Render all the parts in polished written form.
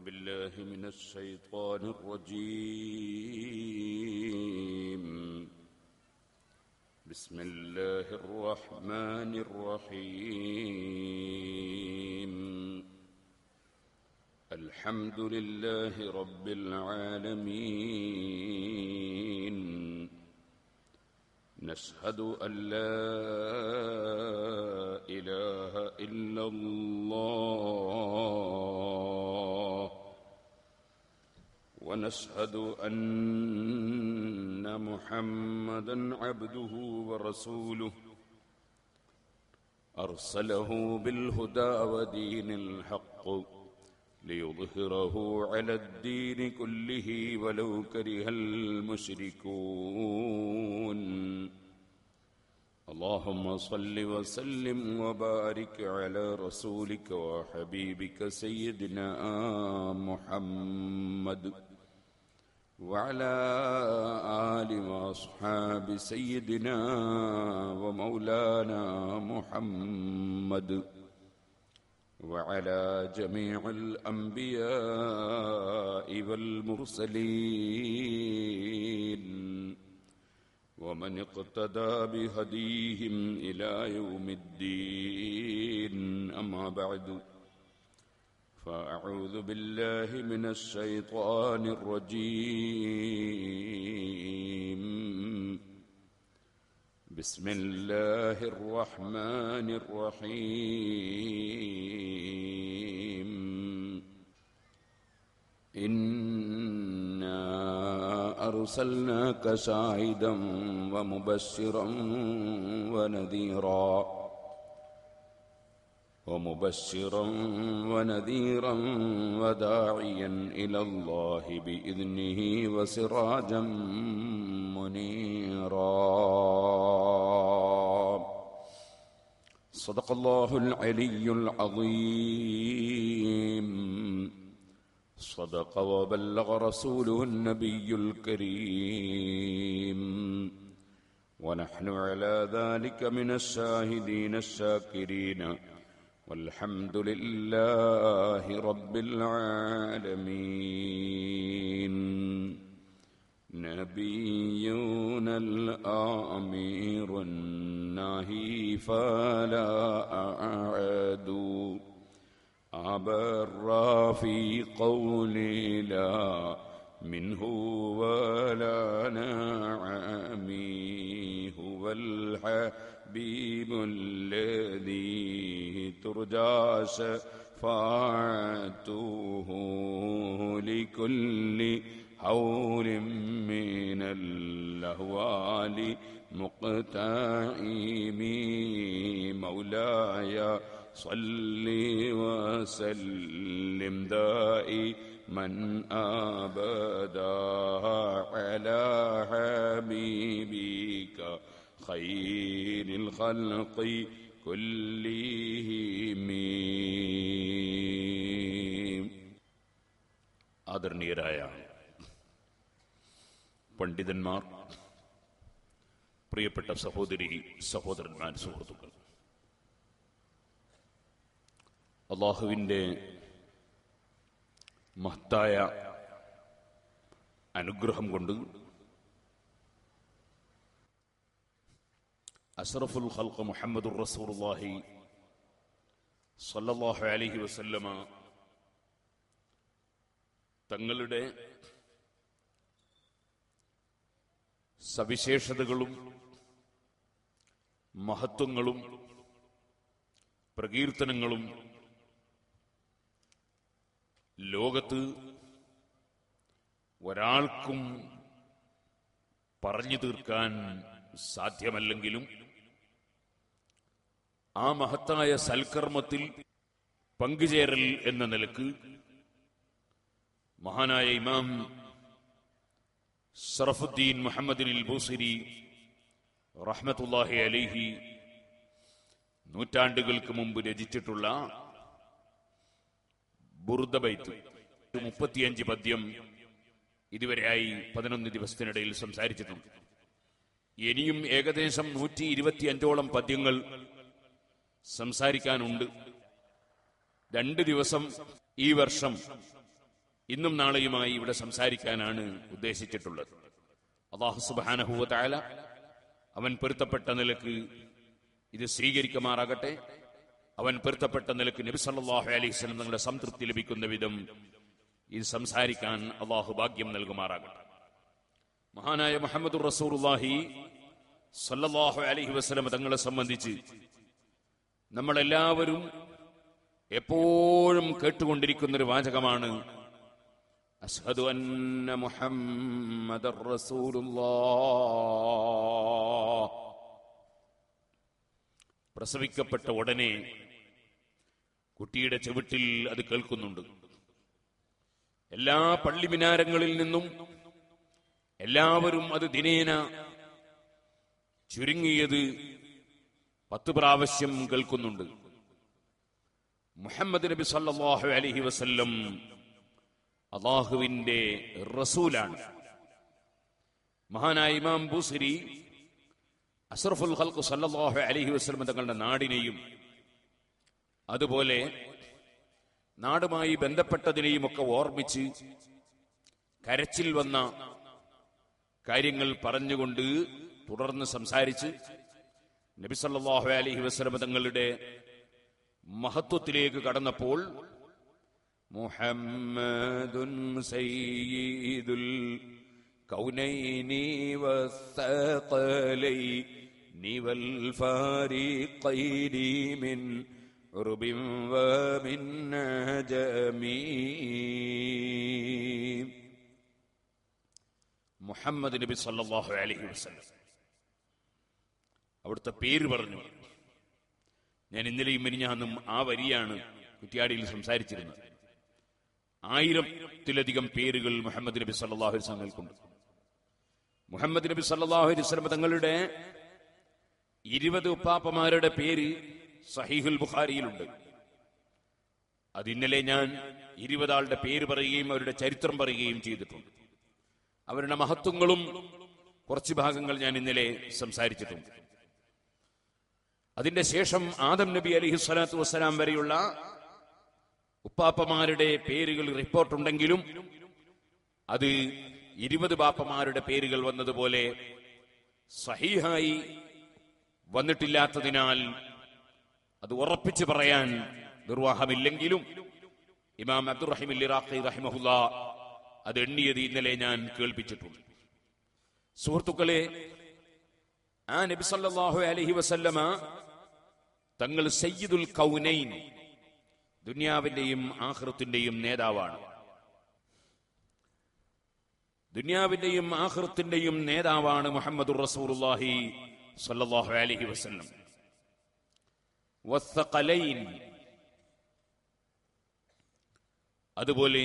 بالله من الشيطان الرجيم. بسم الله الرحمن الرحيم. الحمد لله رب العالمين. نشهد أن لا إله إلا الله، ونشهد أن محمدًا عبده ورسوله، أرسله بالهدى ودين الحق ليظهره على الدين كله ولو كره المشركون. اللهم صل وسلم وبارك على رسولك وحبيبك سيدنا محمد وعلى آل وأصحاب سيدنا ومولانا محمد وعلى جميع الأنبياء والمرسلين ومن اقتدى بهديهم إلى يوم الدين. أما بعد، فأعوذ بالله من الشيطان الرجيم. بسم الله الرحمن الرحيم. إنا أرسلناك شاهدا ومبشرا ونذيرا وداعيا إلى الله بإذنه وسراجا منيرا. صدق الله العلي العظيم. صدق وبلغ رسوله النبي الكريم، ونحن على ذلك من الشاهدين الشاكرين، والحمد لله رب العالمين. نبينا الآمير الناهي فلا أعد أبر في قولي لا منه ولا نعمي. هو الحبيب الذي ترجى شفاعته لكل حول من الأهوال مقتحم. مولاي صل وسلم دائما أبدا على حبيبك خير الخلق كلهم. ആദരണീയരായ പണ്ഡിതന്മാർ, പ്രിയപ്പെട്ട സഹോദരി സഹോദരന്മാർ, സുഹൃത്തുക്കൾ, അല്ലാഹുവിൻ്റെ മഹത്തായ അനുഗ്രഹം കൊണ്ട് അഷ്റഫുൽ ഖൽഖ് മുഹമ്മദുർ റസൂലുള്ളാഹി സ്വല്ലല്ലാഹു അലൈഹി വസല്ലമ തങ്ങളുടെ സവിശേഷതകളും മഹത്വങ്ങളും പ്രകീർത്തനങ്ങളും ലോകത്ത് ഒരാൾക്കും പറഞ്ഞു തീർക്കാൻ സാധ്യമല്ലെങ്കിലും ആ മഹത്തായ സൽക്കർമ്മത്തിൽ പങ്കുചേരൽ എന്ന നിലക്ക് മഹാനായ ഇമാം ശറഫുദ്ദീൻ മുഹമ്മദ് അൽ ബൂസിരി റഹ്മത്തുള്ളാഹി അലൈഹി നൂറ്റാണ്ടുകൾക്ക് മുമ്പ് രചിച്ചിട്ടുള്ള ബുർദ ബൈത്ത് 35 പദ്യം ഇതുവരെയായി 11 ദിവസത്തിനിടയിൽ സംസാരിച്ചിട്ടുണ്ട്. ഇനിയും ഏകദേശം 125ഓളം പദ്യങ്ങൾ സംസാരിക്കാനുണ്ട്. 2 ദിവസം ഈ വർഷം ഇന്നും നാളെയുമായി ഇവിടെ സംസാരിക്കാനാണ് ഉദ്ദേശിച്ചിട്ടുള്ളത്. അല്ലാഹു സുബ്ഹാനഹു വ തആല അവൻ പൊരുത്തപ്പെട്ട നിലക്ക് ഇത് സ്വീകരിക്കുമാറാകട്ടെ. അവൻ പൊരുത്തപ്പെട്ട നിലക്ക് നബി സല്ലല്ലാഹു അലൈഹി വസല്ലം തങ്ങളുടെ സംതൃപ്തി ലഭിക്കുന്ന വിധം ഇത് സംസാരിക്കാൻ അല്ലാഹു ഭാഗ്യം നൽകുമാറാകട്ടെ. മഹാനായ മുഹമ്മദുർ റസൂലുള്ളാഹി സല്ലല്ലാഹു അലൈഹി വസല്ലം തങ്ങളെ സംബന്ധിച്ച് നമ്മളെല്ലാവരും എപ്പോഴും കേട്ടുകൊണ്ടിരിക്കുന്നൊരു വാചകമാണ് അശ്ഹദു അന്ന മുഹമ്മദർ റസൂലുള്ളാഹ്. പ്രസവിക്കപ്പെട്ട ഉടനെ കുട്ടിയുടെ ചെവിട്ടിൽ അത് കേൾക്കുന്നുണ്ട്. എല്ലാ പള്ളിമിനാരങ്ങളിൽ നിന്നും എല്ലാവരും അത് ദിനേന ചുരുങ്ങിയത് 10 പ്രാവശ്യം കേൾക്കുന്നുണ്ട്. മുഹമ്മദ് നബി സല്ലല്ലാഹു അലൈഹി വസല്ലം അല്ലാഹുവിന്റെ റസൂലാണ്. മഹാനായ ഇമാം ബൂസരി അഷ്റഫുൽ ഖൽഖ് സല്ലല്ലാഹു അലൈഹി വസല്ലം തങ്ങളുടെ നാടിനെയും അതുപോലെ നാടുമായി ബന്ധപ്പെട്ടതിനെയും ഒക്കെ ഓർമ്മിച്ച് കരച്ചിൽ വന്ന കാര്യങ്ങൾ പറഞ്ഞുകൊണ്ട് തുടർന്ന് സംസാരിച്ച് നബി സല്ലല്ലാഹു അലൈഹി വസല്ലം തങ്ങളുടെ മഹത്വത്തിലേക്ക് കടന്നപ്പോൾ മുഹമ്മദുൻ സയ്യിദുൽ കൗനൈനി വസ്സഖലൈനി വൽ ഫാരിഖൈനി മിൻ ഉർബിൻ വമിൻ നജമീ. മുഹമ്മദ് നബി സല്ലല്ലാഹു അലൈഹി വസല്ലം അവിടുത്തെ പേര് പറഞ്ഞു. ഞാൻ ഇന്നലെയും മിനിഞ്ഞാന്നും ആ വരിയാണ് കുറ്റ്യാടിയിൽ സംസാരിച്ചിരുന്നത്. 1000-ത്തിലധികം പേരുകൾ മുഹമ്മദ് നബി സല്ലല്ലാഹു അലൈഹി വസല്ലമക്കുണ്ട്. മുഹമ്മദ് നബി സല്ലല്ലാഹു അലൈഹി വസല്ലം തങ്ങളുടെ 20 ഉപ്പാപ്പമാരുടെ പേര് സഹീഹുൽ ബുഖാരിയിലുണ്ട്. അത് ഇന്നലെ ഞാൻ 20 ആളുടെ പേര് പറയുകയും അവരുടെ ചരിത്രം പറയുകയും ചെയ്തിട്ടുണ്ട്. അവരുടെ മഹത്വങ്ങളും കുറച്ച് ഭാഗങ്ങൾ ഞാൻ ഇന്നലെ സംസാരിച്ചിട്ടുണ്ട്. അതിന്റെ ശേഷം ആദം നബി അലൈഹി സ്വലാത്തു വസ്സലാം വരെയുള്ള ഉപ്പാപ്പമാരുടെ പേരുകൾ റിപ്പോർട്ടുണ്ടെങ്കിലും അത് 20 ബാപ്പമാരുടെ പേരുകൾ വന്നതുപോലെ സഹീഹായി വന്നിട്ടില്ലാത്തതിനാൽ അത് ഉറപ്പിച്ചു പറയാൻ നിർവാഹമില്ലെങ്കിലും ഇമാം അബ്ദുറഹീം ഇറാഖി റഹിമഹുല്ലാ അത് എണ്ണിയത് ഇന്നലെ ഞാൻ കേൾപ്പിച്ചിട്ടുണ്ട്. സുഹൃത്തുക്കളെ, ആ നബി സല്ലല്ലാഹു അലൈഹി വസല്ലമ തങ്ങൾ സയ്യിദുൽ കൗനൈൻ, ദുനിയാവിന്റെയും ആഖിറത്തിന്റെയും നേതാവാണ്. ദുനിയാവിന്റെയും ആഖിറത്തിന്റെയും നേതാവാണ് മുഹമ്മദുർ റസൂലുള്ളാഹി സല്ലല്ലാഹു അലൈഹി വസല്ലം. വസ്സഖലൈൻ, അതുപോലെ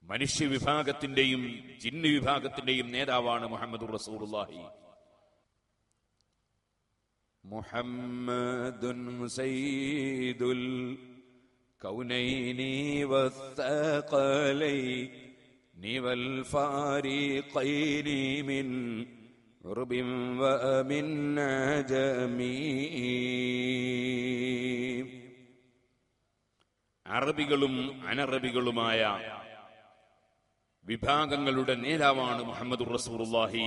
മനുഷ്യ വിഭാഗത്തിന്റെയും ജിന്ന് വിഭാഗത്തിന്റെയും നേതാവാണ് മുഹമ്മദുർ റസൂലുള്ളാഹി. മുഹമ്മദുൻ സയ്യിദുൽ കൗനൈനി വസ്സഖലൈനി വൽ ഫാരിഖൈനി മിൻ ഉർബിൻ വമിൻ നജമീ. അറബികളും അനറബികളുമായ വിഭാഗങ്ങളുടെ നേതാവാണ് മുഹമ്മദുർ റസൂലുള്ളാഹി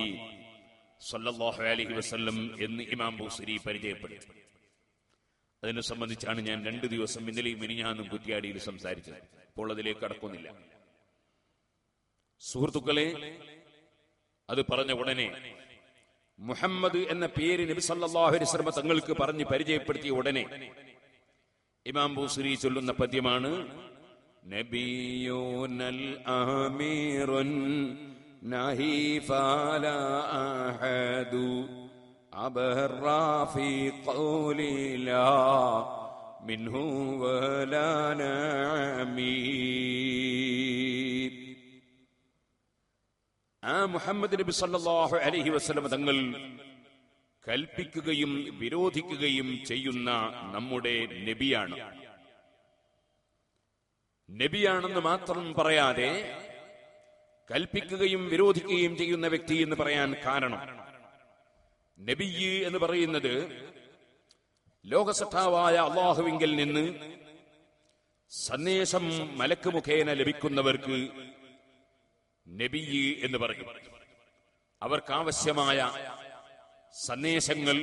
സ്വല്ലല്ലാഹു അലൈഹി വസല്ലം എന്ന് ഇമാം ബൂസരി പരിചയപ്പെടുത്തി. അതിനെ സംബന്ധിച്ചാണ് ഞാൻ 2 ദിവസം ഇന്നലെയും മിനിഞ്ഞാന്നും കുറ്റ്യാടിയിൽ സംസാരിച്ചത്. ഇപ്പോൾ അതിലേക്ക് കടക്കുന്നില്ല. സുഹൃത്തുക്കളെ, അത് പറഞ്ഞ ഉടനെ മുഹമ്മദ് എന്ന പേര് നബി സല്ലല്ലാഹു അലൈഹി വസല്ലം തങ്ങൾക്ക് പറഞ്ഞ് പരിചയപ്പെടുത്തിയ ഉടനെ ഇമാം ബൂസരി ചൊല്ലുന്ന പദ്യമാണ് നബിയുനൽ ആമീറുൻ നഹി ഫലാ അഹദു അബറാ ഫി ഖൗലി ലാ മിൻഹു വലാ നമീ. ആ മുഹമ്മദ് നബി സല്ലല്ലാഹു അലൈഹി വസല്ലം തങ്ങൾ കൽപ്പിക്കുകയും വിരോധിക്കുകയും ചെയ്യുന്ന നമ്മുടെ നബിയാണ്. നബിയാണെന്ന് മാത്രം പറയാതെ കൽപ്പിക്കുകയും വിരോധിക്കുകയും ചെയ്യുന്ന വ്യക്തി എന്ന് പറയാൻ കാരണം, നബിയ്യ് എന്ന് പറയുന്നത് ലോകസത്താവായ അള്ളാഹുവിങ്കിൽ നിന്ന് സന്ദേശം മലക്ക് മുഖേന ലഭിക്കുന്നവർക്ക് നബി എന്ന് പറയും. അവർക്കാവശ്യമായ സന്ദേശങ്ങൾ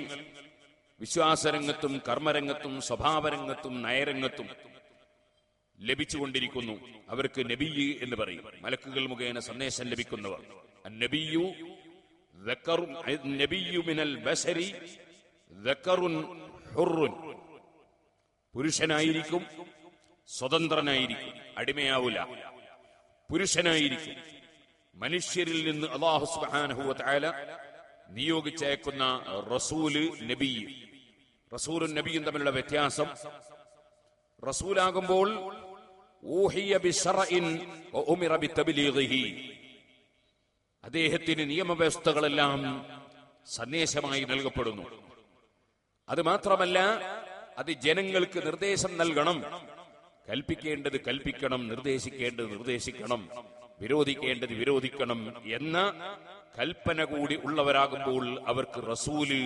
വിശ്വാസരംഗത്തും കർമ്മരംഗത്തും സ്വഭാവരംഗത്തും നയരംഗത്തും ലഭിച്ചുകൊണ്ടിരിക്കുന്നു. അവർക്ക് നബി എന്ന് പറയും. മലക്കുകൾ മുഖേന സന്ദേശം ലഭിക്കുന്നവർ. നബിയു മിനൽ ബശരി ദക്കറുൻ ഹുർറുൻ, പുരുഷനായിരിക്കും, സ്വതന്ത്രനായിരിക്കും, അടിമയാവൂല, പുരുഷനായിരിക്കും. മനുഷ്യരിൽ നിന്ന് അല്ലാഹു സുബ്ഹാനഹു വ തആല നിയോഗിച്ചേക്കുന്ന റസൂല് നബി. റസൂലും നബിയും തമ്മിലുള്ള വ്യത്യാസം, റസൂലാകുമ്പോൾ ഊഹിയ ബിശറഇൻ വ ഉമിറ ബിതബ്ലീഗിഹി, അദ്ദേഹത്തിന് നിയമവ്യവസ്ഥകളെല്ലാം സന്ദേശമായി നൽകപ്പെടുന്നു. അത് മാത്രമല്ല, അത് ജനങ്ങൾക്ക് നിർദ്ദേശം നൽകണം. കൽപ്പിക്കേണ്ടത് കൽപ്പിക്കണം, നിർദ്ദേശിക്കേണ്ടത് നിർദ്ദേശിക്കണം, വിരോധിക്കേണ്ടത് വിരോധിക്കണം എന്ന കൽപ്പന കൂടി ഉള്ളവരാകുമ്പോൾ അവർക്ക് റസൂല്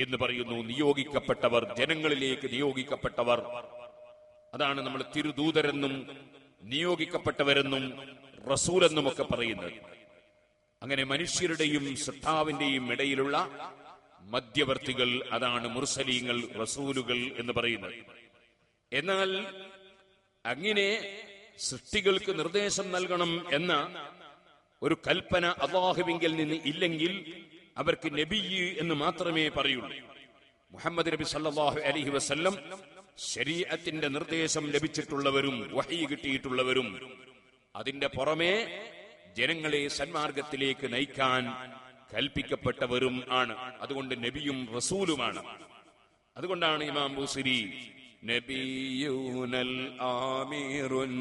എന്ന് പറയുന്നു. നിയോഗിക്കപ്പെട്ടവർ, ജനങ്ങളിലേക്ക് നിയോഗിക്കപ്പെട്ടവർ. അതാണ് നമ്മൾ തിരുദൂതരെന്നും നിയോഗിക്കപ്പെട്ടവരെന്നും റസൂലെന്നും ഒക്കെ പറയുന്നത്. അങ്ങനെ മനുഷ്യരുടെയും സൃഷ്ടാവിന്റെയും ഇടയിലുള്ള മധ്യവർത്തികൾ, അതാണ് മുർസലീങ്ങൾ, റസൂലുകൾ എന്ന് പറയുന്നത്. എന്നാൽ അങ്ങനെ സൃഷ്ടികൾക്ക് നിർദ്ദേശം നൽകണം എന്ന ഒരു കൽപ്പന അല്ലാഹുവിങ്കിൽ നിന്ന് ഇല്ലെങ്കിൽ അവർക്ക് നബി എന്ന് മാത്രമേ പറയുള്ളൂ. മുഹമ്മദ് നബി സല്ലല്ലാഹു അലൈഹി വസല്ലം ശരീഅത്തിന്റെ നിർദ്ദേശം ലഭിച്ചിട്ടുള്ളവരും വഹീ കിട്ടിയിട്ടുള്ളവരും അതിന്റെ പുറമെ ജനങ്ങളെ സന്മാർഗത്തിലേക്ക് നയിക്കാൻ കൽപ്പിക്കപ്പെട്ടവരും ആണ്. അതുകൊണ്ട് നബിയും റസൂലുമാണ്. അതുകൊണ്ടാണ് ഇമാം ബൂസിരി നബിയുനൽ ആമിറുൻ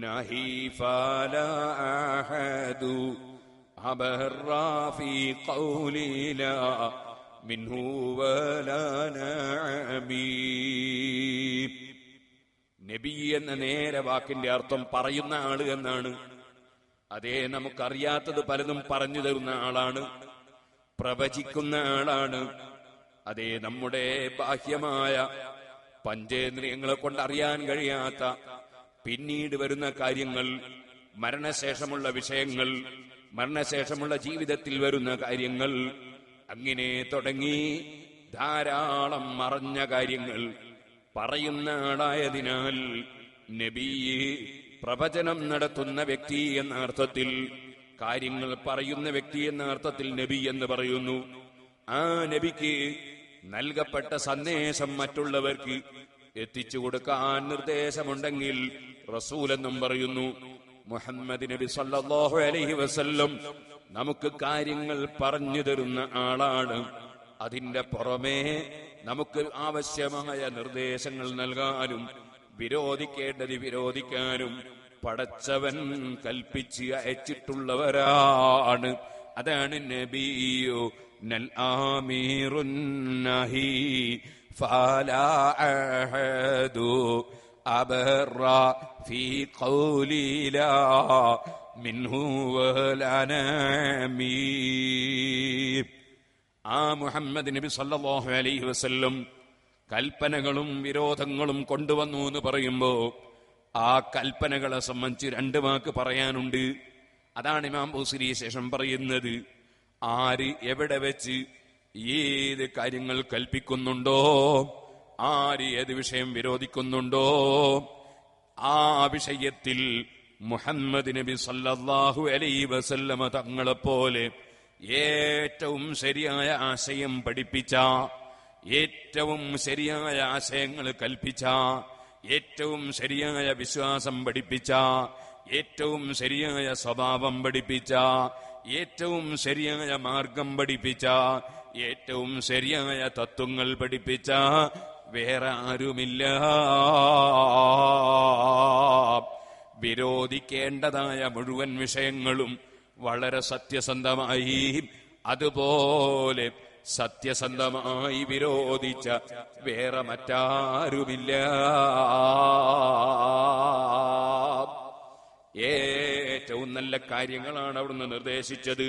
നഹി ഫലാ അഹദു അബറാ ഫീ ഖൗലിലാ മിൻഹു വലാ നഅമീ. നബി എന്ന നേരെ വാക്കിന്റെ അർത്ഥം പറയുന്ന ആള് എന്നാണ്. അതേ, നമുക്കറിയാത്തത് പലതും പറഞ്ഞു തരുന്ന ആളാണ്, പ്രവചിക്കുന്ന ആളാണ്. അതേ, നമ്മുടെ ബാഹ്യമായ പഞ്ചേന്ദ്രിയങ്ങളെ കൊണ്ട് അറിയാൻ കഴിയാത്ത പിന്നീട് വരുന്ന കാര്യങ്ങൾ, മരണശേഷമുള്ള വിഷയങ്ങൾ, മരണശേഷമുള്ള ജീവിതത്തിൽ വരുന്ന കാര്യങ്ങൾ, അങ്ങനെ തുടങ്ങി ധാരാളം മറഞ്ഞ കാര്യങ്ങൾ പറയുന്ന ആളായതിനാൽ നബി പ്രവചനം നടത്തുന്ന വ്യക്തി എന്ന അർത്ഥത്തിൽ, കാര്യങ്ങൾ പറയുന്ന വ്യക്തി എന്ന അർത്ഥത്തിൽ നബി എന്ന് പറയുന്നു. ആ നബിക്ക് നൽകപ്പെട്ട സന്ദേശം മറ്റുള്ളവർക്ക് എത്തിച്ചു കൊടുക്കാൻ നിർദ്ദേശമുണ്ടെങ്കിൽ റസൂൽ എന്നും പറയുന്നു. മുഹമ്മദ് നബി സല്ലല്ലാഹു അലൈഹി വസല്ലം നമുക്ക് കാര്യങ്ങൾ പറഞ്ഞു തരുന്ന ആളാണ്. അതിന്റെ പുറമേ നമുക്ക് ആവശ്യമായ നിർദ്ദേശങ്ങൾ നൽകാനും വിരോധിക്കേണ്ടത് വിരോധിക്കാനും പടച്ചവൻ കൽപ്പിച്ച് അയച്ചിട്ടുള്ളവരാണ്. അതാണ് നബിയോ നൽ ആമീറുൻ നഹി ഫലാ അഹദു അബറാ ഫീ ഖൗലിലാ മിൻഹു വലാ നഅമീ. ആ മുഹമ്മദ് നബി സല്ലല്ലാഹു അലൈഹി വസല്ലം കൽപ്പനകളും വിരോധങ്ങളും കൊണ്ടുവന്നു എന്ന് പറയുമ്പോ ആ കൽപ്പനകളെ സംബന്ധിച്ച് രണ്ട് വാക്ക് പറയാനുണ്ട്. അതാണ് ഇമാം ബൂസിരി ശേഷം പറയുന്നത്. ആര് എവിടെ വെച്ച് ഏത് കാര്യങ്ങൾ കൽപ്പിക്കുന്നുണ്ടോ, ആര് ഏത് വിഷയം വിരോധിക്കുന്നുണ്ടോ, ആ വിഷയത്തിൽ മുഹമ്മദ് നബി സല്ലല്ലാഹു അലൈഹി വസല്ലമ തങ്ങളെപ്പോലെ ഏറ്റവും ശരിയായ ആശയം പഠിപ്പിച്ച, ഏറ്റവും ശരിയായ ആശയങ്ങൾ കൽപ്പിച്ച, ഏറ്റവും ശരിയായ വിശ്വാസം പഠിപ്പിച്ച, ഏറ്റവും ശരിയായ സ്വഭാവം പഠിപ്പിച്ച, ഏറ്റവും ശരിയായ മാർഗം പഠിപ്പിച്ച, ഏറ്റവും ശരിയായ തത്വങ്ങൾ പഠിപ്പിച്ച വേറെ ആരുമില്ല. വിരോധിക്കേണ്ടതായ മുഴുവൻ വിഷയങ്ങളും വളരെ സത്യസന്ധമായി, അതുപോലെ സത്യസന്ധമായി വിരോധിച്ച വേറെ മറ്റാരുമില്ല. ഏറ്റവും നല്ല കാര്യങ്ങളാണ് അവിടുന്ന് നിർദ്ദേശിച്ചത്.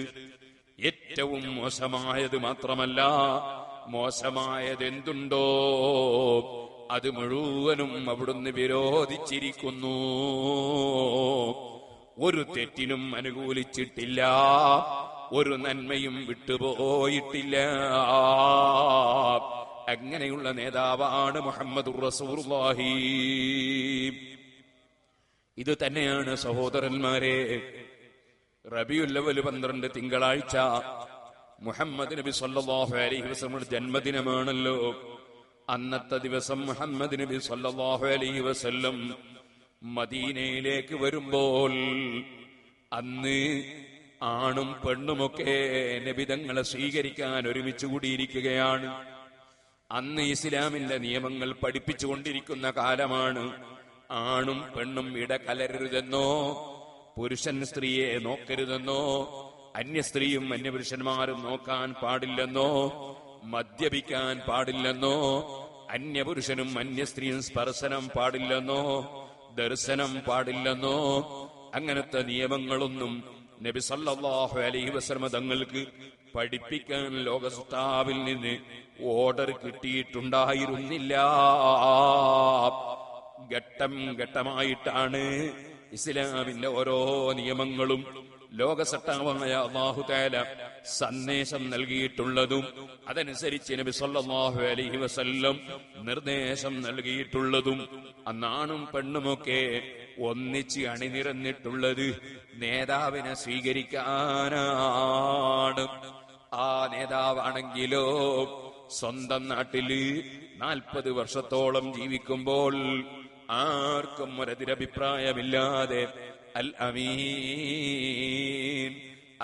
ഏറ്റവും മോശമായത് മാത്രമല്ല, മോശമായത് എന്തുണ്ടോ അത് മുഴുവനും അവിടുന്ന് വിരോധിച്ചിരിക്കുന്നു. ഒരു തെറ്റിനും അനുകൂലിച്ചിട്ടില്ല, ഒരു നന്മയും വിട്ടുപോയിട്ടില്ല. അങ്ങനെയുള്ള നേതാവാണ് മുഹമ്മദുർ റസൂലുള്ളാഹി. ഇത് തന്നെയാണ് സഹോദരന്മാരെ റബീഉൽ അവ്വൽ 12 തിങ്കളാഴ്ച മുഹമ്മദ് നബി സല്ലല്ലാഹു അലൈഹി വസല്ലം ജന്മദിനമാണല്ലോ. അന്നത്തെ ദിവസം മുഹമ്മദ് നബി സല്ലല്ലാഹു അലൈഹി വസല്ലം മദീനയിലേക്ക് വരുമ്പോൾ അന്ന് ആണും പെണ്ണുമൊക്കെ നബിതങ്ങളെ സ്വീകരിക്കാൻ ഒരുമിച്ച് കൂടിയിരിക്കുകയാണ്. അന്ന് ഇസ്ലാമിന്റെ നിയമങ്ങൾ പഠിപ്പിച്ചുകൊണ്ടിരിക്കുന്ന കാലമാണ്. ആണും പെണ്ണും ഇടകലരരുതെന്നോ, പുരുഷൻ സ്ത്രീയെ നോക്കരുതെന്നോ, അന്യ സ്ത്രീയും അന്യപുരുഷന്മാരും നോക്കാൻ പാടില്ലെന്നോ, മദ്യപിക്കാൻ പാടില്ലെന്നോ, അന്യപുരുഷനും അന്യ സ്ത്രീയും സ്പർശനം പാടില്ലെന്നോ, ദർശനം പാടില്ലെന്നോ, അങ്ങനത്തെ നിയമങ്ങളൊന്നും നബി സല്ലല്ലാഹു അലൈഹി വസല്ലം തങ്ങൾക്ക് പഠിപ്പിക്കാൻ ലോകസൃഷ്ടാവിൽ നിന്ന് ഓർഡർ കിട്ടിയിട്ടുണ്ടായിരുന്നില്ല. ഘട്ടം ഘട്ടമായിട്ടാണ് ഇസ്ലാമിന്റെ ഓരോ നിയമങ്ങളും ലോകസൃഷ്ടാവായ അല്ലാഹു തആല സന്ദേശം നൽകിയിട്ടുള്ളതും അതനുസരിച്ച് നബി സല്ലല്ലാഹു അലൈഹി വസല്ലം നിർദ്ദേശം നൽകിയിട്ടുള്ളതും. അന്നാണും പെണ്ണുമൊക്കെ ഒന്നിച്ച് അണിനിരന്നിട്ടുള്ളത് നേതാവിനെ സ്വീകരിക്കാനാണ്. ആ നേതാവാണെങ്കിലോ സ്വന്തം നാട്ടില് 40 വർഷത്തോളം ജീവിക്കുമ്പോൾ ആർക്കും ഒരെതിരഭിപ്രായമില്ലാതെ അൽ അമീൻ,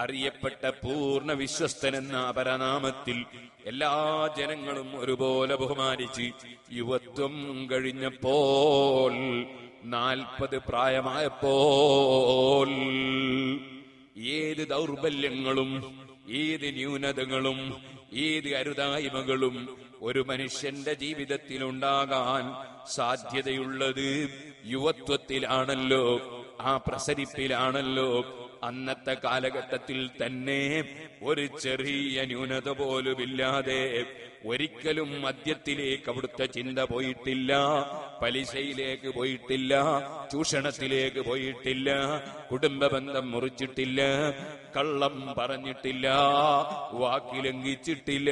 അറിയപ്പെട്ട പൂർണ്ണ വിശ്വസ്തൻ എന്ന അപരനാമത്തിൽ എല്ലാ ജനങ്ങളും ഒരുപോലെ ബഹുമാനിച്ച് യുവത്വം കഴിഞ്ഞപ്പോൾ 40 പ്രായമായപ്പോൾ ഏത് ദൗർബല്യങ്ങളും ഏത് ന്യൂനതകളും ഏത് അരുതായ്മകളും ഒരു മനുഷ്യന്റെ ജീവിതത്തിലുണ്ടാകാൻ സാധ്യതയുള്ളത് യുവത്വത്തിലാണല്ലോ, ആ പ്രസരിപ്പിലാണല്ലോ. അന്നത്തെ കാലഘട്ടത്തിൽ തന്നെ ഒരു ചെറിയ ന്യൂനത പോലുമില്ലാതെ ഒരിക്കലും മദ്യത്തിലേക്ക് അവിടുത്തെ ചിന്ത പോയിട്ടില്ല, പലിശയിലേക്ക് പോയിട്ടില്ല, ചൂഷണത്തിലേക്ക് പോയിട്ടില്ല, കുടുംബബന്ധം മുറിച്ചിട്ടില്ല, കള്ളം പറഞ്ഞിട്ടില്ല, വാക്കിലംഘിച്ചിട്ടില്ല,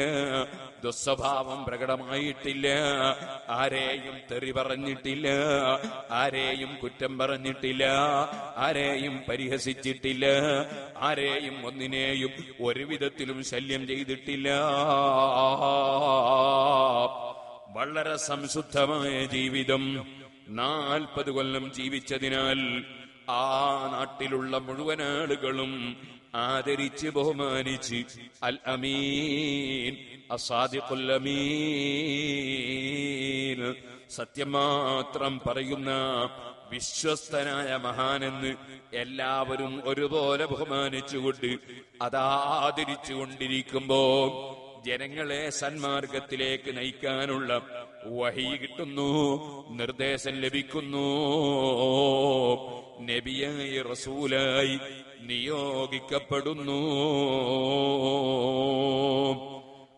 ദുസ്വഭാവം പ്രകടമായിട്ടില്ല, ആരെയും തെറി പറഞ്ഞിട്ടില്ല, ആരെയും കുറ്റം പറഞ്ഞിട്ടില്ല, ആരെയും പരിഹസിച്ചിട്ടില്ല, ആരെയും ഒന്നിനെയും ഒരു വിധത്തിലും ശല്യം ചെയ്തിട്ടില്ല. വളരെ സംശുദ്ധമായ ജീവിതം 40 കൊല്ലം ജീവിച്ചതിനാൽ ആ നാട്ടിലുള്ള മുഴുവൻ ആളുകളും ആദരിച്ച് ബഹുമാനിച്ച് അൽ അമീൻ, അസ്സാദിഖുൽ അമീൻ, സത്യം മാത്രം പറയുന്ന വിശ്വസ്തനായ മഹാനെന്ന് എല്ലാവരും ഒരുപോലെ ബഹുമാനിച്ചുകൊണ്ട് അതാദരിച്ചുകൊണ്ടിരിക്കുമ്പോ ജനങ്ങളെ സന്മാർഗത്തിലേക്ക് നയിക്കാനുള്ള വഹി കിട്ടുന്നു, നിർദ്ദേശം ലഭിക്കുന്നു. നബിയായി റസൂലായി നിയോഗിക്കപ്പെടുന്നു.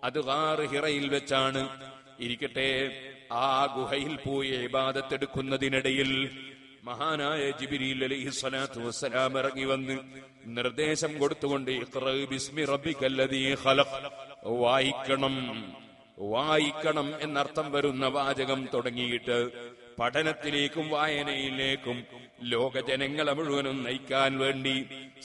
അത് ഗാർ ഹിറയിൽ വെച്ചാണ്. ഇരിക്കട്ടെ, ആ ഗുഹയിൽ പോയി ഇബാദത്തെടുക്കുന്നതിനിടയിൽ മഹാനായ ജിബ്രീൽ അലൈഹിസ്സലാത്തു വസ്സലാം ഇറങ്ങി വന്ന് നിർദ്ദേശം കൊടുത്തുകൊണ്ട് ഇഖ്റഅ ബിസ്മി റബ്ബിക്കല്ലദീ ഖലഖ്, വായിക്കണം എന്നർത്ഥം വരുന്ന വാചകം തുടങ്ങിയിട്ട് പഠനത്തിലേക്കും വായനയിലേക്കും ലോകജനങ്ങളെ മുഴുവനും നയിക്കാൻ വേണ്ടി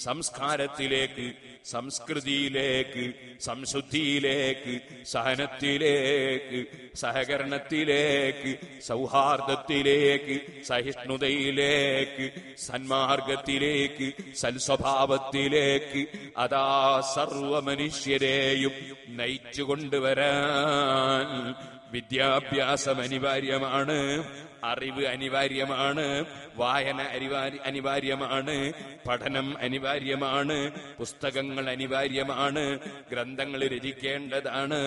സംസ്കാരത്തിലേക്ക്, സംസ്കൃതിയിലേക്ക്, സംശുദ്ധിയിലേക്ക്, സഹനത്തിലേക്ക്, സഹകരണത്തിലേക്ക്, സൗഹാർദ്ദത്തിലേക്ക്, സഹിഷ്ണുതയിലേക്ക്, സന്മാർഗത്തിലേക്ക്, സൽസ്വഭാവത്തിലേക്ക്, അതാ സർവ മനുഷ്യരെയും നയിച്ചു കൊണ്ടുവരാൻ വിദ്യാഭ്യാസം അനിവാര്യമാണ്. അറിവ് അനിവാര്യമാണ്, വായന അനിവാര്യമാണ്, പഠനം അനിവാര്യമാണ്, പുസ്തകങ്ങൾ അനിവാര്യമാണ്, ഗ്രന്ഥങ്ങൾ രചിക്കേണ്ടതാണ്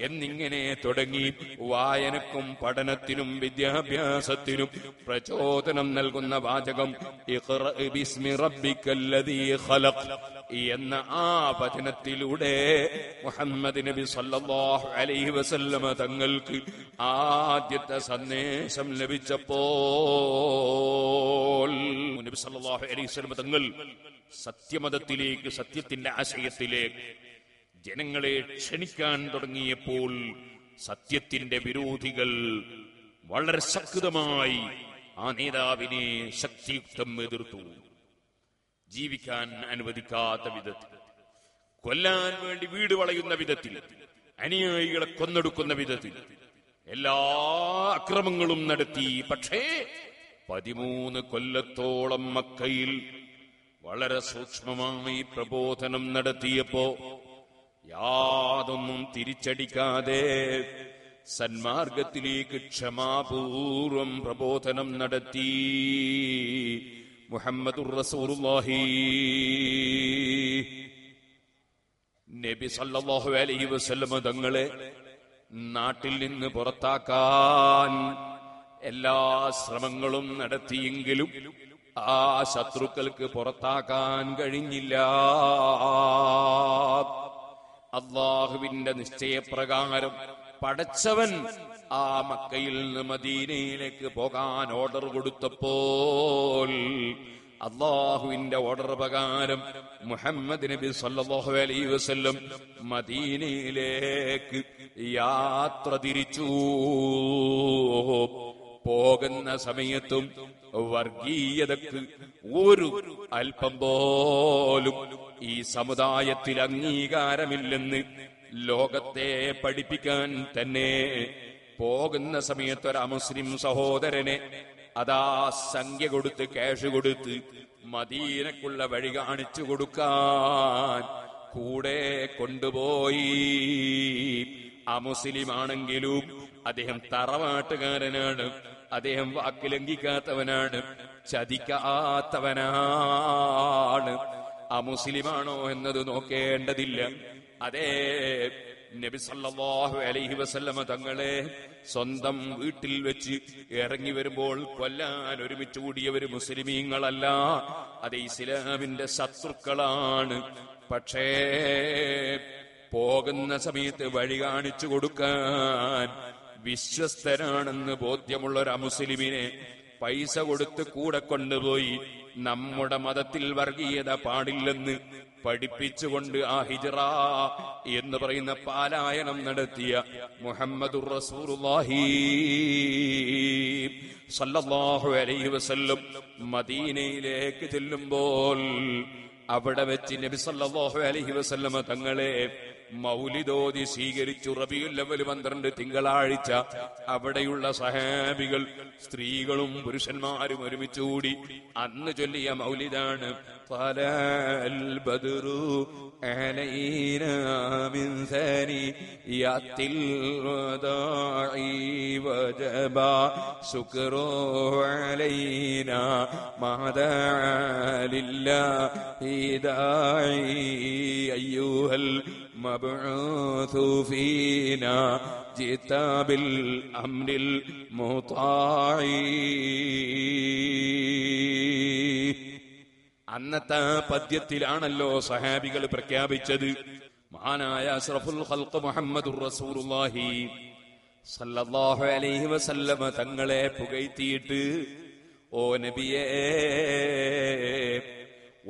എന്നിങ്ങനെ തുടങ്ങി വായനക്കും പഠനത്തിനും വിദ്യാഭ്യാസത്തിനും പ്രചോദനം നൽകുന്ന വാചകം ഇഖ്റ ബിസ്മി റബ്ബിക്കല്ലദീ ഖലഖ് എന്ന ആ വചനത്തിലൂടെ മുഹമ്മദ് നബി സല്ലല്ലാഹു അലൈഹി വസല്ലമ തങ്ങൾക്ക് ആദ്യത്തെ സന്ദേശം ലഭിച്ചപ്പോൾ നബി സല്ലല്ലാഹു അലൈഹി വസല്ലമ തങ്ങൾ സത്യമതത്തിലേക്ക്, സത്യത്തിന്റെ ആശയത്തിലേക്ക് ജനങ്ങളെ ക്ഷണിക്കാൻ തുടങ്ങിയപ്പോൾ സത്യത്തിന്റെ വിരോധികൾ വളരെ ശക്തമായി ആ നേതാവിനെ ശക്തിയുക്തം എതിർത്തു. ജീവിക്കാൻ അനുവദിക്കാത്ത വിധത്തിൽ, കൊല്ലാൻ വേണ്ടി വീട് വളയുന്ന വിധത്തിൽ, അനുയായികളെ കൊന്നൊടുക്കുന്ന വിധത്തിൽ എല്ലാ അക്രമങ്ങളും നടത്തി. പക്ഷേ 13 കൊല്ലത്തോളം മക്കയിൽ വളരെ സൂക്ഷ്മമായി പ്രബോധനം നടത്തിയപ്പോ യാതൊന്നും തിരിച്ചടിക്കാതെ സന്മാർഗത്തിലേക്ക് ക്ഷമാപൂർവം പ്രബോധനം നടത്തി മുഹമ്മദുർ റസൂലുള്ളാഹി. നബി സല്ലല്ലാഹു അലൈഹി വസല്ലം തങ്ങളെ നാട്ടിൽ നിന്ന് പുറത്താക്കാൻ എല്ലാ ശ്രമങ്ങളും നടത്തിയെങ്കിലും ആ ശത്രുക്കൾക്ക് പുറത്താക്കാൻ കഴിഞ്ഞില്ല. അല്ലാഹുവിന്റെ നിശ്ചയപ്രകാരം പടച്ചവൻ ആ മക്കയിൽ നിന്ന് മദീനയിലേക്ക് പോകാൻ ഓർഡർ കൊടുത്തപ്പോൾ അല്ലാഹുവിന്റെ ഓർഡർ പ്രകാരം മുഹമ്മദ് നബി സല്ലല്ലാഹു അലൈഹി വസല്ലം മദീനയിലേക്ക് യാത്ര തിരിച്ചു. പോകുന്ന സമയത്തും വർഗീയതക്ക് ഒരു അല്പം പോലും ഈ സമുദായത്തിൽ അംഗീകാരമില്ലെന്ന് ലോകത്തെ പഠിപ്പിക്കാൻ തന്നെ പോകുന്ന സമയത്ത് ഒരു അമുസ്ലിം സഹോദരനെ അതാ സംഖ്യ കൊടുത്ത്, ക്യാഷ് കൊടുത്ത് മദീനക്കുള്ള വഴി കാണിച്ചു കൊടുക്കാൻ കൂടെ കൊണ്ടുപോയി. അമുസ്ലിമാണെങ്കിലും അദ്ദേഹം തറവാട്ടുകാരനാണ്, അദ്ദേഹം വാക്ക് ലംഘിക്കാത്തവനാണ്, ചതിക്കാത്തവനാണ്. അമുസ്ലിമാണോ എന്നത് നോക്കേണ്ടതില്ല. അതേ നബി സല്ലല്ലാഹു അലൈഹി വസല്ലമ തങ്ങളെ സ്വന്തം വീട്ടിൽ വെച്ച് ഇറങ്ങി വരുമ്പോൾ കൊല്ലാൻ ഒരുമിച്ച് കൂടിയവര് മുസ്ലിമീങ്ങളല്ല, അത് ഇസ്ലാമിന്റെ ശത്രുക്കളാണ്. പക്ഷേ പോകുന്ന സമയത്ത് വഴി കാണിച്ചു കൊടുക്കാൻ വിശ്വസ്തനാണെന്ന് ബോധ്യമുള്ള ഒരു അമുസ്ലിമിനെ പൈസ കൊടുത്ത് കൂടെ കൊണ്ടുപോയി നമ്മുടെ മതത്തിൽ വർഗീയത പാടില്ലെന്ന് പഠിപ്പിച്ചുകൊണ്ട് ആ ഹിജ്റ എന്ന് പറയുന്ന പാലായനം നടത്തിയ മുഹമ്മദുർ റസൂലുള്ളാഹി സല്ലല്ലാഹു അലൈഹി വസല്ലം മദീനയിലേക്ക് ചെല്ലുമ്പോൾ അവിടെ വെച്ച് നബി സല്ലല്ലാഹു അലൈഹി വസല്ലമ തങ്ങളെ മൗലിദോതി സ്വീകരിച്ചു. റബീഉൽ അവ്വൽ 12 തിങ്കളാഴ്ച അവിടെയുള്ള സഹാബികൾ, സ്ത്രീകളും പുരുഷന്മാരും ഒരുമിച്ചുകൂടി അന്ന് ചൊല്ലിയ മൗലിദാണ് ത്വലഅൽ ബദ്റു അലൈനാ മിൻ സനിയത്തിൽ വദാഇ വജബാ ശുക്റു അലൈനാ മാദാ ലില്ലാഹി ദാഇ അയ്യുഹൽ مبعوث فينا جئت بالأمر المطاع. അന്നത്തെ പദ്യത്തിലാണല്ലോ സഹാബികൾ പ്രഖ്യാപിച്ചത്. മഹാനായ അഷ്റഫുൽ ഖൽഖ് മുഹമ്മദുർ റസൂലുള്ളാഹി സല്ലല്ലാഹു അലൈഹി വസല്ലമ തങ്ങളെ പുകഴ്ത്തിയിട്ട്, ഓ നബിയേ,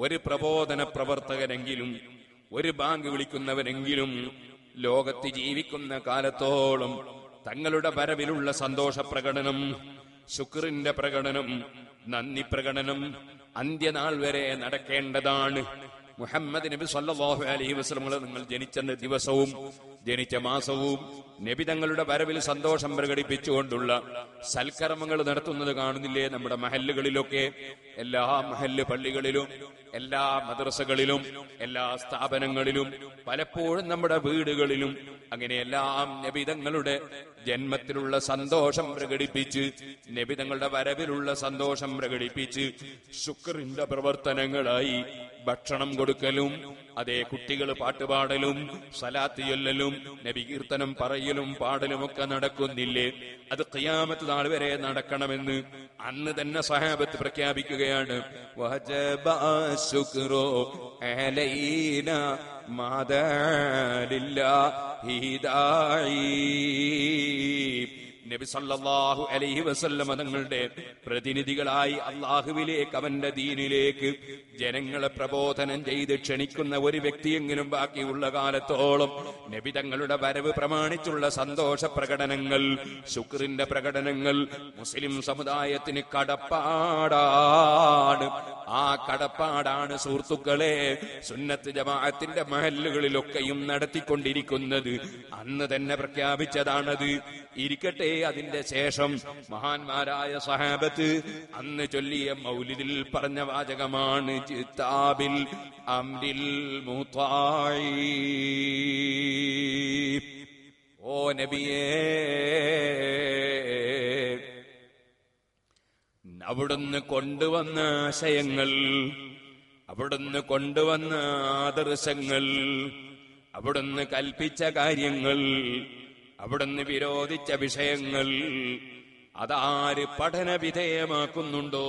ഒരു പ്രബോധന പ്രവർത്തകനെങ്കിലും, ഒരു ബാങ്ക് വിളിക്കുന്നവനെങ്കിലും ലോകത്ത് ജീവിക്കുന്ന കാലത്തോളം തങ്ങളുടെ വരവിലുള്ള സന്തോഷ പ്രകടനം, ശുക്റിന്റെ പ്രകടനം, നന്ദി പ്രകടനം അന്ത്യനാൾ വരെ നടക്കേണ്ടതാണ്. മുഹമ്മദ് നബി സല്ലല്ലാഹു അലൈഹി വസല്ലം നിങ്ങൾ ജനിച്ച ദിവസവും ജനിച്ച മാസവും നബി തങ്ങളുടെ വരവിൽ സന്തോഷം പ്രകടിപ്പിച്ചുകൊണ്ടുള്ള സൽക്കർമ്മങ്ങൾ നടത്തുന്നത് കാണുന്നില്ലേ നമ്മുടെ മഹല്ലുകളിലൊക്കെ? എല്ലാ മഹല്ല് പള്ളികളിലും, എല്ലാ മദ്രസകളിലും, എല്ലാ സ്ഥാപനങ്ങളിലും, പലപ്പോഴും നമ്മുടെ വീടുകളിലും അങ്ങനെയെല്ലാം നബിതങ്ങളുടെ ജന്മത്തിലുള്ള സന്തോഷം പ്രകടിപ്പിച്ച്, നബിതങ്ങളുടെ വരവിലുള്ള സന്തോഷം പ്രകടിപ്പിച്ച് ശുക്രിന്റെ പ്രവർത്തനങ്ങളായി ഭക്ഷണം കൊടുക്കലും, അതേ കുട്ടികൾ പാട്ടുപാടലും, സലാത്ത് ചൊല്ലലും, നബി കീർത്തനം പറയലും പാടലും ഒക്കെ നടക്കുന്നില്ലേ? അത് ഖിയാമത്ത് നാൾ വരെ നടക്കണമെന്ന് അന്ന് തന്നെ സഹാബത്ത് പ്രഖ്യാപിക്കുകയാണ്. വജബ ശുക്റു അലൈനാ മാദലില്ലാഹി ദാഇ. നബി സല്ലല്ലാഹു അലൈഹി വസല്ലം തങ്ങളുടെ പ്രതിനിധികളായി അള്ളാഹുവിലേക്ക്, അവന്റെ ദീനിലേക്ക് ജനങ്ങളെ പ്രബോധനം ചെയ്ത് ക്ഷണിക്കുന്ന ഒരു വ്യക്തിയെങ്കിലും ബാക്കിയുള്ള കാലത്തോളം നബി തങ്ങളുടെ വരവ് പ്രമാണിച്ചുള്ള സന്തോഷ പ്രകടനങ്ങൾ, ശുക്രിന്റെ പ്രകടനങ്ങൾ മുസ്ലിം സമുദായത്തിന് കടപ്പാടാണ്. ആ കടപ്പാടാണ് സുഹൃത്തുക്കളെ സുന്നത്ത് ജമാഅത്തിന്റെ മഹല്ലുകളിലൊക്കെയും നടത്തിക്കൊണ്ടിരിക്കുന്നത്. അന്ന് തന്നെ പ്രഖ്യാപിച്ചതാണത്. ഇരിക്കട്ടെ, അതിന്റെ ശേഷം മഹാന്മാരായ സഹാബത്ത് അന്ന് ചൊല്ലിയ മൗലിദിൽ പറഞ്ഞ വാചകമാണ് ജിത്താബിൽ അംരിൽ മുതാഇ. ഓ നബിയേ, അവിടുന്ന് കൊണ്ടുവന്ന ആശയങ്ങൾ, അവിടുന്ന് കൊണ്ടുവന്ന ആദർശങ്ങൾ, അവിടുന്ന് കൽപ്പിച്ച കാര്യങ്ങൾ, അവിടുന്ന് വിരോധിച്ച വിഷയങ്ങൾ അതാര് പഠന വിധേയമാക്കുന്നുണ്ടോ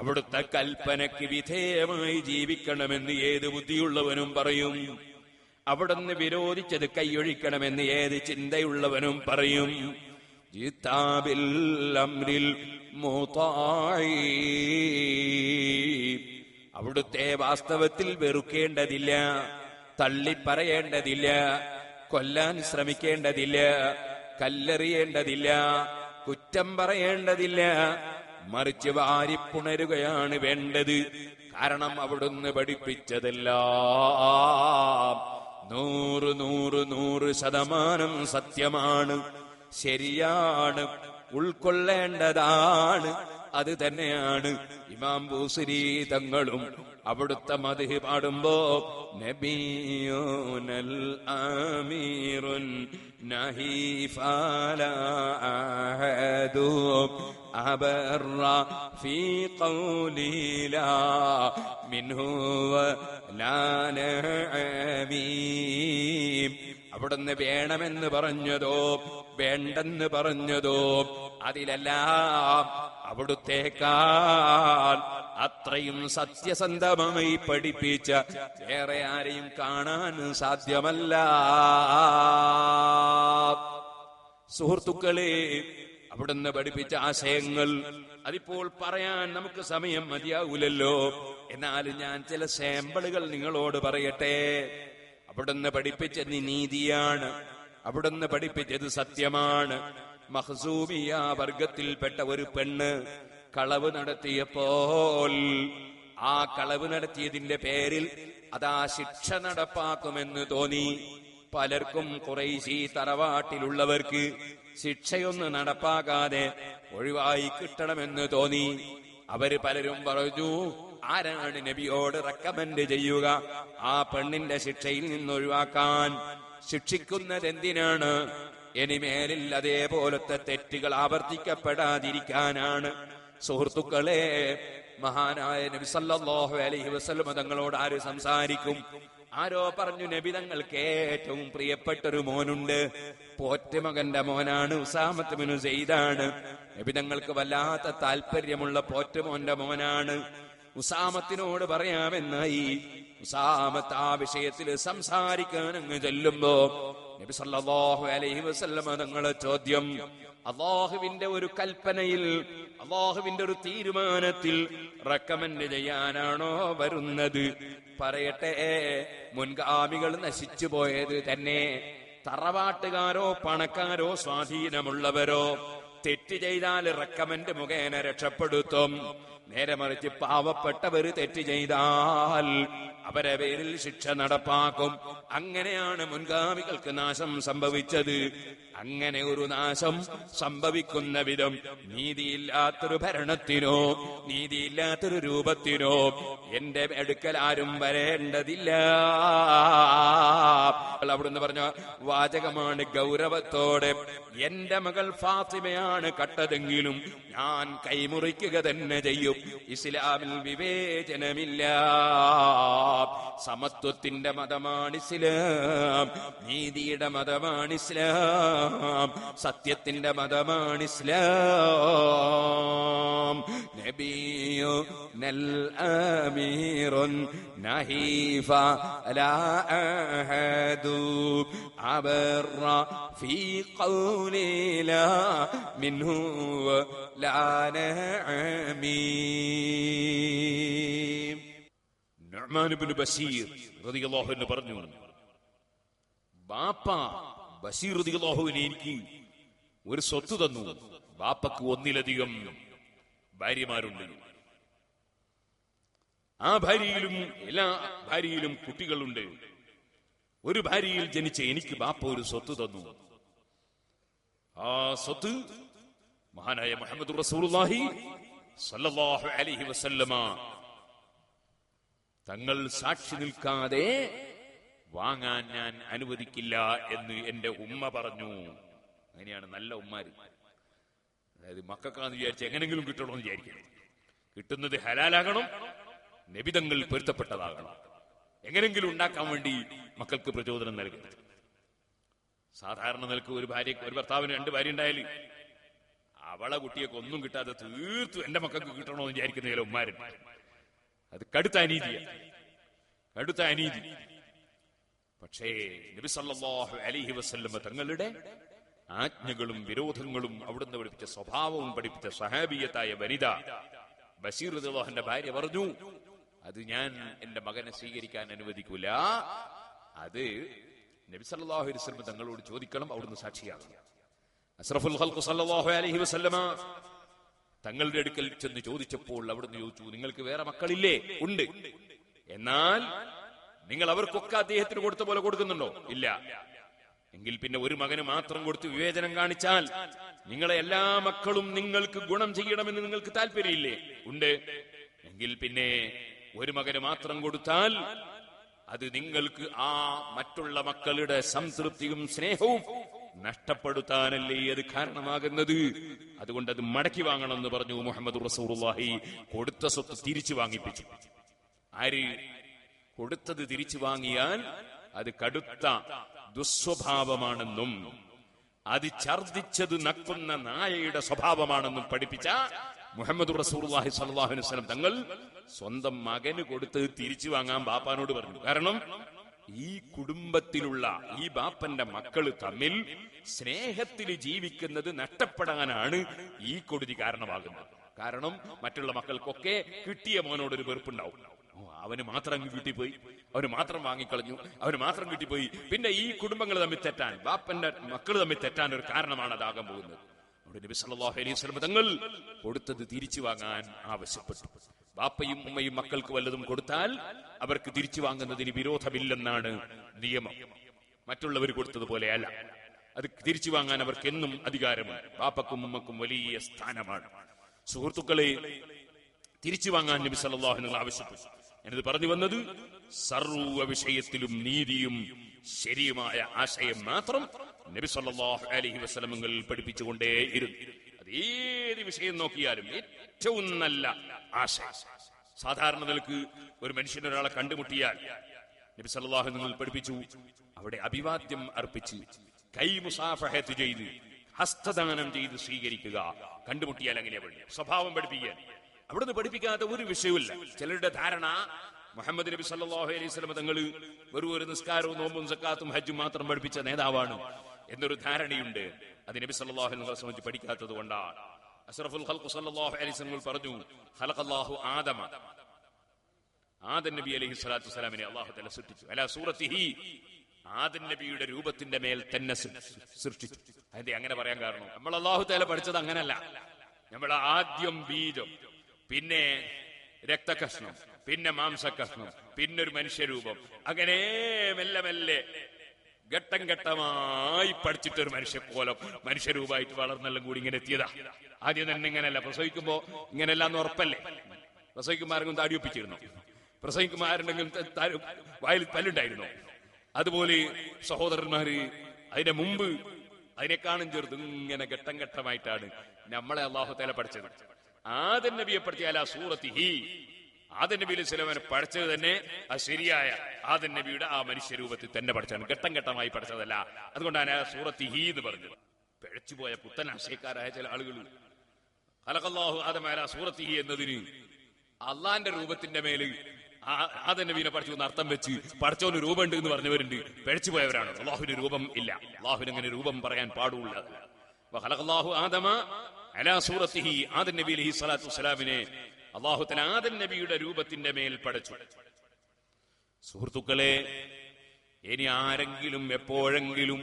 അവിടുത്തെ കൽപ്പനയ്ക്ക് വിധേയമായി ജീവിക്കണമെന്ന് ഏത് ബുദ്ധിയുള്ളവനും പറയും. അവിടുന്ന് വിരോധിച്ചത് കൈയൊഴിക്കണമെന്ന് ഏത് ചിന്തയുള്ളവനും പറയും. ജിത്താബിൽ അംരിൽ മുതാഇ. അവിടുത്തെ വാസ്തവത്തിൽ വെറുക്കേണ്ടതില്ല, തള്ളിപ്പറയേണ്ടതില്ല, കൊല്ലാൻ ശ്രമിക്കേണ്ടതില്ല, കല്ലെറിയേണ്ടതില്ല, കുറ്റം പറയേണ്ടതില്ല. മറിച്ച് വാരിപ്പുണരുകയാണ് വേണ്ടത്. കാരണം അവിടുന്ന് പഠിപ്പിച്ചതെല്ലാം 100% സത്യമാണ്, ശരിയാണ്, ഉൾക്കൊള്ളേണ്ടതാണ്. അത് തന്നെയാണ് ഇമാം ബൂസിരി തങ്ങളും അവിടുത്തെ മദ്ഹ് പാടുമ്പോ നബിയുനൽ അമീറുൻ നഹീഫല അഹദു അബറ ഫീ ഖൗലിലാ മിൻഹു ലാ നഅമീം. അവിടുന്ന് വേണമെന്ന് പറഞ്ഞതോ വേണ്ടെന്ന് പറഞ്ഞതോ അതിലെല്ലാം അവിടുത്തേക്കാൾ അത്രയും സത്യസന്ധമായി പഠിപ്പിച്ച വേറെ ആരെയും കാണാൻ സാധ്യമല്ല. സുഹൃത്തുക്കളെ, അവിടുന്ന് പഠിപ്പിച്ച ആശയങ്ങൾ അതിപ്പോൾ പറയാൻ നമുക്ക് സമയം മതിയാവൂലല്ലോ. എന്നാൽ ഞാൻ ചില സാമ്പിളുകൾ നിങ്ങളോട് പറയട്ടെ. അവിടുന്ന് പഠിപ്പിച്ചത് നീതിയാണ്, അവിടുന്ന് പഠിപ്പിച്ചത് സത്യമാണ്. മഖ്സൂമിയ വർഗത്തിൽപ്പെട്ട ഒരു പെണ്ണ് കളവ് നടത്തിയപ്പോൾ ആ കളവ് നടത്തിയതിന്റെ പേരിൽ അതാ ശിക്ഷ നടപ്പാക്കുമെന്ന് തോന്നി. പലർക്കും ഖുറൈശി തറവാട്ടിലുള്ളവർക്ക് ശിക്ഷയൊന്ന് നടപ്പാക്കാതെ ഒഴിവായി കിട്ടണമെന്ന് തോന്നി. അവര് പലരും പറഞ്ഞു, ആരാണ് നബിയോട് റെക്കമെൻഡ് ചെയ്യുക ആ പെണ്ണിന്റെ ശിക്ഷയിൽ നിന്ന് ഒഴിവാക്കാൻ? ശിക്ഷിക്കുന്നത് എന്തിനാണ്? ഇനിമേലിൽ അതേപോലത്തെ തെറ്റുകൾ ആവർത്തിക്കപ്പെടാതിരിക്കാനാണ്. സുഹൃത്തുക്കളെ, മഹാനായ നബി സല്ലല്ലാഹു അലൈഹി വസല്ലം തങ്ങളോട് ആര് സംസാരിക്കും? ആരോ പറഞ്ഞു, നബി തങ്ങൾക്ക് ഏറ്റവും പ്രിയപ്പെട്ടൊരു മോനുണ്ട്, പോറ്റുമകന്റെ മോനാണ്, ഉസാമത്ത് ബിനു സെയ്ദാണ്. നബി തങ്ങൾക്ക് വല്ലാത്ത താല്പര്യമുള്ള പോറ്റുമോന്റെ മോനാണ്. ഉസാമത്തിനോട് പറയാമെന്നായി. ഉസാമത്ത് ആ വിഷയത്തിൽ സംസാരിക്കാൻ അങ്ങ് ചെല്ലുമ്പോ നബി സല്ലല്ലാഹു അലൈഹി വസല്ലം തങ്ങളെ ചോദ്യം അല്ലാഹുവിന്റെ ഒരു കൽപ്പനയിൽ, അല്ലാഹുവിന്റെ ഒരു തീരുമാനത്തിൽ റെക്കമെൻഡ് ചെയ്യാനാണോ വരുന്നത്? പറയട്ടെ, മുൻഗാമികൾ നശിച്ചു പോയത് തന്നെ തറവാട്ടുകാരോ പണക്കാരോ സ്വാധീനമുള്ളവരോ തെറ്റ് ചെയ്താൽ റെക്കമെൻഡ് മുഖേന രക്ഷപ്പെടുത്തും. നേരെ മറിച്ച് പാവപ്പെട്ടവര് തെറ്റ് ചെയ്താൽ അവരെ പേരിൽ ശിക്ഷ നടപ്പാക്കും. അങ്ങനെയാണ് മുൻഗാമികൾക്ക് നാശം സംഭവിച്ചത്. അങ്ങനെ ഒരു നാശം സംഭവിക്കുന്ന വിധം നീതിയില്ലാത്തൊരു ഭരണത്തിനോ നീതിയില്ലാത്തൊരു രൂപത്തിനോ എന്റെ അടുക്കൽ ആരും വരേണ്ടതില്ല. അവിടുന്ന് പറഞ്ഞ വാചകമാണ് ഗൗരവത്തോടെ. എന്റെ മകൾ ഫാത്തിമയാണ് കട്ടതെങ്കിലും ഞാൻ കൈമുറിക്കുക തന്നെ ചെയ്യും. ഇസ്ലാമിൽ വിവേചനമില്ല. സമത്വത്തിന്റെ മതമാണ് ഇസ്ലാം. നീതിയുടെ മതമാണ് ഇസ്ലാം. സത്യത്തിന്റെ മതമാണ് ഇസ്ലാം. നബിയു നൽ അമീറുൻ നഹീഫ ലാ അഹദു അബറ ഫീ ഖൗലി ലാ മിൻഹു ലാ നഅമീം. നുഅ്മാൻ ഇബ്നു ബശീർ റളിയല്ലാഹു അൻഹു പറഞ്ഞു, ബാപ്പ ബശീർ റളിയല്ലാഹു അൻഹു എനിക്ക് ഒരു സ്വത്ത് തന്നു. ബാപ്പക്ക് ഒന്നിലധികം ഭാര്യമാരുണ്ട്. ആ ഭാര്യയിലും എല്ലാ ഭാര്യയിലും കുട്ടികളുണ്ട്. ഒരു ഭാര്യയിൽ ജനിച്ച എനിക്ക് ബാപ്പ ഒരു സ്വത്ത് തന്നു. ആ സ്വത്ത് മഹാനായ മുഹമ്മദ് റസൂലുള്ളാഹി സ്വല്ലല്ലാഹു അലൈഹി വസല്ലമ തങ്ങൾ സാക്ഷി നിൽക്കാതെ വാങ്ങാൻ ഞാൻ അനുവദിക്കില്ല എന്ന് എന്റെ ഉമ്മ പറഞ്ഞു. അങ്ങനെയാണ് നല്ല ഉമ്മാര്. അതായത് മക്കൾക്കാന്ന് വിചാരിച്ച് എങ്ങനെങ്കിലും കിട്ടണമെന്ന് വിചാരിക്കണം. കിട്ടുന്നത് ഹലാലാകണം, നബിതങ്ങൾ പൊരുത്തപ്പെട്ടതാകണം. എങ്ങനെങ്കിലും ഉണ്ടാക്കാൻ വേണ്ടി മക്കൾക്ക് പ്രചോദനം നൽകുന്നത്. സാധാരണ നിലക്ക് ഒരു ഭർത്താവിന് 2 ഭാര്യ ഉണ്ടായാൽ അവളെ കുട്ടിയൊക്കെ ഒന്നും കിട്ടാതെ തീർത്തു എന്റെ മക്കൾക്ക് കിട്ടണമെന്ന് വിചാരിക്കുന്ന ചില ഉമ്മാരുണ്ട്. അത് കടുത്ത അനീതി. പക്ഷേ നബി സല്ലല്ലാഹു അലൈഹി വസല്ലം തങ്ങളുടെ ആജ്ഞകളും വിരോധങ്ങളും അവിടുന്ന് പഠിപ്പിച്ച സ്വഭാവവും പഠിപ്പിച്ച സഹാബിയത്തായ വനിത ബശീർ റളിയല്ലാഹുവിന്റെ ഭാര്യ പറഞ്ഞു, അത് ഞാൻ എന്റെ മകനെ സ്വീകരിക്കാൻ അനുവദിക്കൂല. അത് നബി സല്ലല്ലാഹു അലൈഹി വസല്ലം തങ്ങളോട് ചോദിക്കണം, അവിടുന്ന് സാക്ഷിയാകണം. അസ്റഫുൽ ഖൽഖ് സല്ലല്ലാഹു അലൈഹി വസല്ലമ തങ്ങളുടെ അടുക്കൽ ചെന്ന് ചോദിച്ചപ്പോൾ അവിടുന്ന് ചോദിച്ചു, നിങ്ങൾക്ക് വേറെ മക്കളില്ലേ? ഉണ്ട്. എന്നാൽ നിങ്ങൾ അവർക്കൊക്കെ അദ്ദേഹത്തിന് കൊടുത്ത പോലെ കൊടുക്കുന്നുണ്ടോ? ഇല്ല. എങ്കിൽ പിന്നെ ഒരു മകന് മാത്രം കൊടുത്ത് വിവേചനം കാണിച്ചാൽ നിങ്ങളെ എല്ലാ മക്കളും നിങ്ങൾക്ക് ഗുണം ചെയ്യണമെന്ന് നിങ്ങൾക്ക് താല്പര്യമില്ലേ? ഉണ്ട്. എങ്കിൽ പിന്നെ ഒരു മകന് മാത്രം കൊടുത്താൽ അത് നിങ്ങൾക്ക് ആ മറ്റുള്ള മക്കളുടെ സംതൃപ്തിയും സ്നേഹവും നഷ്ടപ്പെടുത്താനല്ലേ അത് കാരണമാകുന്നത്. അതുകൊണ്ട് അത് മടക്കി വാങ്ങണമെന്ന് പറഞ്ഞു മുഹമ്മദ് റസൂലുള്ളാഹി. കൊടുത്ത സ്വത്ത് തിരിച്ചു വാങ്ങിപ്പിച്ചു. ആര് കൊടുത്തത് തിരിച്ചു വാങ്ങിയാൽ അത് കടുത്ത ദുസ്വഭാവമാണെന്നും അത് ഛർദിച്ചത് നക്കുന്ന നായയുടെ സ്വഭാവമാണെന്നും പഠിപ്പിച്ച മുഹമ്മദ് റസൂലുള്ളാഹി സ്വല്ലല്ലാഹു അലൈഹി വസല്ലം തങ്ങൾ സ്വന്തം മകന് കൊടുത്തത് തിരിച്ചു വാങ്ങാൻ ബാപ്പാനോട് പറഞ്ഞു. കാരണം ഈ കുടുംബത്തിലുള്ള ഈ ബാപ്പന്റെ മക്കള് തമ്മിൽ സ്നേഹത്തിൽ ജീവിക്കുന്നത് നഷ്ടപ്പെടാനാണ് ഈ കൊടുതി കാരണമാകുന്നത്. കാരണം മറ്റുള്ള മക്കൾക്കൊക്കെ കിട്ടിയ മോനോടൊരു വെറുപ്പുണ്ടാവും. അവന് മാത്രം കിട്ടിപ്പോയി, അവന് മാത്രം വാങ്ങിക്കളഞ്ഞു, അവന് മാത്രം കിട്ടിപ്പോയി. പിന്നെ ഈ കുടുംബങ്ങൾ തമ്മിൽ തെറ്റാൻ, ബാപ്പന്റെ മക്കൾ തമ്മിൽ തെറ്റാൻ ഒരു കാരണമാണ് അതാകാൻ പോകുന്നത്. നബി സല്ലല്ലാഹു അലൈഹി വസല്ലം തങ്ങൾ കൊടുത്തത് തിരിച്ചു വാങ്ങാൻ ആവശ്യപ്പെട്ടു. ബാപ്പയും ഉമ്മയും മക്കൾക്ക് വല്ലതും കൊടുത്താൽ അവർക്ക് തിരിച്ചു വാങ്ങുന്നതിന് വിരോധമില്ലെന്നാണ് നിയമം. മറ്റുള്ളവർ കൊടുത്തതുപോലെയല്ല. അത് തിരിച്ചു വാങ്ങാൻ അവർക്ക് എന്നും അധികാരമാണ്. ബാപ്പക്കും ഉമ്മക്കും വലിയ സ്ഥാനമാണ്. സുഹൃത്തുക്കളെ, തിരിച്ചു വാങ്ങാൻ നബി സല്ലല്ലാഹു അലൈഹി വസല്ലം ആവശ്യപ്പെട്ടു. ഞാനിത് പറഞ്ഞു വന്നത് സർവ്വ വിഷയത്തിലും നീതിയും ശരിയുമായ ആശയം മാത്രം നബി സല്ലല്ലാഹു അലൈഹി വസല്ലം പഠിപ്പിച്ചുകൊണ്ടേയിരുന്നു. അത് ഏത് വിഷയം നോക്കിയാലും ഏറ്റവും നല്ല ആശയം. സാധാരണ നിലക്ക് ഒരു മനുഷ്യൻ ഒരാളെ കണ്ടുമുട്ടിയാൽ നബി സല്ലല്ലാഹു അലൈഹി വസല്ലം പഠിപ്പിച്ചു, അവിടെ അഭിവാദ്യം അർപ്പിച്ച് കൈ മുസാഫഹത്ത് ചെയ്ത് ഹസ്തദാനം ചെയ്ത് സ്വീകരിക്കുക. കണ്ടുമുട്ടിയാൽ അങ്ങനെ സ്വഭാവം പഠിപ്പിക്കാൻ അവിടുന്ന് പഠിപ്പിക്കാത്ത ഒരു വിഷയമില്ല. ചിലരുടെ ധാരണ മുഹമ്മദ് നബി സല്ലല്ലാഹു അലൈഹി വസല്ലം തങ്ങൾ വെറും ഒരു നിസ്കാരവും നോമ്പും സക്കാത്തും ഹജ്ജും മാത്രം പഠിപ്പിച്ച നേതാവാണ് എന്നൊരു ധാരണയുണ്ട്. അത് നബി സല്ലല്ലാഹു അലൈഹി വസല്ലം പഠിക്കാത്തത് കൊണ്ടാണ്. അഷ്റഫുൽ ഖൽഖ് സല്ലല്ലാഹു അലൈഹി വസല്ലം പറഞ്ഞു, ഖലഖല്ലാഹു ആദമ, ആദം നബി അലൈഹി സ്വലാത്തു വസ്സലാമിനെ അല്ലാഹു തആല സൃഷ്ടിച്ചു. അലാ സൂറത്തിഹി, ആദം നബിയുടെ രൂപത്തിന്റെ മേൽ തന്നെ സൃഷ്ടിച്ചു. അതിന്റെ അങ്ങനെ പറയാൻ കാരണം നമ്മൾ അല്ലാഹു തആല പഠിച്ചത് അങ്ങനല്ല. നമ്മൾ ആദ്യം ബീജം, പിന്നെ രക്തകഷ്ണം, പിന്നെ മാംസകഷ്ണം, പിന്നെ ഒരു മനുഷ്യരൂപം, അങ്ങനെ മെല്ലെ മെല്ലെ ഘട്ടം ഘട്ടമായി പഠിച്ചിട്ടൊരു മനുഷ്യക്കോലം, മനുഷ്യരൂപമായിട്ട് വളർന്നെല്ലാം കൂടി ഇങ്ങനെ എത്തിയതാ. ആദ്യം തന്നെ ഇങ്ങനെയല്ല, പ്രസവിക്കുമ്പോ ഇങ്ങനെയല്ല എന്ന് ഉറപ്പല്ലേ? പ്രസവിക്കുമ്പോ ആരെങ്കിലും താടി ഒപ്പിച്ചിരുന്നു? പ്രസവിക്കുമ്പോ ആരുണ്ടെങ്കിലും വായിൽ പല്ലുണ്ടായിരുന്നു? അതുപോലെ സഹോദരന്മാര് അതിന്റെ മുമ്പ് അതിനെക്കാളും ചെറുത് ഇങ്ങനെ ഘട്ടം ഘട്ടമായിട്ടാണ് നമ്മളെ അല്ലാഹു തആല പഠിച്ചത്. ആദം നബിയെ പഠിച്ച അലാ സൂറത്തിഹി, ആദം നബി അലൈഹി സ്വലാമിനെ പഠിച്ചത് തന്നെ ആ ശരിയായ ആദം നബിയുടെ ആ മനുഷ്യരൂപത്തിൽ തന്നെ പഠിച്ചാണ്, ഘട്ടം ഘട്ടമായി പഠിച്ചതല്ല. അതുകൊണ്ടാണ് ആ സൂറത്തിഹി എന്ന് പറഞ്ഞത്. പിഴച്ചുപോയ പുത്തൻ ആശയക്കാരായ ചില ആളുകൾ ഖലഖല്ലാഹു ആദമ അലാ സൂറത്തിഹി എന്നതിന് അള്ളാന്റെ രൂപത്തിന്റെ മേല് ആദം നബീനെ പഠിച്ചു എന്ന് അർത്ഥം വെച്ച് പഠിച്ചോന് രൂപമുണ്ട് എന്ന് പറഞ്ഞവരുണ്ട്. പിഴച്ചു പോയവരാണ്. അള്ളാഹുവിന് രൂപം ഇല്ല, അള്ളാഹുവിന് അങ്ങനെ രൂപം പറയാൻ പാടില്ല. ഖലഖല്ലാഹു ആദമ അലാ സൂറത്തിഹി, ആദം നബി അലൈഹി സ്വലാത്തു വസ്സലാമിനെ അള്ളാഹു തആല ആദം നബിയുടെ രൂപത്തിന്റെ മേൽ പഠിച്ചു. സുഹൃത്തുക്കളെ, ഇനി ആരെങ്കിലും എപ്പോഴെങ്കിലും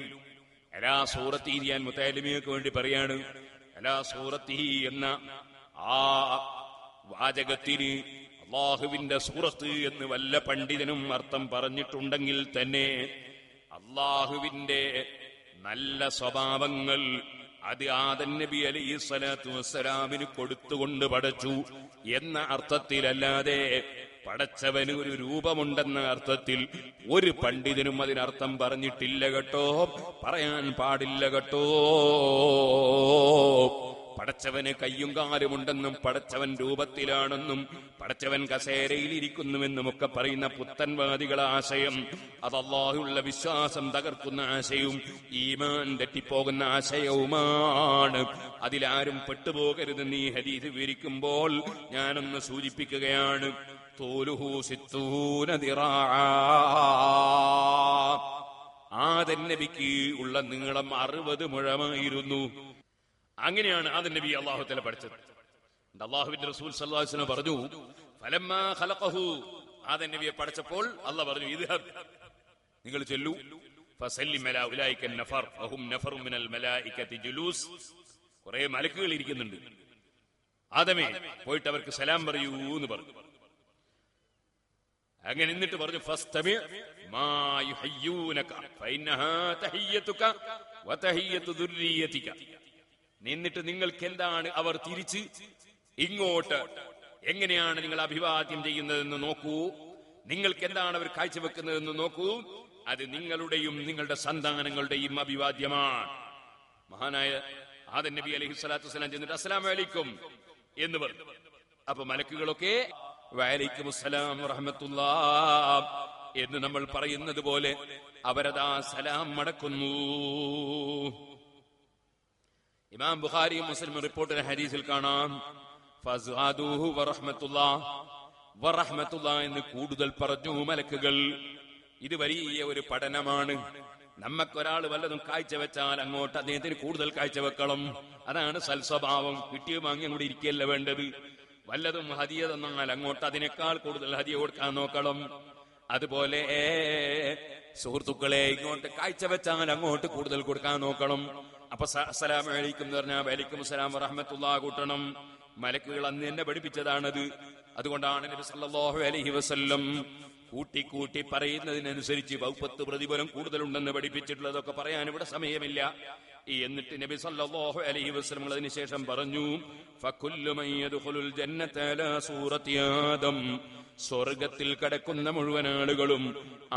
അലാ സൂറത്തിഹി, ഞാൻ മുത്തഅല്ലിമിയക്ക് വേണ്ടി പറയാണ്, അലാ സൂറത്തിഹി എന്ന ആ വാചകത്തിന് അള്ളാഹുവിന്റെ സൂറത്ത് എന്ന് വല്ല പണ്ഡിതനും അർത്ഥം പറഞ്ഞിട്ടുണ്ടെങ്കിൽ തന്നെ അള്ളാഹുവിന്റെ നല്ല സ്വഭാവങ്ങൾ അത് ആദം നബി അലൈഹി സ്വലാത്തു വസ്സലാമിന് കൊടുത്തുകൊണ്ട് പഠിച്ചു എന്ന അർത്ഥത്തിലല്ലാതെ പടച്ചവന് ഒരു രൂപമുണ്ടെന്ന അർത്ഥത്തിൽ ഒരു പണ്ഡിതനും അതിനർത്ഥം പറഞ്ഞിട്ടില്ല കേട്ടോ, പറയാൻ പാടില്ല കേട്ടോ. പടച്ചവന് കയ്യും കാലുമുണ്ടെന്നും പടച്ചവൻ രൂപത്തിലാണെന്നും പടച്ചവൻ കസേരയിലിരിക്കുന്നുവെന്നും ഒക്കെ പറയുന്ന പുത്തൻവാദികളെ ആശയം അത് അല്ലാഹുവിലുള്ള വിശ്വാസം തകർക്കുന്ന ആശയവും ഈമാൻ തെറ്റിപ്പോകുന്ന ആശയവുമാണ്. അതിലാരും പെട്ടുപോകരുതെന്ന് ഈ ഹദീസ് വിവരിക്കുമ്പോൾ ഞാനൊന്ന് സൂചിപ്പിക്കുകയാണ്. തൂലുഹു സിത്തൂന ദിറാഅ, ആദം നബിക്ക് ഉള്ള നീളം 60 മുഴമായിരുന്നു. അങ്ങനെയാണ് ആദം നബി അല്ലാഹു തആല പഠിച്ചത്. അല്ലാഹുവിന്റെ റസൂൽ സല്ലല്ലാഹു അലൈഹി വസല്ലം പറഞ്ഞു, ഫലമ്മാ ഖലഖഹു, ആദം നബിയെ പഠിച്ചപ്പോൾ അല്ലാഹു പറഞ്ഞു, ഇദ്ഹബ്, നിങ്ങൾ ചെല്ലൂ, ഫസല്ലിം അലാ ഉലൈക നഫർ വഹും നഫറു മിനൽ മലായികതി ജുലൂസ്, കുറേ മലക്കുകൾ ഇരിക്കുന്നുണ്ട്, ആദമേ പോയിട്ട് അവർക്ക് സലാം പറയൂ എന്ന് പറഞ്ഞു. അങ്ങനെ എന്നിട്ട് പറഞ്ഞു, ഫസ്തമി മാ യുഹയ്യൂനക ഫഇന്നഹാ തഹിയ്യതുക വതഹിയ്യതു ദുർരിയതിക, എന്നിട്ട് നിങ്ങൾക്ക് എന്താണ് അവർ തിരിച്ച് ഇങ്ങോട്ട് എങ്ങനെയാണ് നിങ്ങൾ അഭിവാദ്യം ചെയ്യുന്നതെന്ന് നോക്കൂ, നിങ്ങൾക്ക് എന്താണ് അവർ കാഴ്ചവെക്കുന്നതെന്ന് നോക്കൂ, അത് നിങ്ങളുടെയും നിങ്ങളുടെ സന്താനങ്ങളുടെയും അഭിവാദ്യമാണ്. മഹാനായ ആദം നബി അലൈഹി സ്വലാത്തു വസ്സലാം ചെന്നിട്ട് അസ്സലാമു അലൈക്കും എന്ന് പറഞ്ഞു. അപ്പൊ മലക്കുകളൊക്കെ വഅലൈക്കും അസ്സലാം വറഹ്മത്തുള്ളാഹ് എന്ന് നമ്മൾ പറയുന്നത് പോലെ അവരതാ സലാം മടക്കുന്നു. ഇമാം ബുഖാരിയും മുസ്ലിം റിപ്പോർട്ടിന് ഹദീസിൽ കാണാം, ഫസ്അദൂഹു വറഹ്മത്തുള്ളാഹ് വറഹ്മത്തുള്ളാഹ് എന്ന് കൂടുതൽ പറഞ്ഞു മലക്കുകൾ. ഇത് വലിയ ഒരു പഠനമാണ്. നമ്മക്കൊരാൾ വല്ലതും കാഴ്ചവെച്ചാൽ അങ്ങോട്ട് അദ്ദേഹത്തിന് കൂടുതൽ കാഴ്ചവെക്കണം. അതാണ് സൽസ്വഭാവം. കിട്ടിയ വാങ്ങി അങ്ങോട്ട് ഇരിക്കുകയല്ല വേണ്ടത്. വല്ലതും ഹദിയ തന്നാൽ അങ്ങോട്ട് അതിനേക്കാൾ കൂടുതൽ ഹദിയ കൊടുക്കാൻ നോക്കണം. അതുപോലെ സുഹൃത്തുക്കളെ, ഇങ്ങോട്ട് കാഴ്ചവെച്ചാൽ അങ്ങോട്ട് കൂടുതൽ കൊടുക്കാൻ നോക്കണം. അപ്പൊ അസ്സലാമു അലൈക്കും എന്ന് പറഞ്ഞാൽ വഅലൈക്കും അസ്സലാം വറഹ്മത്തുള്ളാഹി കൂട്ടണം. മലക്കുകൾ അന്ന് എന്നെ പഠിപ്പിച്ചതാണത്. അതുകൊണ്ടാണ് നബി സല്ലല്ലാഹു അലൈഹി വസല്ലം കൂട്ടി പറയുന്നതിനനുസരിച്ച് 10 പ്രതിഫലം കൂടുതലുണ്ടെന്ന് പഠിപ്പിച്ചിട്ടുള്ളതൊക്കെ പറയാൻ ഇവിടെ സമയമില്ല. എന്നിട്ട് നബി സല്ലല്ലാഹു അലൈഹി വസല്ലം അതിനുശേഷം പറഞ്ഞു, ഫകുല്ലു മൻ യദ്ഖുലുൽ ജന്നത അലാ സൂറത്തി ആദം, സ്വർഗത്തിൽ കടക്കുന്ന മുഴുവൻ ആളുകളും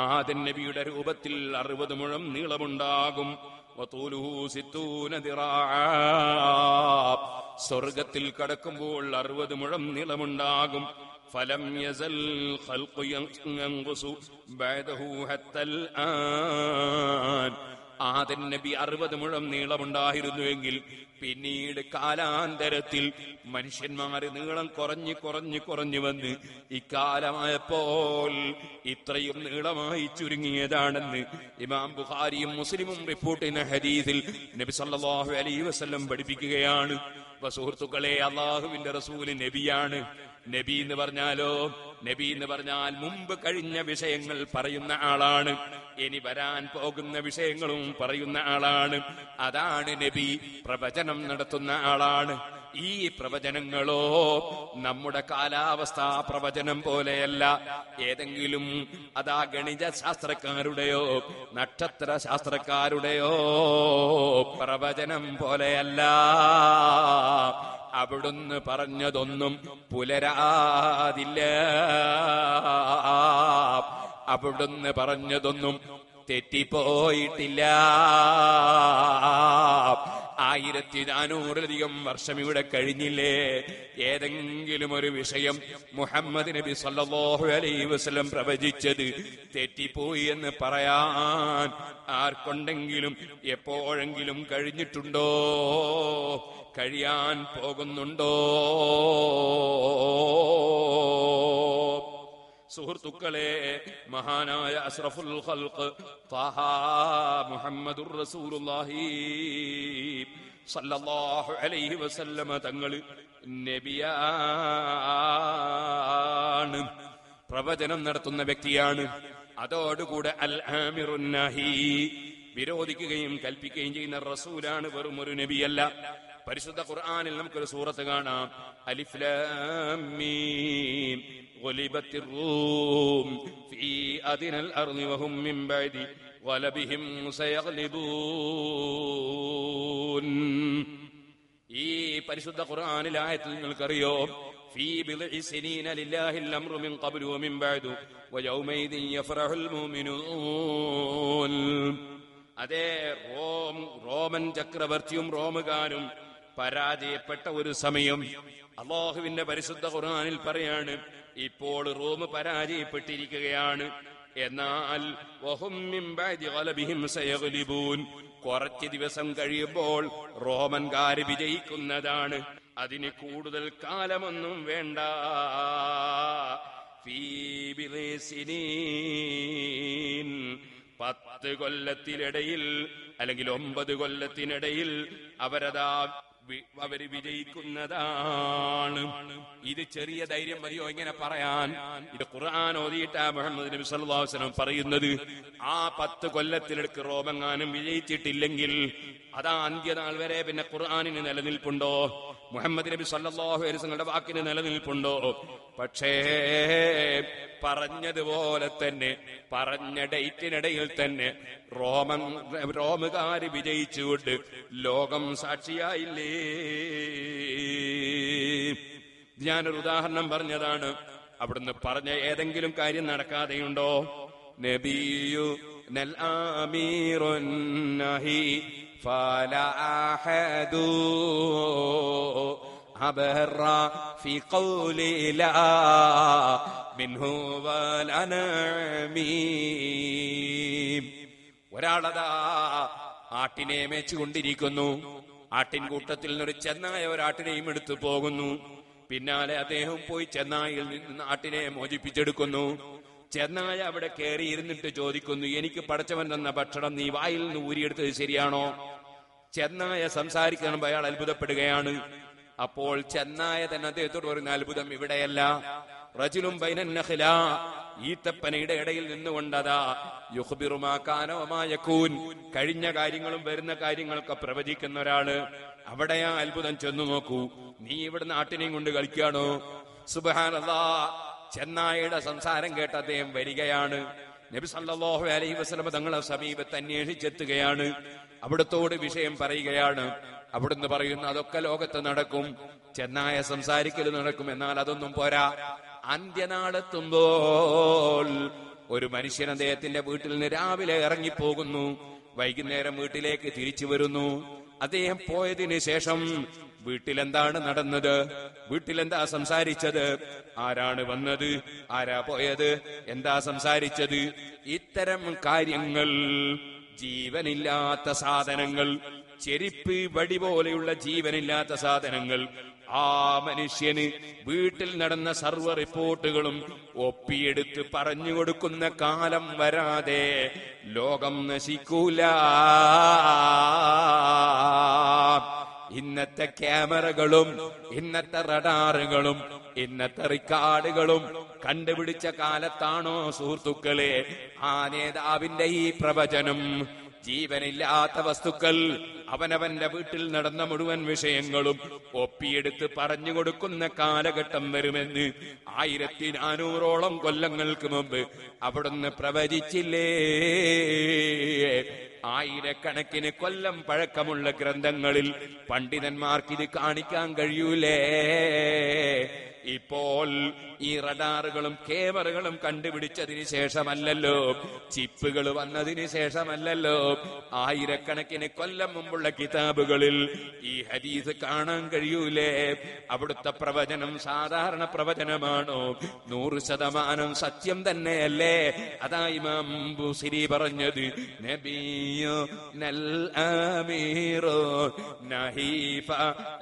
ആദം നബിയുടെ രൂപത്തിൽ 60 മുഴം നീളമുണ്ടാകും. വതൂലുഹു 60 ദിറാഅ, സ്വർഗത്തിൽ കടക്കുമ്പോൾ 60 മുഴം നീളമുണ്ടാകും. ഫലം യസൽ ഖൽഖു യൻഖുസു ബഅദഹു ഹത്തൽ ആൻ, ആദം നബി 60 മുഴം നീളമുണ്ടായിരുന്നുവെങ്കിൽ പിന്നീട് കാലാന്തരത്തിൽ മനുഷ്യന്മാര് നീളം കുറഞ്ഞു വന്ന് ഇക്കാലമായപ്പോൾ ഇത്രയും നീളമായി ചുരുങ്ങിയതാണെന്ന് ഇമാം ബുഖാരിയും മുസ്ലിമും റിപ്പോർട്ട് ചെയ്യുന്ന ഹദീസിൽ നബി സല്ലല്ലാഹു അലൈഹി വസല്ലം പഠിപ്പിക്കുകയാണ്. സുഹൃത്തുക്കളെ, അല്ലാഹുവിന്റെ റസൂൽ നബിയാണ്. നബി എന്ന് പറഞ്ഞാലോ, നബി എന്ന് പറഞ്ഞാൽ മുമ്പ് കഴിഞ്ഞ വിഷയങ്ങൾ പറയുന്ന ആളാണ്, ഇനി വരാൻ പോകുന്ന വിഷയങ്ങളും പറയുന്ന ആളാണ്. അതാണ് നബി. പ്രവചനം നടത്തുന്ന ആളാണ്. ഈ പ്രവചനങ്ങളോ നമ്മുടെ കാലാവസ്ഥാ പ്രവചനം പോലെയല്ല, ഏതെങ്കിലും അതാ ഗണിത ശാസ്ത്രക്കാരുടെയോ നക്ഷത്ര ശാസ്ത്രക്കാരുടെയോ പ്രവചനം പോലെയല്ല. അവിടുന്ന് പറഞ്ഞതൊന്നും പുലരാതില്ല, അവിടുന്ന് പറഞ്ഞതൊന്നും തെറ്റിപ്പോയിട്ടില്ല. 1400 വർഷം ഇവിടെ കഴിഞ്ഞില്ലേ? ഏതെങ്കിലും ഒരു വിഷയം മുഹമ്മദ് നബി സല്ലല്ലാഹു അലൈഹി വസല്ലം പ്രവചിച്ചത് തെറ്റിപ്പോയി എന്ന് പറയാൻ ആർക്കുണ്ടെങ്കിലും എപ്പോഴെങ്കിലും കഴിഞ്ഞിട്ടുണ്ടോ? കഴിയാൻ പോകുന്നുണ്ടോ? സുഹൃത്തുക്കളെ, മഹാനായ അസ്റഫുൽ ഖൽഖ് ത്വാഹ മുഹമ്മദുർ റസൂലുള്ളാഹി സല്ലല്ലാഹു അലൈഹി വസല്ലമ തങ്ങൾ നബിയാണ്, പ്രവചനം നടത്തുന്ന വ്യക്തിയാണ്. അതോടുകൂടെ അൽ ആമിറുൻ നഹി, വിരോധിക്കുകയും കൽപ്പിക്കുകയും ചെയ്യുന്ന റസൂലാണ്, വെറും ഒരു നബിയല്ല. പരിശുദ്ധ ഖുർആനിൽ നമുക്കൊരു സൂറത്ത് കാണാം, അലിഫ് ലാം മീം ഗുലിബത്തിർ റൂം ഫീ അദ്നൽ അർളി വഹും മിൻ ബഅദി ഗലബിഹിം സയഗ്ലിബൂൻ. ഈ പരിശുദ്ധ ഖുർആനിലെ ആയത്തിൽ നിങ്ങൾക്കറിയോ, ഫീ ബിദ്ഇ സിനീന ലില്ലാഹിൽ അംറു മിൻ ഖബ്ലു വമിൻ ബഅദു വയൗമൈദിൻ യഫറഹുൽ മുഅ്മിനൂൻ. അതേ, റോമൻ ചക്രവർത്തിയും റോമുകാരും പരാജയപ്പെട്ട ഒരു സമയം അല്ലാഹുവിന്റെ പരിശുദ്ധ ഖുർആനിൽ പറയാണ്, ഇപ്പോൾ റോം പരാജയപ്പെട്ടിരിക്കുകയാണ്. എന്നാൽ വഹും മിൻ ബഅദി ഗലബിഹിം സയഗ്ലിബൂൻ, കുറച്ച് ദിവസം കഴിയുമ്പോൾ റോമൻകാര് വിജയിക്കുന്നതാണ്. അതിന് കൂടുതൽ കാലമൊന്നും വേണ്ട. ഫീ ബിദ്ഇ സിനീൻ, 10 കൊല്ലത്തിനിടയിൽ അല്ലെങ്കിൽ 9 കൊല്ലത്തിനിടയിൽ അവര് വിജയിക്കുന്നതാണ്. ഇത് ചെറിയ ധൈര്യം മതിയോ ഇങ്ങനെ പറയാൻ? ഇത് ഖുർആൻ ഓതിയിട്ടാ മുഹമ്മദ് നബി സല്ലല്ലാഹു അലൈഹി വസല്ലം പറയുന്നത്. ആ 10 കൊല്ലത്തിലേക്ക് റോമെങ്ങാനും വിജയിച്ചിട്ടില്ലെങ്കിൽ അതാ അന്ത്യനാൾ വരെ പിന്നെ ഖുർആനിന് നിലനിൽപ്പുണ്ടോ? മുഹമ്മദ് നബി സല്ലല്ലാഹു അലൈഹി വസല്ലമയുടെ വാക്കിന് നിലനിൽപ്പുണ്ടോ? പക്ഷേ പറഞ്ഞതുപോലെ തന്നെ പറഞ്ഞ ഡേറ്റിനിടയിൽ തന്നെ റോമുകാര് വിജയിച്ചുകൊണ്ട് ലോകം സാക്ഷിയായില്ലേ? ഞാനൊരു ഉദാഹരണം പറഞ്ഞതാണ്. അവിടുന്ന് പറഞ്ഞ ഏതെങ്കിലും കാര്യം നടക്കാതെയുണ്ടോ? നബിയു നൽ ആമീറുൻ നഹി ഫലാ അഹദു അബറ ഫി ഖൗലി ലാ മിൻഹു വലനമീ. ഒരാളതാ ആട്ടിനെ മേച്ചുകൊണ്ടിരിക്കുന്നു. ആട്ടിൻകൂട്ടത്തിൽ നിന്നൊരു ചെന്നായ ഒരാട്ടിനെയും എടുത്തു പോകുന്നു. പിന്നാലെ അദ്ദേഹം പോയി ചെന്നായിൽ നിന്ന് ആട്ടിനെ മോചിപ്പിച്ചെടുക്കുന്നു. ചെന്നായ അവിടെ കയറിയിരുന്നിട്ട് ചോദിക്കുന്നു, എനിക്ക് പടച്ചവൻ തന്ന ഭക്ഷണം നീ വായിൽ നിന്ന് ഊരിയെടുത്തത് ശരിയാണോ? ചെന്നായ സംസാരിക്കണം. അയാൾ അത്ഭുതപ്പെടുകയാണ്. അപ്പോൾ ചെന്നായ തന്നെ അദ്ദേഹത്തോട് പറയുന്ന, അത്ഭുതം ഇവിടെയല്ല, റജുലും ബൈനൻ നഖ്ല, ഈത്തപ്പനയുടെ ഇടയിൽ നിന്നുകൊണ്ടതാ യുഖ്ബിറു മാ കാന വമാ യകൂൻ, കഴിഞ്ഞ കാര്യങ്ങളും വരുന്ന കാര്യങ്ങളൊക്കെ പ്രവചിക്കുന്ന ഒരാള്. അവിടെയാ അത്ഭുതം. ചെന്നു നോക്കൂ, നീ ഇവിടെ നാട്ടിനെയും കൊണ്ട് കളിക്കുകയാണോ? സുബ്ഹാനല്ലാഹ്. ചെന്നായയുടെ സംസാരം കേട്ട് അദ്ദേഹം വരികയാണ്. നബി സല്ലല്ലാഹു അലൈഹി വസല്ലം തങ്ങളെ സമീപത്ത് അന്വേഷിച്ചെത്തുകയാണ്. അവിടത്തോട് വിഷയം പറയുകയാണ്. അവിടുന്ന് പറയുന്നു, അതൊക്കെ ലോകത്ത് നടക്കും, ചെന്നായ സംസാരിക്കൽ നടക്കും. എന്നാൽ അതൊന്നും പോരാ. അന്ത്യനാളെത്തുമ്പോൾ ഒരു മനുഷ്യൻ അദ്ദേഹത്തിന്റെ വീട്ടിൽ നിന്ന് രാവിലെ ഇറങ്ങിപ്പോകുന്നു, വൈകുന്നേരം വീട്ടിലേക്ക് തിരിച്ചു വരുന്നു. അദ്ദേഹം പോയതിന് ശേഷം വീട്ടിലെന്താണ് നടന്നത്? വീട്ടിലെന്താ സംസാരിച്ചത്? ആരാണ് വന്നത്? ആരാ പോയത്? എന്താ സംസാരിച്ചത്? ഇത്തരം കാര്യങ്ങൾ, ജീവനില്ലാത്ത സാധനങ്ങൾ, ചെരിപ്പ് വടി പോലെയുള്ള ജീവനില്ലാത്ത സാധനങ്ങൾ, ആ മനുഷ്യന് വീട്ടിൽ നടന്ന സർവ്വ റിപ്പോർട്ടുകളും ഒപ്പിയെടുത്ത് പറഞ്ഞു കൊടുക്കുന്ന കാലം വരാതെ ലോകം നശിക്കൂല. ഇന്നത്തെ ക്യാമറകളും ഇന്നത്തെ റഡാറുകളും ഇന്നത്തെ റിക്കാർഡുകളും കണ്ടുപിടിച്ച കാലത്താണോ സുഹൃത്തുക്കളെ ആ നേതാവിന്റെ ഈ പ്രവചനം? ജീവനില്ലാത്ത വസ്തുക്കൾ അവനവന്റെ വീട്ടിൽ നടന്ന മുഴുവൻ വിഷയങ്ങളും ഒപ്പിയെടുത്ത് പറഞ്ഞു കൊടുക്കുന്ന കാലഘട്ടം വരുമെന്ന് 1400ഓളം കൊല്ലങ്ങൾക്ക് മുമ്പ് അവിടുന്ന് പ്രവചിച്ചില്ലേ? ആയിരക്കണക്കിന് കൊല്ലം പഴക്കമുള്ള ഗ്രന്ഥങ്ങളിൽ പണ്ഡിതന്മാർക്ക് ഇത് കാണിക്കാൻ കഴിയൂലേ? ഇപ്പോൾ ഈ റഡാറുകളും ക്യാമറകളും കണ്ടുപിടിച്ചതിന് ശേഷമല്ലല്ലോ, ചിപ്പുകൾ വന്നതിന് ശേഷമല്ലല്ലോ, ആയിരക്കണക്കിന് കൊല്ലം മുമ്പുള്ള കിതാബുകളിൽ ഈ ഹദീസ് കാണാൻ കഴിയൂലേ? അവിടുത്തെ പ്രവചനം സാധാരണ പ്രവചനമാണോ? 100% സത്യം തന്നെയല്ലേ? അതാ ഇമാം ബുസിരി പറഞ്ഞത്, നബിയോ നൽ അമീറോ നഹീഫ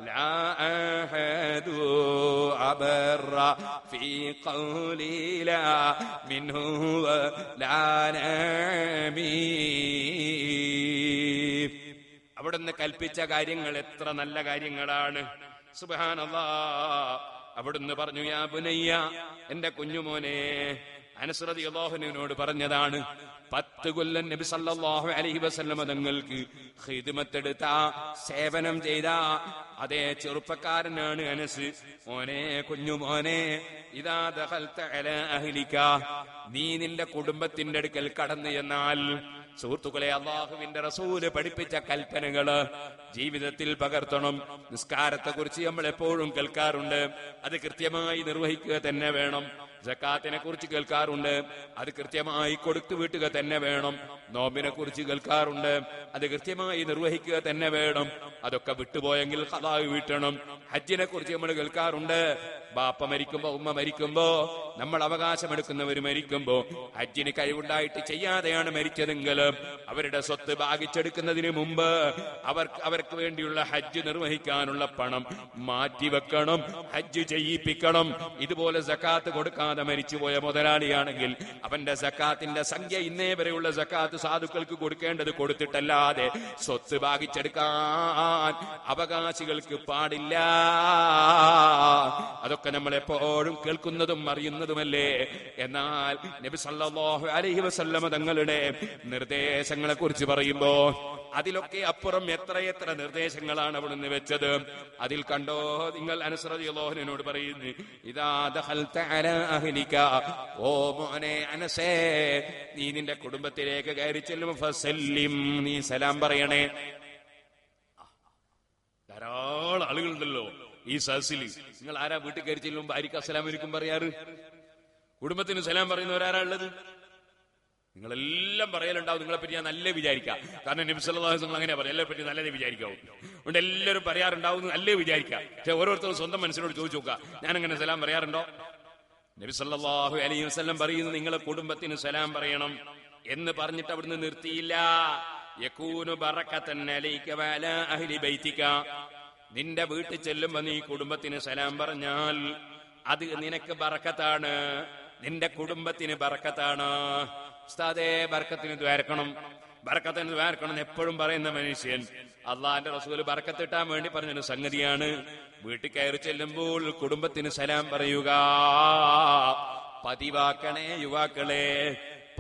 ലാ അഹദു അബറ في قولي لا منه لا نمي. അവിടുന്ന് കൽപ്പിച്ച കാര്യങ്ങൾ എത്ര നല്ല കാര്യങ്ങളാണ്! സുബ്ഹാനല്ലാഹ്. അവിടുന്ന് പറഞ്ഞു, യാ ബുനയ്യ, എന്റെ കുഞ്ഞുമോനെ. അനസ് റളിയല്ലാഹു അൻഹുവിനോട് പറഞ്ഞതാണ്. 10 കൊല്ലം നബി സല്ലല്ലാഹു അലൈഹി വസല്ലം തങ്ങൾക്ക് ഖിദ്മത്തെടുത്ത, സേവനം ചെയ്ത അതേ ചെറുപ്പക്കാരനാണ് അനസ്. മോനെ, കുഞ്ഞുമോനെ, ഇദാ ദഖൽത അലാ അഹ്ലിക, നീ നിന്റെ കുടുംബത്തിന്റെ അടുക്കൽ കടന്നു എന്നാൽ, സുഹൃത്തുക്കളെ, അല്ലാഹുവിന്റെ റസൂല് പഠിപ്പിച്ച കൽപ്പനകള് ജീവിതത്തിൽ പകർത്തണം. നിസ്കാരത്തെ കുറിച്ച് നമ്മൾ എപ്പോഴും കേൾക്കാറുണ്ട്, അത് കൃത്യമായി നിർവഹിക്കുക തന്നെ വേണം. സക്കാത്തിനെ കുറിച്ച് കേൾക്കാറുണ്ട്, അത് കൃത്യമായി കൊടുത്തു വീട്ടുക തന്നെ വേണം. നോമ്പിനെ കുറിച്ച് കേൾക്കാറുണ്ട്, അത് കൃത്യമായി നിർവഹിക്കുക തന്നെ വേണം. അതൊക്കെ വിട്ടുപോയെങ്കിൽ ഖദാ വീട്ടണം. ഹജ്ജിനെ കുറിച്ച് നമ്മൾ കേൾക്കാറുണ്ട്, ബാപ്പ മരിക്കുമ്പോ, ഉമ്മ മരിക്കുമ്പോ, നമ്മൾ അവകാശമെടുക്കുന്നവർ മരിക്കുമ്പോ ഹജ്ജിന് കഴിവുണ്ടായിട്ട് ചെയ്യാതെയാണ് മരിച്ചതെങ്കിൽ അവരുടെ സ്വത്ത് ഭാഗിച്ചെടുക്കുന്നതിന് മുമ്പ് അവർക്ക് വേണ്ടിയുള്ള ഹജ്ജ് നിർവഹിക്കാനുള്ള പണം മാറ്റിവെക്കണം, ഹജ്ജ് ചെയ്യിപ്പിക്കണം. ഇതുപോലെ സക്കാത്ത് കൊടുക്കാതെ മരിച്ചുപോയ മുതലാളിയാണെങ്കിൽ അവന്റെ സക്കാത്തിന്റെ സംഖ്യ, ഇന്നേ വരെയുള്ള സക്കാത്ത് സാധുക്കൾക്ക് കൊടുക്കേണ്ടത് കൊടുത്തിട്ടല്ലാതെ സ്വത്ത് ഭാഗിച്ചെടുക്കാൻ അവകാശികൾക്ക് പാടില്ല. അതൊക്കെ നമ്മൾ എപ്പോഴും കേൾക്കുന്നതും അറിയുന്നതുമല്ലേ? എന്നാൽ നബി സല്ലല്ലാഹു അലൈഹി വസല്ലം തങ്ങളുടെ നിർദ്ദേശങ്ങളെ കുറിച്ച് പറയുമ്പോ അതിലൊക്കെ അപ്പുറം എത്രയെത്ര നിർദ്ദേശങ്ങളാണ് അവിടുന്ന് വെച്ചത്. അതിൽ കണ്ടോ നിങ്ങൾ, അനസ് റളിയല്ലാഹു അൻഹുവിനോട് പറയുന്നു, ഇദാ ദഖൽത അലാ അഹ്ലിക, ഓ മോനെ അനസേ, നീ നിന്റെ കുടുംബത്തിലേക്ക് കയറി ചെല്ലുമ്പോൾ ഫസല്ലിം, നീ സലാം പറയണേ. ധാരാളം ആളുകളുണ്ടല്ലോ ഈ സദസ്സിൽ. നിങ്ങൾ ആരാ വീട്ടിൽ കയറി ചെല്ലുമ്പോൾ ഭാര്യക്ക് അസ്സലാമു അലൈക്കും പറയാറ്? കുടുംബത്തിന് സലാം പറയുന്നവരാരാ ഉള്ളത്? നിങ്ങളെല്ലാം പറയലുണ്ടാവും, നിങ്ങളെ പറ്റി ഞാൻ നല്ല വിചാരിക്കാം. കാരണം നബി സല്ലല്ലാഹു അലൈഹി വസല്ലം അങ്ങനെ പറയാം, എല്ലാവരെ പറ്റി നല്ലതേ വിചാരിക്കാവും. അതുകൊണ്ട് എല്ലാവരും പറയാറുണ്ടാവും നല്ലേ വിചാരിക്കാം. പക്ഷെ ഓരോരുത്തരും സ്വന്തം മനസ്സിനോട് ചോദിച്ചു നോക്കുക, ഞാനങ്ങനെ സലാം പറയാറുണ്ടോ? നബി സല്ലല്ലാഹു അലൈഹി വസല്ലം പറയുന്നു, നിങ്ങളെ കുടുംബത്തിന് സലാം പറയണം എന്ന് പറഞ്ഞിട്ട് അവിടുന്ന് നിർത്തിയില്ല. യകൂനു ബറകതൻ അലൈക വഅലാ അഹ്ലി ബൈതിക, നിന്റെ വീട്ടിൽ ചെല്ലുമ്പോ നീ കുടുംബത്തിന് സലാം പറഞ്ഞാൽ അത് നിനക്ക് ബറക്കത്താണ്, നിന്റെ കുടുംബത്തിന് ബറക്കത്താണ്. ഉസ്താദേ, ബർക്കത്തിന് ദ്വാരക്കണം, ബർക്കത്തിന് ദ്വാരക്കണം എപ്പോഴും പറയുന്ന മനുഷ്യൻ അള്ളാന്റെ റസൂല് ബർക്കത്ത് കിട്ടാൻ വേണ്ടി പറഞ്ഞൊരു സംഗതിയാണ്. വീട്ടിൽ കയറി ചെല്ലുമ്പോൾ കുടുംബത്തിന് സലാം പറയുക. പതിവാക്കണേ യുവാക്കളെ,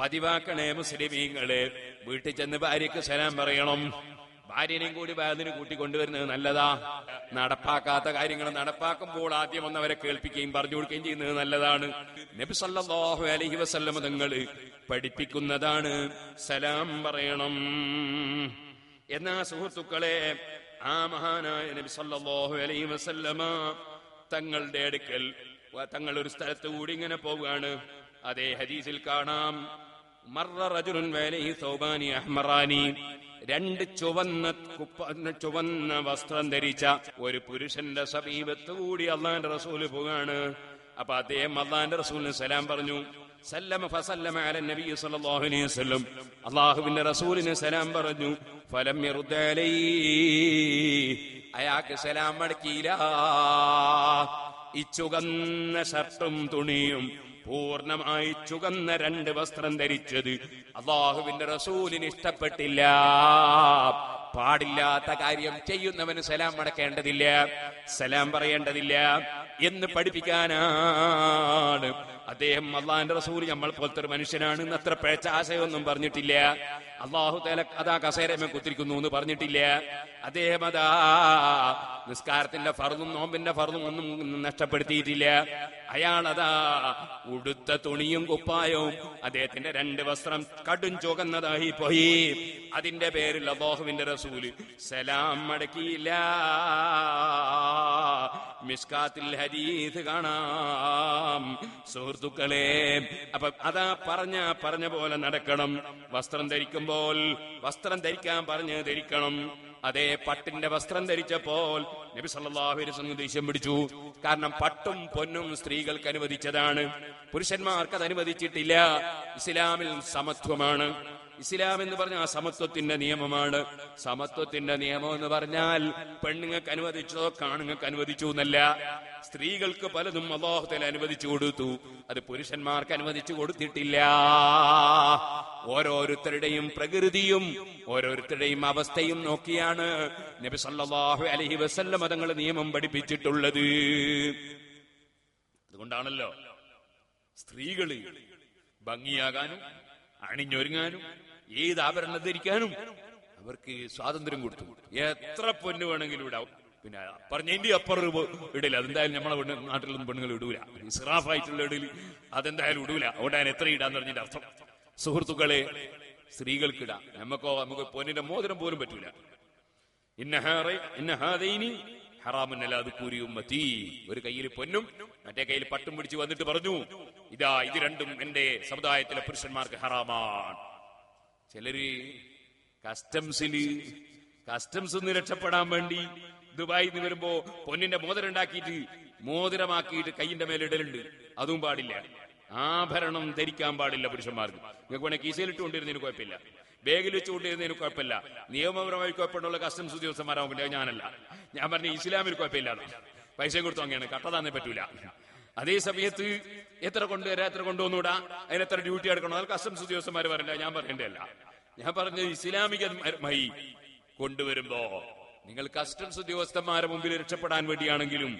പതിവാക്കണേ മുസ്ലിമീങ്ങളെ. വീട്ടിൽ ചെന്ന് ഭാര്യക്ക് സലാം പറയണം. ഭാര്യനെയും കൂടി അതിന് കൂട്ടിക്കൊണ്ടുവരുന്നത് നല്ലതാ. നടപ്പാക്കാത്ത കാര്യങ്ങൾ നടപ്പാക്കുമ്പോൾ ആദ്യം ഒന്നവരെ കേൾപ്പിക്കുകയും പറഞ്ഞു കൊടുക്കുകയും ചെയ്യുന്നത് നല്ലതാണ്. നബി സല്ലല്ലാഹു അലൈഹി വസല്ലം തങ്ങൾ പഠിപ്പിക്കുന്നതാണ് സലാം പറയണം. എന്നാ സുഹൃത്തുക്കളെ, ആ മഹാനായ നബി സല്ലല്ലാഹു അലൈഹി വസല്ലമ തങ്ങളുടെ അടുക്കൽ തങ്ങൾ ഒരു സ്ഥലത്ത് കൂടി ഇങ്ങനെ പോവുകയാണ്. അതേ ഹദീസിൽ കാണാം, മർറ റജുലുൻ വലൈഹി സൗബാനി അഹ്മറാനി, 2 ചുവന്ന വസ്ത്രം ധരിച്ച ഒരു പുരുഷന്റെ സമീപത്ത് കൂടി അള്ളാന്റെ റസൂല് പോവുകയാണ്. അപ്പൊ അദ്ദേഹം അള്ളാന്റെ റസൂലിന് സലാം പറഞ്ഞു. സല്ലമ ഫസല്ലമ അല നബി സല്ലല്ലാഹു അലൈഹി വസല്ലം, അള്ളാഹുവിന്റെ റസൂലിന് സലാം പറഞ്ഞു. ഫലം യറുദ് അലൈഹി, അയാൾക്ക് സലാം മടക്കിയില്ല. ഈ ചുവന്ന ഷർട്ടും തുണിയും പൂർണ്ണമായി ചുവന്ന 2 വസ്ത്രം ധരിച്ചത് അള്ളാഹുവിന്റെ റസൂലിന് ഇഷ്ടപ്പെട്ടില്ല. പാടില്ലാത്ത കാര്യം ചെയ്യുന്നവന് സലാം മടക്കേണ്ടതില്ല, സലാം പറയേണ്ടതില്ല എന്ന് പഠിപ്പിക്കാനാണ് അദ്ദേഹം അള്ളാഹിന്റെ റസൂൽ നമ്മൾ പോലത്തെ ഒരു മനുഷ്യനാണ് അത്ര പിഴച്ച ആശയമൊന്നും പറഞ്ഞിട്ടില്ല. അള്ളാഹു തആല അതാ കസേരമേ കുത്തിരിക്കുന്നു എന്ന് പറഞ്ഞിട്ടില്ല. അദ്ദേഹം അതാ നിസ്കാരത്തിന്റെ ഫർളും നോമ്പിന്റെ ഫർളും ഒന്നും നഷ്ടപ്പെടുത്തിയിട്ടില്ല. അയാൾ അതാ ഉടുത്ത തുണിയും കുപ്പായവും അദ്ദേഹത്തിന്റെ 2 വസ്ത്രം കടും ചുവന്നതായി പോയി. അതിന്റെ പേരിൽ അല്ലാഹുവിന്റെ റസൂല് സലാം മടക്കിയില്ല. മിസ്കാത്തിൽ ഹദീസ് കാണാം സുഹൃത്തുക്കളെ. അപ്പൊ അതാ പറഞ്ഞ പോലെ നടക്കണം. വസ്ത്രം ധരിക്കുമ്പോൾ വസ്ത്രം ധരിക്കാൻ പറഞ്ഞ് ധരിക്കണം. അതേ പട്ടിന്റെ വസ്ത്രം ധരിച്ചപ്പോൾ നബി സല്ലല്ലാഹു അലൈഹി വസല്ലം ദേഷ്യം പിടിച്ചു. കാരണം പട്ടും പൊന്നും സ്ത്രീകൾക്ക് അനുവദിച്ചതാണ്, പുരുഷന്മാർക്ക് അത് അനുവദിച്ചിട്ടില്ല. ഇസ്ലാമിൽ സമത്വമാണ്. ഇസ്ലാം എന്ന് പറഞ്ഞാൽ സമത്വത്തിന്റെ നിയമമാണ്. സമത്വത്തിന്റെ നിയമം എന്ന് പറഞ്ഞാൽ പെണ്ണുങ്ങൾക്ക് അനുവദിച്ചതോ കാണുങ്ങൾക്ക് അനുവദിച്ചു എന്നല്ല. സ്ത്രീകൾക്ക് പലതും അല്ലാഹു തആല അനുവദിച്ചു കൊടുത്തു, അത് പുരുഷന്മാർക്ക് അനുവദിച്ചു കൊടുത്തിട്ടില്ല. ഓരോരുത്തരുടെയും പ്രകൃതിയും ഓരോരുത്തരുടെയും അവസ്ഥയും നോക്കിയാണ് നബി സല്ലല്ലാഹു അലൈഹി വസല്ലം തങ്ങൾ നിയമം പഠിപ്പിച്ചിട്ടുള്ളത്. അതുകൊണ്ടാണല്ലോ സ്ത്രീകള് ഭംഗിയാകാനും അണിഞ്ഞൊരുങ്ങാനും ഏത് ആഭരണം ധരിക്കാനും അവർക്ക് സ്വാതന്ത്ര്യം കൊടുത്തു. എത്ര പൊന്നു വേണമെങ്കിലും ഇടാവും. പിന്നെ പറഞ്ഞതിന്റെ അപ്പുറം ഇടില്ല. അതെന്തായാലും നമ്മളെ നാട്ടിലൊന്നും പെണ്ണുങ്ങൾ ഇടൂല. ഇസ്രാഫായിട്ടുള്ള ഇടയിൽ അതെന്തായാലും ഇടൂല. അതുകൊണ്ട് ഞാൻ എത്ര ഇടാന്ന് പറഞ്ഞതിന്റെ അർത്ഥം. സുഹൃത്തുക്കളെ, സ്ത്രീകൾക്കിടാം. നമുക്ക് പൊന്നിന്റെ മോതിരം പോലും പറ്റൂല. ഒരു കയ്യിൽ പൊന്നും മറ്റേ കയ്യിൽ പട്ടും പിടിച്ച് വന്നിട്ട് പറഞ്ഞു, ഇതാ ഇത് രണ്ടും എന്റെ സമുദായത്തിലെ പുരുഷന്മാർക്ക് ഹറാമാണ്. ചിലര് കസ്റ്റംസ് നിന്ന് രക്ഷപ്പെടാൻ വേണ്ടി ദുബായിൽ നിന്ന് വരുമ്പോ പൊന്നിന്റെ മോതിരം ഉണ്ടാക്കിയിട്ട് മോതിരമാക്കിയിട്ട് കയ്യിന്റെ മേലെ ഇടലുണ്ട്. അതും പാടില്ല. ആഭരണം ധരിക്കാൻ പാടില്ല പുരുഷന്മാർക്ക്. നിങ്ങൾക്ക് വേണേ കീസയിലിട്ട് കൊണ്ടിരുന്നതിന് കുഴപ്പമില്ല, ബാഗിൽ വെച്ച് കൊണ്ടിരുന്നതിന് കുഴപ്പമില്ല. നിയമപരമായി കുഴപ്പമുള്ള കസ്റ്റംസ് ഉദ്യോഗസ്ഥന്മാരാകുമ്പോൾ ഞാനല്ല. ഞാൻ പറഞ്ഞ ഇസ്ലാമിൽ കുഴപ്പമില്ല. പൈസ കൊടുത്തു അങ്ങനെയാണ്, കട്ടതാന്നേ പറ്റൂല. അതേ സമയത്ത് എത്ര കൊണ്ടുവരാ എത്ര കൊണ്ടുവന്നൂടാ, അതിനെത്ര ഡ്യൂട്ടി എടുക്കണോ, അത് കസ്റ്റംസ് ഉദ്യോഗസ്ഥന്മാർ പറയണ്ട, ഞാൻ പറയേണ്ടതല്ല. ഞാൻ പറഞ്ഞത് ഇസ്ലാമികമായി കൊണ്ടുവരുമ്പോ നിങ്ങൾ കസ്റ്റംസ് ഉദ്യോഗസ്ഥന്മാരെ മുമ്പിൽ രക്ഷപ്പെടാൻ വേണ്ടിയാണെങ്കിലും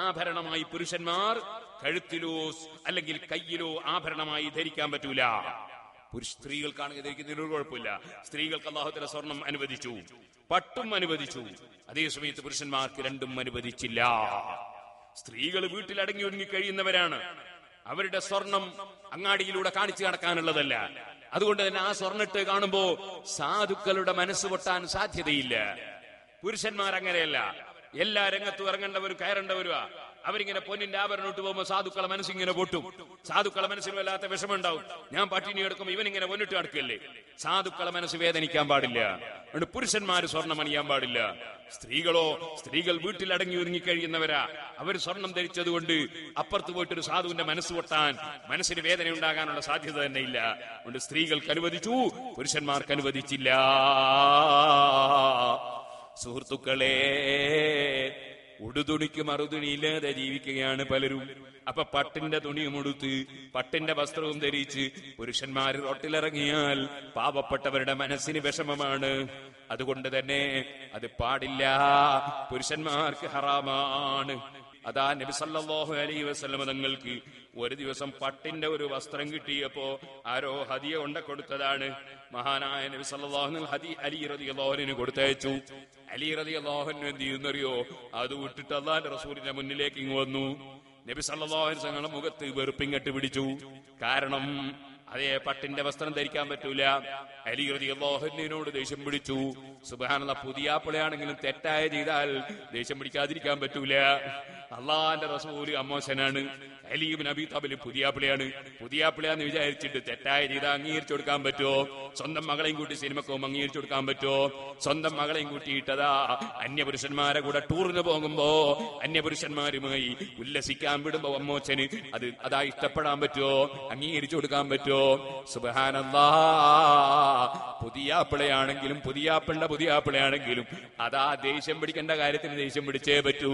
ആഭരണമായി പുരുഷന്മാർ കഴുത്തിലോ അല്ലെങ്കിൽ കയ്യിലോ ആഭരണമായി ധരിക്കാൻ പറ്റൂല. സ്ത്രീകൾക്കാണെങ്കിൽ ധരിക്കുന്നതിനൊരു കുഴപ്പമില്ല. സ്ത്രീകൾക്ക് അല്ലാഹു തആല സ്വർണം അനുവദിച്ചു, പട്ടും അനുവദിച്ചു. അതേസമയത്ത് പുരുഷന്മാർക്ക് രണ്ടും അനുവദിച്ചില്ല. സ്ത്രീകൾ വീട്ടിൽ അടങ്ങി ഒതുങ്ങി കഴിയുന്നവരാണ്. അവരുടെ സ്വർണം അങ്ങാടിയിലൂടെ കാണിച്ചു നടക്കാനുള്ളതല്ല. അതുകൊണ്ട് തന്നെ ആ സ്വർണ്ണിട്ട് കാണുമ്പോ സാധുക്കളുടെ മനസ്സ് പൊട്ടാൻ സാധ്യതയില്ല. പുരുഷന്മാർ അങ്ങനെയല്ല. എല്ലാ രംഗത്തും ഇറങ്ങേണ്ടവരും കയറേണ്ടവരുവാ. അവരിങ്ങനെ പൊന്നിന്റെ ആഭരണം ഇട്ട് പോകുമ്പോ സാധുക്കളെ മനസ്സിങ്ങനെ പൊട്ടും. സാധുക്കളെ മനസ്സിന് വല്ലാത്ത വിഷമുണ്ടാവും. ഞാൻ പട്ടിണി എടുക്കുമ്പോ ഇവനിങ്ങനെ പൊന്നിട്ട് നടക്കല്ലേ. സാധുക്കളെ മനസ്സ് വേദനിക്കാൻ പാടില്ല. അതുകൊണ്ട് പുരുഷന്മാര് സ്വർണ്ണം അണിയാൻ പാടില്ല. സ്ത്രീകൾ വീട്ടിൽ അടങ്ങി ഒരുങ്ങി കഴിയുന്നവരാ. അവർ സ്വർണം ധരിച്ചത് കൊണ്ട് അപ്പുറത്ത് പോയിട്ടൊരു സാധുവിന്റെ മനസ്സ് പൊട്ടാൻ, മനസ്സിന് വേദന ഉണ്ടാകാനുള്ള സാധ്യത തന്നെ ഇല്ല. അതുകൊണ്ട് സ്ത്രീകൾക്ക് അനുവദിച്ചു, പുരുഷന്മാർക്ക് അനുവദിച്ചില്ല. സുഹൃത്തുക്കളെ, ഉടുതുണിക്ക് മറുതുണിയില്ലാതെ ജീവിക്കുകയാണ് പലരും. അപ്പൊ പട്ടിന്റെ തുണിയും ഉടുത്ത് പട്ടിന്റെ വസ്ത്രവും ധരിച്ച് പുരുഷന്മാർ റോട്ടിലിറങ്ങിയാൽ പാവപ്പെട്ടവരുടെ മനസ്സിന് വിഷമമാണ്. അതുകൊണ്ട് തന്നെ അത് പാടില്ല, പുരുഷന്മാർക്ക് ഹറാമാണ്. അതാ നബി സല്ലല്ലാഹു അലൈഹി വസല്ലം തങ്ങൾക്ക് ഒരു ദിവസം പട്ടിന്റെ ഒരു വസ്ത്രം കിട്ടിയപ്പോ ആരോ ഹദിയ കൊണ്ട് കൊടുത്തതാണ്. മഹാനായ നബി സല്ലല്ലാഹു അലൈഹി അലി റളിയല്ലാഹു അൻഹു കൊടുത്തയച്ചു. അലി റളിയല്ലാഹു അൻഹു എന്ത് ചെയ്യുന്നറിയോ, അത് വിട്ടിട്ട് അല്ലാഹുവിന്റെ റസൂലിന്റെ മുന്നിലേക്ക് ഇങ്ങ് വന്നു. നബി സല്ലല്ലാഹു അലൈഹി വസല്ലം മുഖത്ത് വെറുപ്പിങ്ങട്ട് പിടിച്ചു. കാരണം അതേ പട്ടിന്റെ വസ്ത്രം ധരിക്കാൻ പറ്റൂല. അലി റളിയല്ലാഹു അൻഹുവിനോട് ദേഷ്യം പിടിച്ചു. സുബ്ഹാനല്ലാഹ്, പുതിയാപ്പിളയാണെങ്കിലും തെറ്റായ ചെയ്താൽ ദേഷ്യം പിടിക്കാതിരിക്കാൻ പറ്റൂല. അള്ളാന്റെ റസൂല് അമ്മോശനാണ്. അലി ഇബ്നു അബീ താലിബ് പുതിയാപ്പിളയാന്ന് വിചാരിച്ചിട്ട് തെറ്റായ ചെയ്താൽ അംഗീകരിച്ചു കൊടുക്കാൻ പറ്റുമോ? സ്വന്തം മകളെയും കൂട്ടി സിനിമക്കും അംഗീകരിച്ചു കൊടുക്കാൻ പറ്റുമോ? സ്വന്തം മകളെയും കൂട്ടിയിട്ടതാ അന്യപുരുഷന്മാരെ കൂടെ ടൂറിന് പോകുമ്പോ അന്യപുരുഷന്മാരുമായി ഉല്ലസിക്കാൻ വിടുമ്പോ അമ്മോച്ചന് അതാ ഇഷ്ടപ്പെടാൻ പറ്റുമോ? അംഗീകരിച്ചു കൊടുക്കാൻ പറ്റുമോ? സുബ്ഹാനല്ലാഹ്, പുതിയാപ്പിളയാണെങ്കിലും പുതിയാപ്പിളയാണെങ്കിലും അതാ ദേഷ്യം പിടിക്കേണ്ട കാര്യത്തിന് ദേഷ്യം പിടിച്ചേ പറ്റൂ.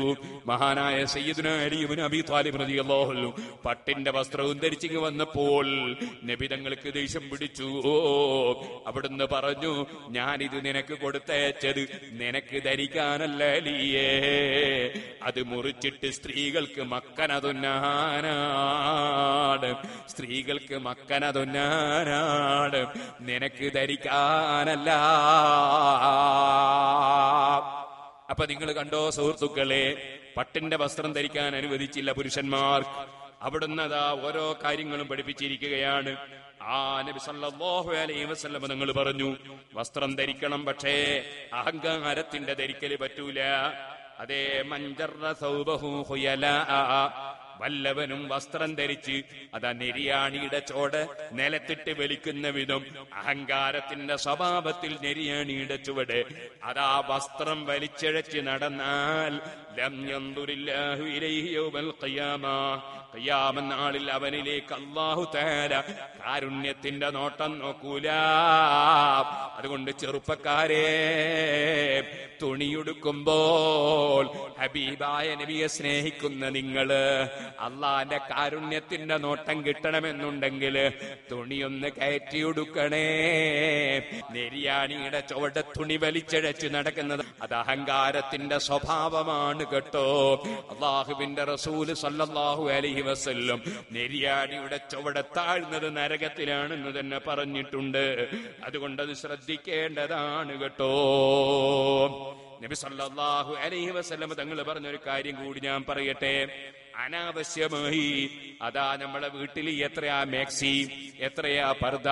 മഹാനായ സയ്യിദുനാ അലി ഇബ്നു അബീ ത്വാലിബ് റളിയല്ലാഹു അൻഹു പട്ടിന്റെ വസ്ത്രവും ധരിച്ചിങ്ങ് വന്നപ്പോൾ നബി തങ്ങൾക്ക് ദേഷ്യം പിടിച്ചു. അവിടുന്ന് പറഞ്ഞു, ഞാനിത് നിനക്ക് കൊടുത്തയച്ചത് നിനക്ക് ധരിക്കാനല്ല അലിയേ, അത് മുറിച്ചിട്ട് സ്ത്രീകൾക്ക് മക്കന തുന്നാനാണ്, സ്ത്രീകൾക്ക് മക്കന തുന്നാനാണ്, നിനക്ക് ധരിക്കാനല്ല. അപ്പൊ നിങ്ങൾ കണ്ടോ സുഹൃത്തുക്കളെ, പട്ടിന്റെ വസ്ത്രം ധരിക്കാൻ അനുവദിച്ചില്ല പുരുഷന്മാർക്ക്. അവിടുന്ന് അതാ ഓരോ കാര്യങ്ങളും പഠിപ്പിച്ചിരിക്കുകയാണ്. ആ നബി സല്ലല്ലാഹു അലൈഹി വസല്ലം നിങ്ങൾ പറഞ്ഞു, വസ്ത്രം ധരിക്കണം, പക്ഷേ അഹങ്കാരത്തിന്റെ ധരിക്കല് പറ്റൂല. അതേ മഞ്ചറ സൗബഹു ഖുയലാ, വല്ലവനും വസ്ത്രം ധരിച്ച് അതാ നെരിയാണിയുടെ ചോട് നിലത്തിട്ട് വലിക്കുന്ന വിധം അഹങ്കാരത്തിന്റെ സ്വഭാവത്തിൽ നെരിയാണിയുടെ ചുവട് അതാ വസ്ത്രം വലിച്ചിഴച്ച് നടന്നാൽ ലം യൻദുരില്ലാഹു ഇലൈഹി യൗമൽ ഖിയാമ, ഖിയാമത്ത് നാളിൽ അവനിലേക്ക് അല്ലാഹു തആല കാരുണ്യത്തിന്റെ നോട്ടം നോക്കൂല. അതുകൊണ്ട് ചെറുപ്പക്കാരെ, തുണിയുടുക്കുമ്പോൾ ഹബീബായ നബിയെ സ്നേഹിക്കുന്ന നിങ്ങള് അള്ളാന്റെ കാരുണ്യത്തിന്റെ നോട്ടം കിട്ടണമെന്നുണ്ടെങ്കിൽ തുണിയൊന്ന് കയറ്റിയുടുക്കണേ. നെരിയാണിയുടെ ചുവട് തുണി വലിച്ചഴച്ച് നടക്കുന്നത് അത് അഹങ്കാരത്തിന്റെ സ്വഭാവമാണ് കേട്ടോ. അള്ളാഹുവിന്റെ റസൂല് സല്ലല്ലാഹു അലൈഹി വസല്ലം നെരിയാണിയുടെ ചുവട് താഴ്ന്നത് നരകത്തിലാണെന്ന് തന്നെ പറഞ്ഞിട്ടുണ്ട്. അതുകൊണ്ട് അത് ശ്രദ്ധിക്കേണ്ടതാണ് കേട്ടോ. നബി സല്ലല്ലാഹു അലൈഹി വസല്ലം തങ്ങൾ പറഞ്ഞൊരു കാര്യം കൂടി ഞാൻ പറയട്ടെ. അനാവശ്യമായി അതാ നമ്മളെ വീട്ടിൽ എത്രയാ മാക്സി, എത്രയാ പർദ,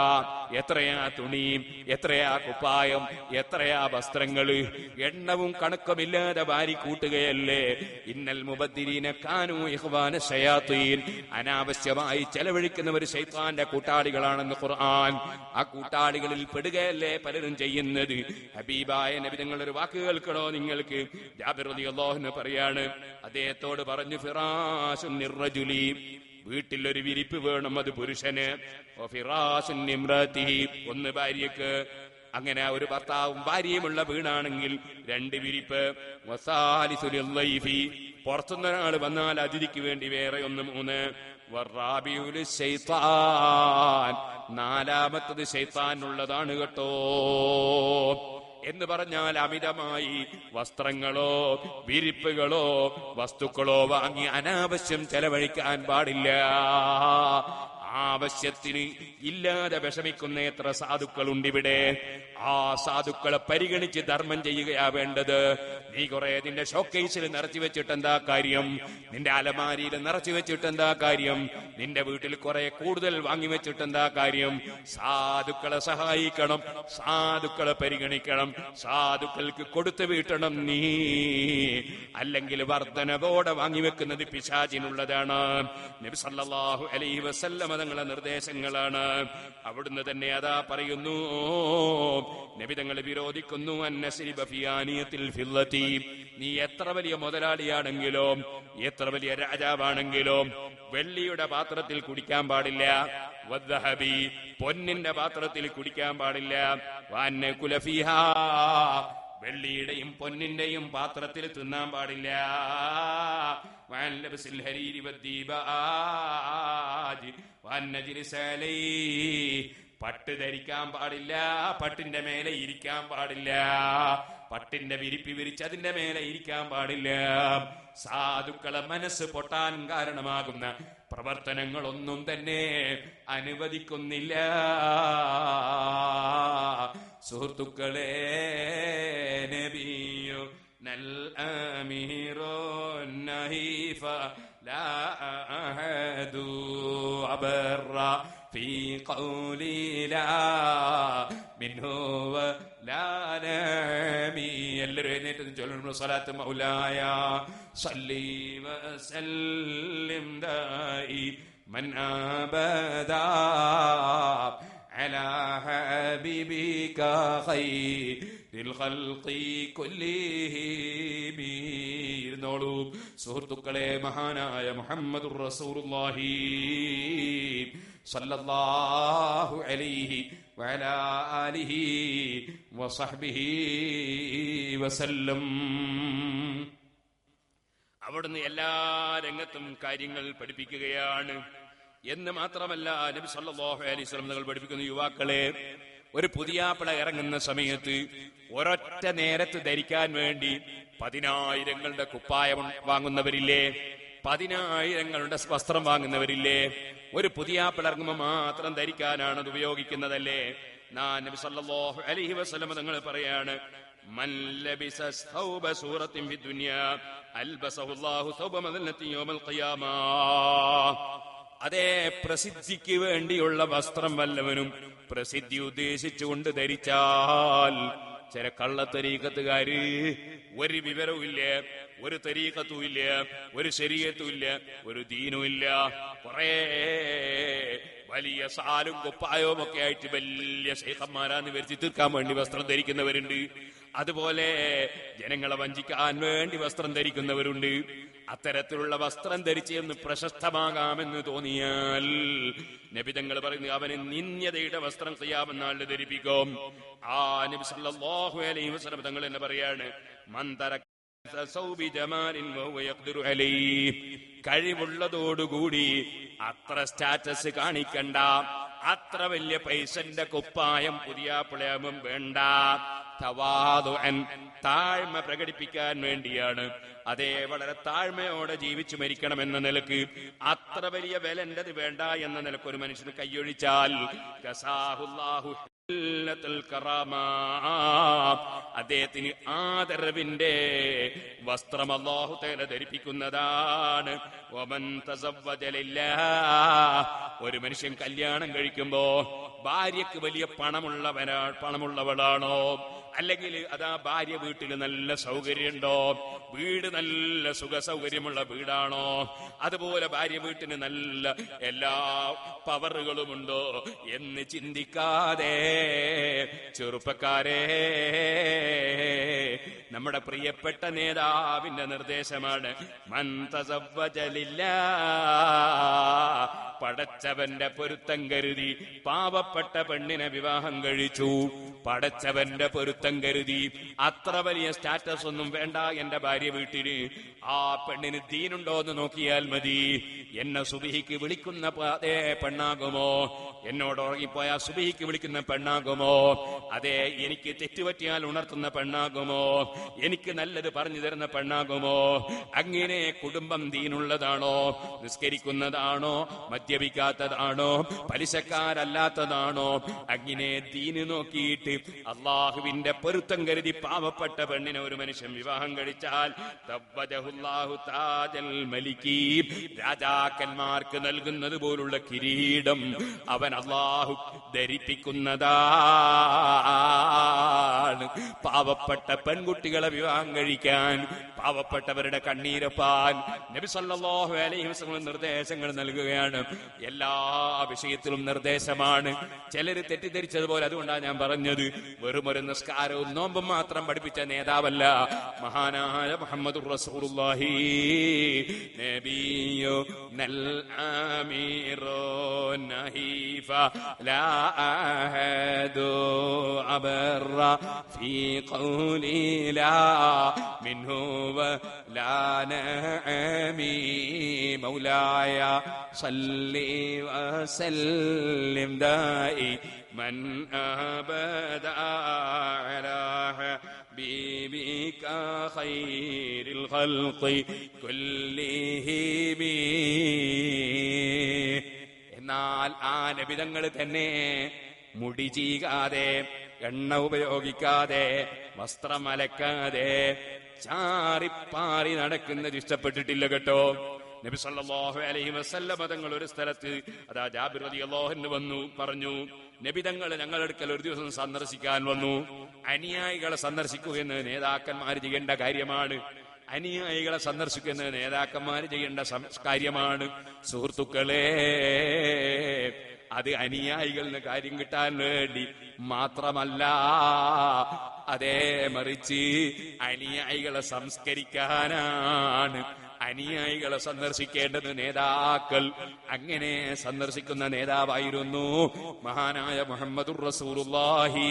എത്രയാ തുണി, എത്രയാ കുപ്പായം, എത്രയാ വസ്ത്രങ്ങള്, എണ്ണവും കണക്കുമില്ലാതെ വാരി കൂട്ടുകയല്ലേ. ഇന്നൽ മുബദ്ദിരീന കാനൂ ഇഖ്വാന ശയാത്തീൻ, അനാവശ്യമായി ചെലവഴിക്കുന്നവർ ശൈത്താന്റെ കൂട്ടാളികളാണെന്ന് ഖുർആൻ. ആ കൂട്ടാളികളിൽ പെടുകയല്ലേ പലരും ചെയ്യുന്നത്. ഹബീബായ നബി തങ്ങളുടെ ഒരു വാക്ക് കേൾക്കണോ നിങ്ങൾക്ക്? ജാബിർ റളിയല്ലാഹു അൻഹു പറയാണ്, അദ്ദേഹത്തോട് പറഞ്ഞു, ഫിറാശുൻ നിർറജുലി, വീട്ടിലൊരു വിരിപ്പ് വേണം, അത് പുരുഷന്. ഫിറാശുൻ നിംറതിഹി, ഒന്ന് ഭാര്യക്ക്. അങ്ങനെ ഒരു ഭർത്താവും ഭാര്യയുമുള്ള വീടാണെങ്കിൽ 2 വിരിപ്പ്. വസാലിസു ലില്ലൈഫി, പുറത്തുനിന്ന് ഒരാൾ വന്നാൽ അതിഥിക്ക് വേണ്ടി വേറെ 1 വറാബിയുൽ ശൈത്താൻ, 4മത്തത് ശൈത്താനുള്ളതാണ് കേട്ടോ. എന്ന് പറഞ്ഞാൽ അമിതമായി വസ്ത്രങ്ങളോ വിരിപ്പുകളോ വസ്തുക്കളോ വാങ്ങി അനാവശ്യം ചെലവഴിക്കാൻ പാടില്ല. ആവശ്യത്തിന് ഇല്ലാതെ വിഷമിക്കുന്ന എത്ര സാധുക്കളുണ്ട് ഇവിടെ. ആ സാധുക്കളെ പരിഗണിച്ച് ധർമ്മം ചെയ്യുകയാ വേണ്ടത്. നീ കുറെ നിന്റെ ഷോക്കേസിൽ നിറച്ചു വെച്ചിട്ട് എന്താ കാര്യം? നിന്റെ അലമാരിയിൽ നിറച്ചു വെച്ചിട്ട് എന്താ കാര്യം? നിന്റെ വീട്ടിൽ കുറെ കൂടുതൽ വാങ്ങി വെച്ചിട്ട് എന്താ കാര്യം? സാധുക്കളെ സഹായിക്കണം, സാധുക്കളെ പരിഗണിക്കണം, സാധുക്കൾക്ക് കൊടുത്തു വീട്ടണം നീ. അല്ലെങ്കിൽ വർധനവോടെ വാങ്ങിവെക്കുന്നത് പിശാചിനുള്ളതാണ്. നബി സല്ലല്ലാഹു അലൈഹി വസല്ലം തങ്ങളുടെ നിർദ്ദേശങ്ങളാണ്. അവിടുന്ന് തന്നെ അതാ പറയുന്നു, നബി തങ്ങൾ വിരോധിക്കുന്നു, അന്നസ്രിബ ഫി ആനിയത്തിൽ ഫില്ലതി, നീ എത്ര വലിയ മുതലാളിയാണെങ്കിലോ എത്ര വലിയ രാജാവാണെങ്കിലോ വെള്ളിയുടെ പാത്രത്തിൽ കുടിക്കാൻ പാടില്ല. വദ്ദഹബി, പൊന്നിന്റെ പാത്രത്തിൽ കുടിക്കാൻ പാടില്ല. വഅന്നകുല ഫീഹാ, വെള്ളിയുടെയും പൊന്നിന്റെയും പാത്രത്തിൽ തിന്നാൻ പാടില്ല. വഅൻലബസിൽ ഹരീരി വദ്ദീബാജ് വഅന്നജ്ലിസ അലൈഹി, പട്ട് ധരിക്കാൻ പാടില്ല, പട്ടിന്റെ മേലെ ഇരിക്കാൻ പാടില്ല, പട്ടിന്റെ വിരിപ്പി വിരിച്ച് അതിന്റെ മേലെ ഇരിക്കാൻ പാടില്ല. സാധുക്കളെ മനസ്സ് പൊട്ടാൻ കാരണമാകുന്ന പ്രവർത്തനങ്ങളൊന്നും തന്നെ അനുവദിക്കുന്നില്ല. സുഹൃത്തുക്കളെ, നബിയോ നൽ അമീറോ നഹീഫ ലാ അഹദു അബറ في قولي لا منه ولا نامي. എല്ലാവരും എഴുന്നേറ്റ് ചൊല്ലുന്നു, സ്വലാത്ത് മൗലായ സല്ലി വസല്ലിം ദായിമൻ അബദാ അലാ ഹബീബിക ഖൈറിൽ ഖൽഖി കുല്ലിഹിം. ഇരുന്നോളൂ സുഹൃത്തുക്കളെ, മഹാനായ മുഹമ്മദുർ റസൂലുള്ളാഹി സല്ലല്ലാഹു അലൈഹി വഅലാ ആലിഹി വസഹ്ബിഹി വസല്ലം. അവിടുന്ന് എല്ലാ രംഗത്തും കാര്യങ്ങൾ പഠിപ്പിക്കുകയാണ് എന്ന് മാത്രമല്ല, നബി സല്ലല്ലാഹു അലൈഹി വസല്ലം തങ്ങൾ പഠിപ്പിക്കുന്ന യുവാക്കളെ, ഒരു പുതിയാപ്പിള ഇറങ്ങുന്ന സമയത്ത് ഒരൊറ്റ നേരത്ത് ധരിക്കാൻ വേണ്ടി 10,000ങ്ങളുടെ കുപ്പായം വാങ്ങുന്നവരില്ലേ, 10,000ങ്ങളുടെ വസ്ത്രം വാങ്ങുന്നവരില്ലേ? ഒരു പുതിയാപ്പിള ഇറങ്ങുമ്പോൾ മാത്രം ധരിക്കാനാണ് അത് ഉപയോഗിക്കുന്നതല്ലേ? നബി സല്ലല്ലാഹു അലൈഹി വസല്ലം തങ്ങൾ പറയാണ്, മൻ ലബിസ സൗബ സൂറത്തിൻ ഫിദ്ദുനിയ അൽബസഹുല്ലാഹു സൗബ മദല്ലത്തി യൗമൽ ഖിയാമ. അതേ പ്രസിദ്ധിക്ക് വേണ്ടിയുള്ള വസ്ത്രം വല്ലവനും പ്രസിദ്ധി ഉദ്ദേശിച്ചുകൊണ്ട് ധരിച്ചാൽ, ചില കള്ളത്തരീക്കത്തുകാര് ഒരു വിവരവും ഇല്ല, ഒരു തരീക്കത്തും ഇല്ല, ഒരു ശരീഅത്തും ഇല്ല, ഒരു ദീനും ഇല്ല, കുറേ വലിയ സാലും കുപ്പായവും ഒക്കെ ആയിട്ട് വലിയ ശൈഖന്മാരാന്ന് വിചാരിച്ച് തീർക്കാൻ വേണ്ടി വസ്ത്രം ധരിക്കുന്നവരുണ്ട്. അതുപോലെ ജനങ്ങളെ വഞ്ചിക്കാൻ വേണ്ടി വസ്ത്രം ധരിക്കുന്നവരുണ്ട്. അത്തരത്തിലുള്ള വസ്ത്രം ധരിച്ച് എന്ന് പ്രശസ്തമാകാമെന്ന് തോന്നിയാൽ നബി തങ്ങൾ പറയുന്നു, അവന് നിന്ദ്യതയുടെ വസ്ത്രം ഖിയാമത്ത് നാളിൽ ധരിപ്പിക്കും. ആ നബി സല്ലല്ലാഹു അലൈഹി വസല്ലം തങ്ങൾ എന്ന് പറയാണ്, മൻ തറക സൗബി ജമാലിൻ വഹുവ യഖ്ദിറു അലൈഹി. കഴിവുള്ളതോടുകൂടി അത്ര സ്റ്റാറ്റസ് കാണിക്കണ്ട, അത്ര വലിയ പൈസന്റെ കുപ്പായം പുതിയാപ്പിളയാകുമ്പം വേണ്ട. തവാദുഅൻ, താഴ്മ പ്രകടിപ്പിക്കാൻ വേണ്ടിയാണ്. അതേ, വളരെ താഴ്മയോടെ ജീവിച്ചു മരിക്കണമെന്ന നിലക്ക് അത്ര വലിയ വിലന്റത് വേണ്ട എന്ന നിലക്ക് ഒരു മനുഷ്യന് കൈയൊഴിച്ചാൽ കസാഹുല്ലാഹു അദ്ദേഹത്തിന് ആദരവിന്റെ വസ്ത്രം അല്ലാഹു തആല ധരിപ്പിക്കുന്നതാണ്. വമൻ തസവ്വജ ലില്ലാഹ്, ഒരു മനുഷ്യൻ കല്യാണം കഴിക്കുമ്പോ ഭാര്യക്ക് വലിയ പണമുള്ളവളാണോ, അല്ലെങ്കിൽ അതാ ഭാര്യ വീട്ടിൽ നല്ല സൗകര്യമുണ്ടോ, വീട് നല്ല സുഖ സൗകര്യമുള്ള വീടാണോ, അതുപോലെ ഭാര്യ വീട്ടിന് നല്ല എല്ലാ പവറുകളുമുണ്ടോ എന്ന് ചിന്തിക്കാതെ, ചെറുപ്പക്കാരെ, നമ്മുടെ പ്രിയപ്പെട്ട നേതാവിന്റെ നിർദ്ദേശമാണ് മൻ തസവ്വജ ലില്ലാഹ്, പടച്ചവന്റെ പൊരുത്തം കരുതി പാവപ്പെട്ട പെണ്ണിനെ വിവാഹം കഴിച്ചു. പടച്ചവന്റെ പൊരുത്തം കരുതി, അത്ര വലിയ സ്റ്റാറ്റസ് ഒന്നും വേണ്ട എന്റെ ഭാര്യ വീട്ടിന്, ആ പെണ്ണിന് ദീനുണ്ടോ എന്ന് നോക്കിയാൽ മതി. എന്നെ സുബഹിക്ക് വിളിക്കുന്ന അതേ പെണ്ണാകുമോ, എന്നോട് ഉറങ്ങിപ്പോയ സുബഹിക്ക് വിളിക്കുന്ന പെണ്ണാകുമോ, അതെ എനിക്ക് തെറ്റുപറ്റിയാൽ ഉണർത്തുന്ന പെണ്ണാകുമോ, എനിക്ക് നല്ലത് പറഞ്ഞു തരുന്ന പെണ്ണാകുമോ, അങ്ങനെ കുടുംബം ദീനുള്ളതാണോ, നിസ്കരിക്കുന്നതാണോ, മദ്യപിക്കാത്തതാണോ, പലിശക്കാരല്ലാത്തതാണോ, അങ്ങനെ ദീന് നോക്കിയിട്ട് അള്ളാഹുവിന്റെ പൊരുത്തം കരുതി പാവപ്പെട്ട പെണ്ണിനെ ഒരു മനുഷ്യൻ വിവാഹം കഴിച്ചാൽ തവ്വജഹുല്ലാഹു താജൽ മലികി, രാജാക്കന്മാർക്ക് നൽകുന്നത് പോലുള്ള കിരീടം അവൻ അള്ളാഹു ധരിപ്പിക്കുന്നതാണ്. പാവപ്പെട്ട പെൺകുട്ടികളെ വിവാഹം കഴിക്കാൻ, പാവപ്പെട്ടവരുടെ കണ്ണീരപ്പാൻ നബി സല്ലല്ലാഹു അലൈഹി വസല്ലം നിർദ്ദേശങ്ങൾ നൽകുകയാണ്. എല്ലാ വിഷയത്തിലും നിർദ്ദേശമാണ്. ചിലര് തെറ്റിദ്ധരിച്ചതുപോലെ, അതുകൊണ്ടാണ് ഞാൻ പറഞ്ഞത്, വെറുമൊരു നിസ്കാരവും നോമ്പും മാത്രം പഠിപ്പിച്ച നേതാവല്ല മഹാനായ മുഹമ്മദുർ റസൂലുള്ളാഹി. നബിയോ നൽ അമീറോ നഹീഫ ലാ അഹദു അബറ ഫീ ഖൗലി ലാ മിൻഹു വലാ നഅമി മൗലായ സല്ലി വസല്ലിം ദാഇ من أبدا على حبيبك خير الخلق كلهم. എന്നാൽ ആ നബിതങ്ങൾ തന്നെ മുടി ചീകാതെ, എണ്ണ ഉപയോഗിക്കാതെ, വസ്ത്രം അലക്കാതെ ചാറിപ്പാറി നടക്കുന്നത് ഇഷ്ടപ്പെട്ടിട്ടില്ല കേട്ടോ. നബി സല്ലല്ലാഹു അലൈഹി വസല്ലം തങ്ങൾ ഒരു സ്ഥലത്ത് അതാ ജാബിർ റളിയല്ലാഹു അൻഹു വന്നു പറഞ്ഞു, നബി തങ്ങൾ ഞങ്ങളുടെ അടുക്കൽ ഒരു ദിവസം സന്ദർശിക്കാൻ വന്നു. അനുയായികളെ സന്ദർശിക്കുക എന്ന് നേതാക്കന്മാർ ചെയ്യേണ്ട കാര്യമാണ്. അനുയായികളെ സന്ദർശിക്കുന്നത് നേതാക്കന്മാർ ചെയ്യേണ്ട കാര്യമാണ്. സുഹൃത്തുക്കളെ, അത് അനുയായികളിന് കാര്യം കിട്ടാൻ വേണ്ടി മാത്രമല്ല, അതേ മറിച്ച് അനുയായികളെ സംസ്കരിക്കാനാണ്, അനുയായികളെ സന്ദർശിക്കേണ്ടത് നേതാക്കൾ. അങ്ങനെ സന്ദർശിക്കുന്ന നേതാവായിരുന്നു മഹാനായ മുഹമ്മദുർ റസൂലുള്ളാഹി.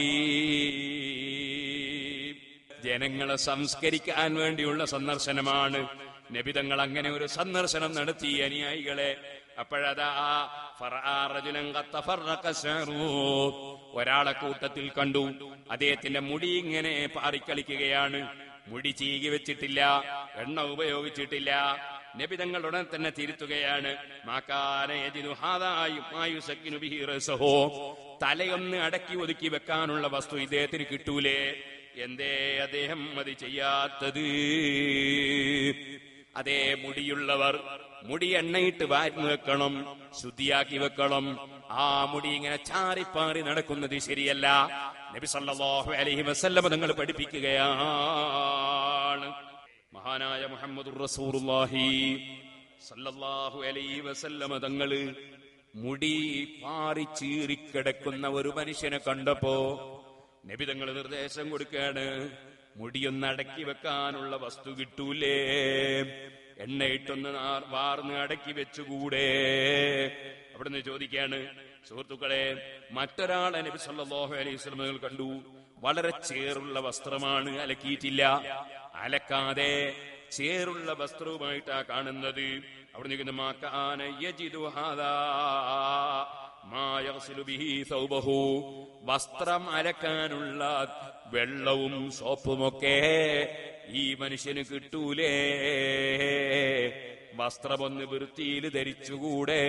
ജനങ്ങളെ സംസ്കരിക്കാൻ വേണ്ടിയുള്ള സന്ദർശനമാണ്. നബിതങ്ങൾ അങ്ങനെ ഒരു സന്ദർശനം നടത്തി അനുയായികളെ. അപ്പോഴതാ ഒരാളെ കൂട്ടത്തിൽ കണ്ടു. അദ്ദേഹത്തിന്റെ മുടി ഇങ്ങനെ പാറിക്കളിക്കുകയാണ്. മുടി ചീകി വെച്ചിട്ടില്ല, എണ്ണ ഉപയോഗിച്ചിട്ടില്ല. നബിതങ്ങൾ ഉടൻ തന്നെ തിരുത്തുകയാണ്. തലയൊന്ന് അടക്കി ഒതുക്കി വെക്കാനുള്ള വസ്തു ഇദ്ദേഹത്തിന് കിട്ടൂലേ? എന്തേ അദ്ദേഹം അത് ചെയ്യാത്തത്? അതേ, മുടിയുള്ളവർ മുടി എണ്ണയിട്ട് വാരി വെക്കണം, ശുദ്ധിയാക്കി വെക്കണം. ആ മുടി ഇങ്ങനെ ചാറിപ്പാറി നടക്കുന്നത് ശരിയല്ല. നബി സല്ലല്ലാഹു അലൈഹി വസല്ലം തങ്ങൾ പഠിപ്പിക്കുകയാണ്. മഹാനായ മുഹമ്മദുർ റസൂലുള്ളാഹി സല്ലല്ലാഹു അലൈഹി വസല്ലം തങ്ങൾ മുടി പാറി ചീറിക്കിടക്കുന്ന ഒരു മനുഷ്യനെ കണ്ടപ്പോ നബി തങ്ങൾ നിർദ്ദേശം കൊടുക്കുകയാണ്, മുടിയൊന്ന് അടക്കി വെക്കാനുള്ള വസ്തു കിട്ടൂലേ? എണ്ണയിട്ടൊന്ന് വാർന്ന് അടക്കി വെച്ചുകൂടെ? അവിടുന്ന് ചോദിക്കാണ്, സുഹൃത്തുക്കളെ, മറ്റൊരാളെ നബി സല്ലല്ലാഹു അലൈഹി വസല്ലം കണ്ടു. വളരെ ചേറുള്ള വസ്ത്രമാണ്, അലക്കിയിട്ടില്ല. അലക്കാതെ ചേറുള്ള വസ്ത്രവുമായിട്ടാ കാണുന്നത്. അവിടെ വസ്ത്രം അലക്കാനുള്ള വെള്ളവും സോപ്പുമൊക്കെ ഈ മനുഷ്യന് കിട്ടൂലേ? വസ്ത്രമൊന്ന് വൃത്തിയിൽ ധരിച്ചുകൂടെ?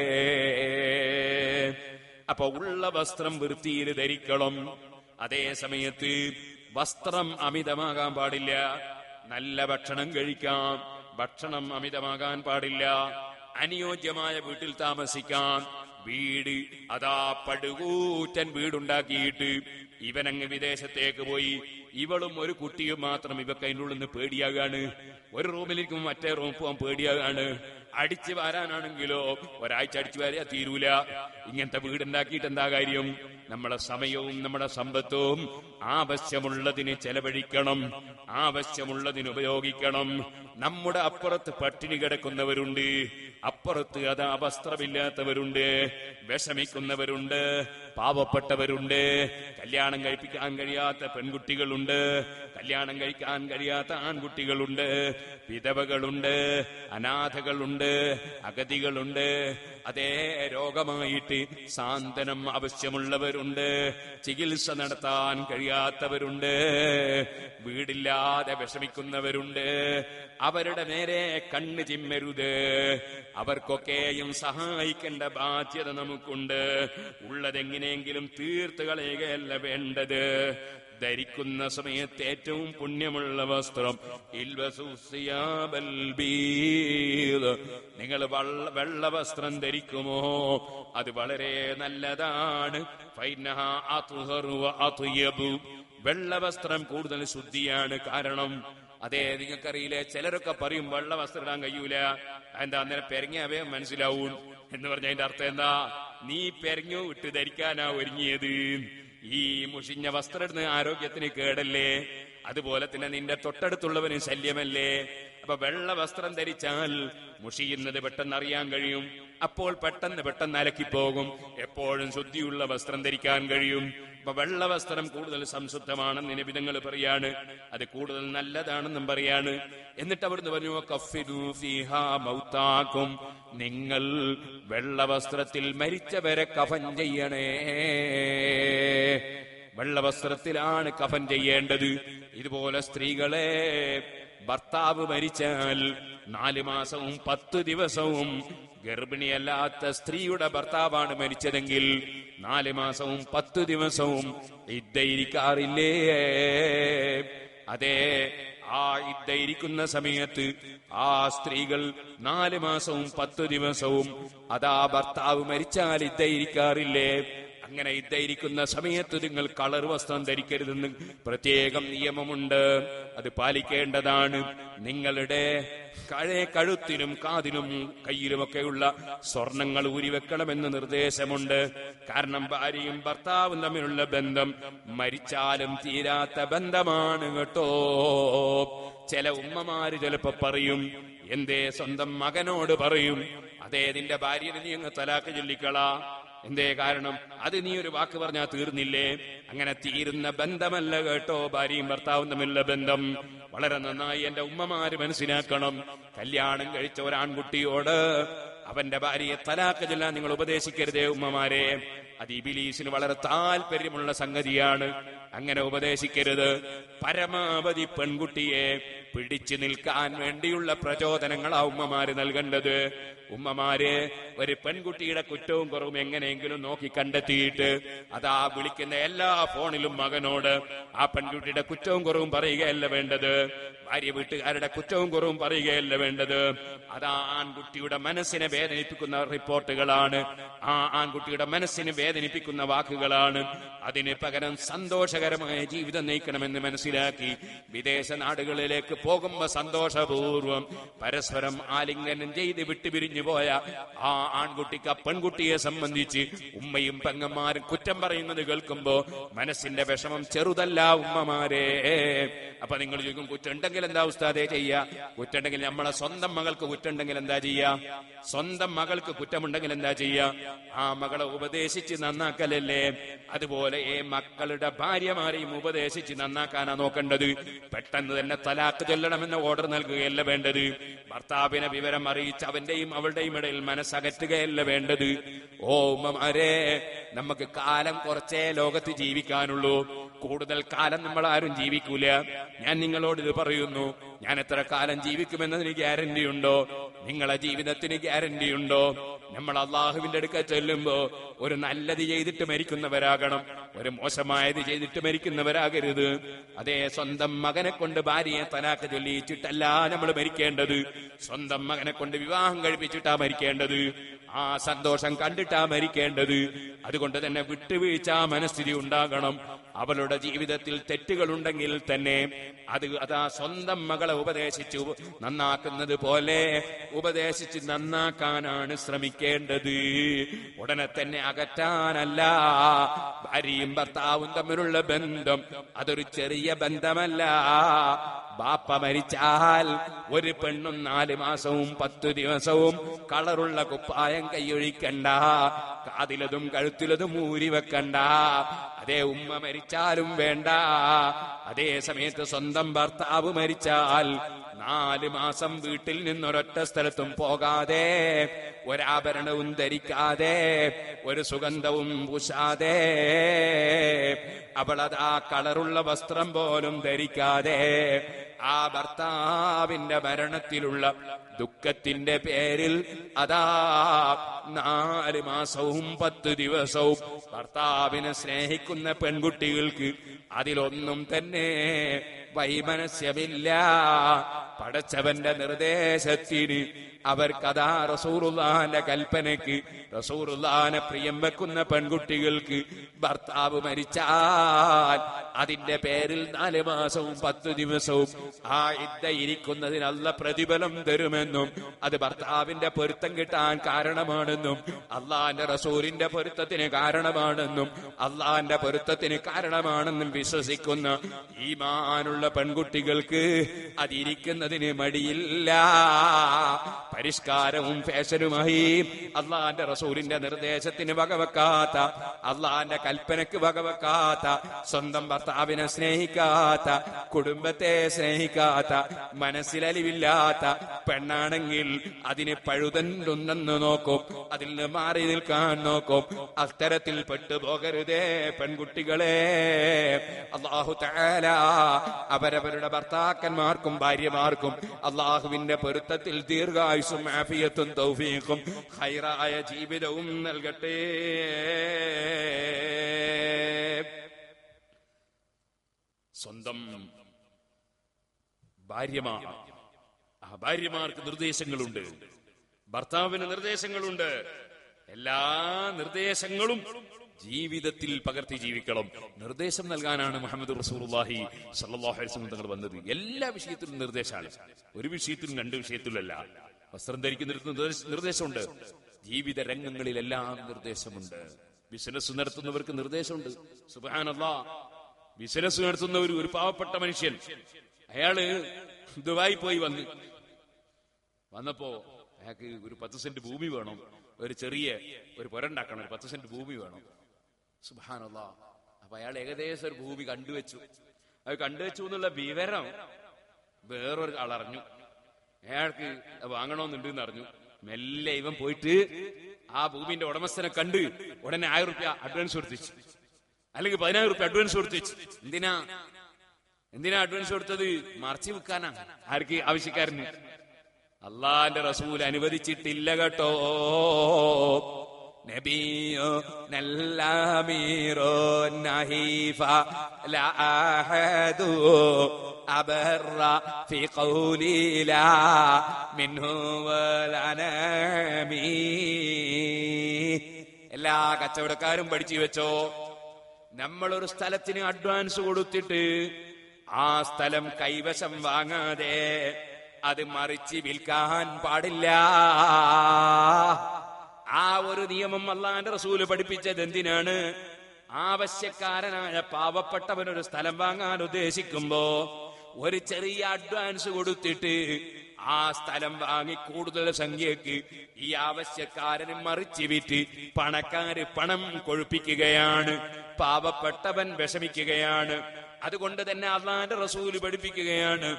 അപ്പൊ ഉള്ള വസ്ത്രം വൃത്തിയിൽ ധരിക്കണം. അതേ സമയത്ത് വസ്ത്രം അമിതമാകാൻ പാടില്ല. നല്ല ഭക്ഷണം കഴിക്കാം, ഭക്ഷണം അമിതമാകാൻ പാടില്ല. അനുയോജ്യമായ വീട്ടിൽ താമസിക്കാം. വീട് അതാ പടുകൂറ്റൻ വീടുണ്ടാക്കിയിട്ട് ഇവനങ്ങ് വിദേശത്തേക്ക് പോയി. ഇവളും ഒരു കുട്ടിയും മാത്രം ഇവക്ക് അതിൻ്റെ ഉള്ളിൽ നിന്ന് പേടിയാകാണ്. ഒരു റൂമിലിരിക്കും മറ്റേ റൂം പോകാൻ പേടിയാകാണ്. അടിച്ചു വാരാനാണെങ്കിലോ ഒരാഴ്ച അടിച്ചു വാരിയാ തീരൂല. ഇങ്ങനത്തെ വീടുണ്ടാക്കിയിട്ട് എന്താ കാര്യം? നമ്മുടെ സമയവും നമ്മുടെ സമ്പത്തും ആവശ്യമുള്ളതിന് ചെലവഴിക്കണം, ആവശ്യമുള്ളതിന് ഉപയോഗിക്കണം. നമ്മുടെ അപ്പുറത്ത് പട്ടിണി കിടക്കുന്നവരുണ്ട്, അപ്പുറത്ത് അതാ വസ്ത്രമില്ലാത്തവരുണ്ട്, വിഷമിക്കുന്നവരുണ്ട്, പാവപ്പെട്ടവരുണ്ട്, കല്യാണം കഴിപ്പിക്കാൻ കഴിയാത്ത പെൺകുട്ടികളുണ്ട്, കല്യാണം കഴിക്കാൻ കഴിയാത്ത ആൺകുട്ടികളുണ്ട്, വിധവകളുണ്ട്, അനാഥകളുണ്ട്, അഗതികളുണ്ട്. അതേ, രോഗമായിട്ട് സാന്ത്വനം ആവശ്യമുള്ളവരുണ്ട്, ചികിത്സ നടത്താൻ കഴിയാത്തവരുണ്ട്, വീടില്ലാതെ വിഷമിക്കുന്നവരുണ്ട്. അവരുടെ നേരെ കണ്ണ് ചിമ്മരുത്. അവർക്കൊക്കെയും സഹായിക്കേണ്ട ബാധ്യത നമുക്കുണ്ട്. ഉള്ളതെങ്ങനെയെങ്കിലും തീർത്ത് കളയുകയല്ല വേണ്ടത്. ധരിക്കുന്ന സമയത്ത് ഏറ്റവും പുണ്യമുള്ള വസ്ത്രം നിങ്ങൾ വെള്ള വസ്ത്രം ധരിക്കുമോ? അത് വളരെ നല്ലതാണ്. വെള്ള വസ്ത്രം കൂടുതൽ ശുദ്ധിയാണ്. കാരണം അതെ, നിങ്ങൾക്കറിയില്ലേ, ചിലരൊക്കെ പറയും വെള്ള വസ്ത്രം ഇടാൻ കഴിയൂല. എന്താ, അന്നേരം പെരങ്ങിയവേ മനസ്സിലാവൂ എന്ന് പറഞ്ഞ അതിന്റെ അർത്ഥം എന്താ? നീ പെരങ്ങോ വിട്ട് ധരിക്കാനാ ഒരുങ്ങിയത്. ഈ മുഷിഞ്ഞ വസ്ത്രം ഇടുന്ന ആരോഗ്യത്തിന് കേടല്ലേ? അതുപോലെ തന്നെ നിന്റെ തൊട്ടടുത്തുള്ളവന് ശല്യമല്ലേ? അപ്പൊ വെള്ള വസ്ത്രം ധരിച്ചാൽ മുഷിയുന്നത് പെട്ടെന്ന് അറിയാൻ കഴിയും. അപ്പോൾ പെട്ടെന്ന് അലക്കിപ്പോകും. എപ്പോഴും ശുദ്ധിയുള്ള വസ്ത്രം ധരിക്കാൻ കഴിയും. അപ്പൊ വെള്ള വസ്ത്രം കൂടുതൽ സംശുദ്ധമാണെന്ന് നബിതങ്ങൾ പറയാണ്. അത് കൂടുതൽ നല്ലതാണെന്നും പറയാണ്. എന്നിട്ട് അവിടുന്ന് പറഞ്ഞു, കഫിനു ഫീഹാ മൗതാക്കും, നിങ്ങൾ വെള്ള വസ്ത്രത്തിൽ മരിച്ചവരെ കഫൻ ചെയ്യണേ. വെള്ള വസ്ത്രത്തിലാണ് കഫൻ ചെയ്യേണ്ടത്. ഇതുപോലെ സ്ത്രീകളെ, ഭർത്താവ് മരിച്ചാൽ 4 മാസവും 10 ദിവസവും ഗർഭിണിയല്ലാത്ത സ്ത്രീയുടെ ഭർത്താവാണ് മരിച്ചതെങ്കിൽ 4 മാസവും 10 ദിവസവും ഇദ്ദയിരിക്കാറില്ലേ? അതെ, ആ ഇദ്ദയിരിക്കുന്ന സമയത്ത് ആ സ്ത്രീകൾ 4 മാസവും 10 ദിവസവും അതാ ഭർത്താവ് മരിച്ചാൽ ഇദ്ദയിരിക്കാറില്ലേ? അങ്ങനെ ഇദ്ദയിരിക്കുന്ന സമയത്ത് നിങ്ങൾ കളർ വസ്ത്രം ധരിക്കരുതെന്ന് പ്രത്യേകം നിയമമുണ്ട്. അത് പാലിക്കേണ്ടതാണ്. നിങ്ങളുടെ കഴുത്തിനും കാതിനും കയ്യിലുമൊക്കെയുള്ള സ്വർണങ്ങൾ ഊരിവെക്കണമെന്ന് നിർദ്ദേശമുണ്ട്. കാരണം ഭാര്യയും ഭർത്താവും തമ്മിലുള്ള ബന്ധം മരിച്ചാലും തീരാത്ത ബന്ധമാണ് കേട്ടോ. ചില ഉമ്മമാര് ചിലപ്പോ പറയും, എന്തേ സ്വന്തം മകനോട് പറയും, അതേ നിന്റെ ഭാര്യനെ നീ അങ്ങ് തലാക്ക് ചൊല്ലിക്കളാ? എന്തേ കാരണം? അത് നീ ഒരു വാക്ക് പറഞ്ഞാൽ തീർന്നില്ലേ? അങ്ങനെ തീരുന്ന ബന്ധമല്ല കേട്ടോ ഭാര്യയും ഭർത്താവും തമ്മിലുള്ള ബന്ധം. വളരെ നന്നായി എന്റെ ഉമ്മമാര് മനസ്സിലാക്കണം. കല്യാണം കഴിച്ച ഒരാൺകുട്ടിയോട് അവന്റെ ഭാര്യയെ തലാക്ക് ചൊല്ലാൻ നിങ്ങൾ ഉപദേശിക്കരുതേ ഉമ്മമാരെ. അത് ഇബ്ലീസിന് വളരെ താല്പര്യമുള്ള സംഗതിയാണ്. അങ്ങനെ ഉപദേശിക്കരുത്. പരമാവധി പെൺകുട്ടിയെ പിടിച്ചു നിൽക്കാൻ വേണ്ടിയുള്ള പ്രചോദനങ്ങളാ ഉമ്മമാര് നൽകേണ്ടത്. ഉമ്മമാര് ഒരു പെൺകുട്ടിയുടെ കുറ്റവും കുറവും എങ്ങനെയെങ്കിലും നോക്കി കണ്ടെത്തിയിട്ട് അതാ വിളിക്കുന്ന എല്ലാ ഫോണിലും മകനോട് ആ പെൺകുട്ടിയുടെ കുറ്റവും കുറവും പറയുകയല്ല വേണ്ടത്, ഭാര്യ വീട്ടുകാരുടെ കുറ്റവും കുറവും പറയുകയല്ല വേണ്ടത്. അതാ ആൺകുട്ടിയുടെ മനസ്സിനെ വേദനിപ്പിക്കുന്ന റിപ്പോർട്ടുകളാണ്, ആ ആൺകുട്ടിയുടെ മനസ്സിനെ വേദനിപ്പിക്കുന്ന വാക്കുകളാണ്. അതിന് പകരം സന്തോഷകരമായ ജീവിതം നയിക്കണമെന്ന് മനസ്സിലാക്കി വിദേശ നാടുകളിലേക്ക് പോകുമ്പോ സന്തോഷപൂർവം പരസ്പരം ആലിംഗനം ചെയ്ത് വിട്ടുപിരിഞ്ഞു പോയ ആ ആൺകുട്ടിക്ക് ആ പെൺകുട്ടിയെ സംബന്ധിച്ച് ഉമ്മയും പെങ്ങന്മാരും കുറ്റം പറയുന്നത് കേൾക്കുമ്പോ മനസ്സിന്റെ വിഷമം ചെറുതല്ല ഉമ്മമാരെ. അപ്പൊ നിങ്ങൾ ചോദിക്കും, കുറ്റുണ്ടെങ്കിൽ എന്താ ഉസ്താദേ ചെയ്യാ? കുറ്റുണ്ടെങ്കിൽ നമ്മളെ സ്വന്തം മകൾക്ക് കുറ്റുണ്ടെങ്കിൽ എന്താ ചെയ്യാ? സ്വന്തം മകൾക്ക് കുറ്റമുണ്ടെങ്കിൽ എന്താ ചെയ്യാ? ആ മകളെ ഉപദേശിച്ച് നന്നാക്കലല്ലേ? അതുപോലെ മക്കളുടെ ഭാര്യമാരെയും ഉപദേശിച്ച് നന്നാക്കാനാ നോക്കേണ്ടത്. പെട്ടെന്ന് തന്നെ തലാക്ക് ചൊല്ലണമെന്ന ഓർഡർ നൽകുകയല്ല വേണ്ടത്. ഭർത്താവിനെ വിവരം അറിയിച്ച് അവന്റെയും അവളുടെയും ഇടയിൽ മനസ്സകറ്റുകയല്ല വേണ്ടത്. ഓ ഉമ്മമാരെ, നമുക്ക് കാലം കുറച്ചേ ലോകത്ത് ജീവിക്കാനുള്ളൂ. കൂടുതൽ കാലം നമ്മൾ ആരും ജീവിക്കൂല. ഞാൻ നിങ്ങളോട് ഇത് പറയുന്നു, ഞാൻ എത്ര കാലം ജീവിക്കുമെന്നതിന് ഗ്യാരണ്ടി ഉണ്ടോ? നിങ്ങളെ ജീവിതത്തിന് ഗ്യാരണ്ടി ഉണ്ടോ? നമ്മൾ അള്ളാഹുവിന്റെ അടുക്കൽ ചെല്ലുമ്പോ ഒരു നല്ലത് ചെയ്തിട്ട് മരിക്കുന്നവരാകണം, ഒരു മോശമായത് ചെയ്തിട്ട് മരിക്കുന്നവരാകരുത്. അതേ, സ്വന്തം മകനെ കൊണ്ട് ഭാര്യയെ തലാക്ക് ചൊല്ലിച്ചിട്ടല്ല നമ്മൾ മരിക്കേണ്ടത്. സ്വന്തം മകനെ കൊണ്ട് വിവാഹം കഴിപ്പിച്ചിട്ടാ മരിക്കേണ്ടത്. ആ സന്തോഷം കണ്ടിട്ടാ മരിക്കേണ്ടത്. അതുകൊണ്ട് തന്നെ വിട്ടുവീഴ്ച മനസ്ഥിതി ഉണ്ടാകണം. അവളുടെ ജീവിതത്തിൽ തെറ്റുകളുണ്ടെങ്കിൽ തന്നെ അതാ സ്വന്തം മകളെ ഉപദേശിച്ചു നന്നാക്കുന്നത് പോലെ ഉപദേശിച്ച് നന്നാക്കാനാണ് ശ്രമിക്കേണ്ടത്. ഉടനെ തന്നെ അകറ്റാനല്ല. ഭാര്യയും ഭർത്താവും തമ്മിലുള്ള ബന്ധം അതൊരു ചെറിയ ബന്ധമല്ല. ബാപ്പ മരിച്ചാൽ ഒരു പെണ്ണും 4 മാസവും 10 ദിവസവും കളറുള്ള കുപ്പായം കൈയൊഴിക്കണ്ട, കാതിലതും കഴുത്തിലതും ഊരി വെക്കണ്ട. അതേ, ഉമ്മ മരിച്ചാലും വേണ്ട. അതേ സമയത്ത് സ്വന്തം ഭർത്താവ് മരിച്ചാൽ 4 മാസം വീട്ടിൽ നിന്നൊരൊറ്റ സ്ഥലത്തും പോകാതെ, ഒരാഭരണവും ധരിക്കാതെ, ഒരു സുഗന്ധവും പൂശാതെ, അവളതാ കളറുള്ള വസ്ത്രം പോലും ധരിക്കാതെ ആ ഭർത്താവിന്റെ മരണത്തിലുള്ള ദുഃഖത്തിന്റെ പേരിൽ അതാ 4 മാസവും 10 ദിവസവും ഭർത്താവിനെ സ്നേഹിക്കുന്ന പെൺകുട്ടികൾക്ക് അതിലൊന്നും തന്നെ വൈമനസ്യമില്ല. പടച്ചവന്റെ നിർദ്ദേശത്തിന് അവർക്കതാ റസൂലുള്ളാഹിന്റെ കൽപ്പനയ്ക്ക് റസൂലുള്ളാഹിനെ പ്രിയം വെക്കുന്ന പെൺകുട്ടികൾക്ക് ഭർത്താവ് മരിച്ചാൽ അതിന്റെ പേരിൽ 4 മാസവും 10 ദിവസവും ആ ഇദ്ദ ഇരിക്കുന്നതിന് അല്ലാഹ് പ്രതിഫലം തരുമെന്നും അത് ഭർത്താവിന്റെ പൊരുത്തം കിട്ടാൻ കാരണമാണെന്നും അള്ളാഹിന്റെ റസൂലിന്റെ പൊരുത്തത്തിന് കാരണമാണെന്നും അള്ളാഹിന്റെ പൊരുത്തത്തിന് കാരണമാണെന്നും വിശ്വസിക്കുന്ന ഈമാനുള്ള പെൺകുട്ടികൾക്ക് അതിരിക്കുന്നതിന് മടിയില്ല. പരിഷ്കാരവും ഫാഷനുമായി അള്ളാഹിന്റെ റസൂലിന്റെ നിർദ്ദേശത്തിന് വകവെക്കാത്ത, അള്ളാഹിന്റെ കൽപ്പനക്ക് വകവെക്കാത്ത, സ്വന്തം ഭർത്താവിനെ സ്നേഹിക്കാത്ത, കുടുംബത്തെ സ്നേഹിക്കാത്ത, മനസ്സിലലിവില്ലാത്ത പെണ്ണാണെങ്കിൽ അതിന് പഴുതണ്ടുണ്ടെന്ന് നോക്കും, അതിൽ നിന്ന് മാറി നിൽക്കാൻ നോക്കും. അത്തരത്തിൽ പെട്ടുപോകരുതേ പെൺകുട്ടികളെ. അല്ലാഹു തആല അവരവരുടെ ഭർത്താക്കന്മാർക്കും ഭാര്യമാർക്കും അള്ളാഹുവിന്റെ പൊരുത്തത്തിൽ ദീർഘായുസ്സും ആഫിയത്തും തൗഫീഖും ഖൈറായ ജീവിതവും നൽകട്ടെ. സ്വന്തം ഭാര്യമാർക്ക് നിർദ്ദേശങ്ങളുണ്ട്, ഭർത്താവിന് നിർദ്ദേശങ്ങളുണ്ട്. എല്ലാ നിർദ്ദേശങ്ങളും ജീവിതത്തിൽ പകർത്തി ജീവിക്കണം. നിർദ്ദേശം നൽകാനാണ് മുഹമ്മദ് റസൂലുള്ളാഹി സ്വല്ലല്ലാഹു അലൈഹി വസല്ലം തങ്ങൾ വന്നത്. എല്ലാ വിഷയത്തിലും നിർദ്ദേശമാണ്, ഒരു വിഷയത്തിലും 2 വിഷയത്തിലല്ല. വസ്ത്രം ധരിക്കുന്നിടത്ത് നിർദ്ദേശമുണ്ട്, ജീവിത രംഗങ്ങളിലെല്ലാം നിർദ്ദേശമുണ്ട്. ബിസിനസ് നടത്തുന്നവർക്ക് നിർദ്ദേശമുണ്ട്. സുബ്ഹാനല്ലാഹ്, ബിസിനസ് നടത്തുന്ന ഒരു പാവപ്പെട്ട മനുഷ്യൻ, അയാള് ദുബായി പോയി വന്ന് വന്നപ്പോ അയാൾക്ക് ഒരു 10 സെന്റ് ഭൂമി വേണം, ഒരു ചെറിയ ഒരു പുരണ്ടാക്കണം, ഒരു 10 സെന്റ് ഭൂമി വേണം. സുബ്ഹാനല്ലാഹ്. അപ്പൊ അയാൾ ഏകദേശം ഒരു ഭൂമി കണ്ടുവച്ചു. അത് കണ്ടുവച്ചു എന്നുള്ള വിവരം വേറൊരു ആളറിഞ്ഞു. അയാൾക്ക് വാങ്ങണമെന്നുണ്ട് എന്നറിഞ്ഞു. മെല്ലെ ഇവൻ പോയിട്ട് ആ ഭൂമിന്റെ ഉടമസ്ഥനെ കണ്ട് ഉടനെ 1000 രൂപ അഡ്വാൻസ് കൊടുത്തിച്ചു, അല്ലെങ്കിൽ 10,000 രൂപ അഡ്വാൻസ് കൊടുത്തിച്ചു. എന്തിനാ അഡ്വാൻസ് കൊടുത്തത്? മറച്ചു വെക്കാനാ. ആർക്ക്? ആവശ്യക്കാരന്. അള്ളാന്റെ റസൂൽ അനുവദിച്ചിട്ടില്ല കേട്ടോ. നബിയോ നല്ലമീറോ നഹീഫ ലാ അഹദു അബറ ഫി ഖൗലി ലാ മിൻഹു വലനമീ. എല്ലാ കച്ചവടക്കാരും പഠിച്ചു വെച്ചോ, നമ്മളൊരു സ്ഥലത്തിന് അഡ്വാൻസ് കൊടുത്തിട്ട് ആ സ്ഥലം കൈവശം വാങ്ങാതെ അത് മറിച്ച് വിൽക്കാൻ പാടില്ല. ആ ഒരു നിയമം അല്ലാഹുവിന്റെ റസൂല് പഠിപ്പിച്ചത് എന്തിനാണ്? ആവശ്യക്കാരനായ പാവപ്പെട്ടവനൊരു സ്ഥലം വാങ്ങാൻ ഉദ്ദേശിക്കുമ്പോ ഒരു ചെറിയ അഡ്വാൻസ് കൊടുത്തിട്ട് ആ സ്ഥലം വാങ്ങി കൂടുതൽ സംഖ്യക്ക് ഈ ആവശ്യക്കാരന് മറിച്ച് വിറ്റ് പണക്കാര് പണം കൊഴുപ്പിക്കുകയാണ്, പാവപ്പെട്ടവൻ വിഷമിക്കുകയാണ്. അതുകൊണ്ട് തന്നെ അല്ലാഹുവിന്റെ റസൂല് പഠിപ്പിക്കുകയാണ്,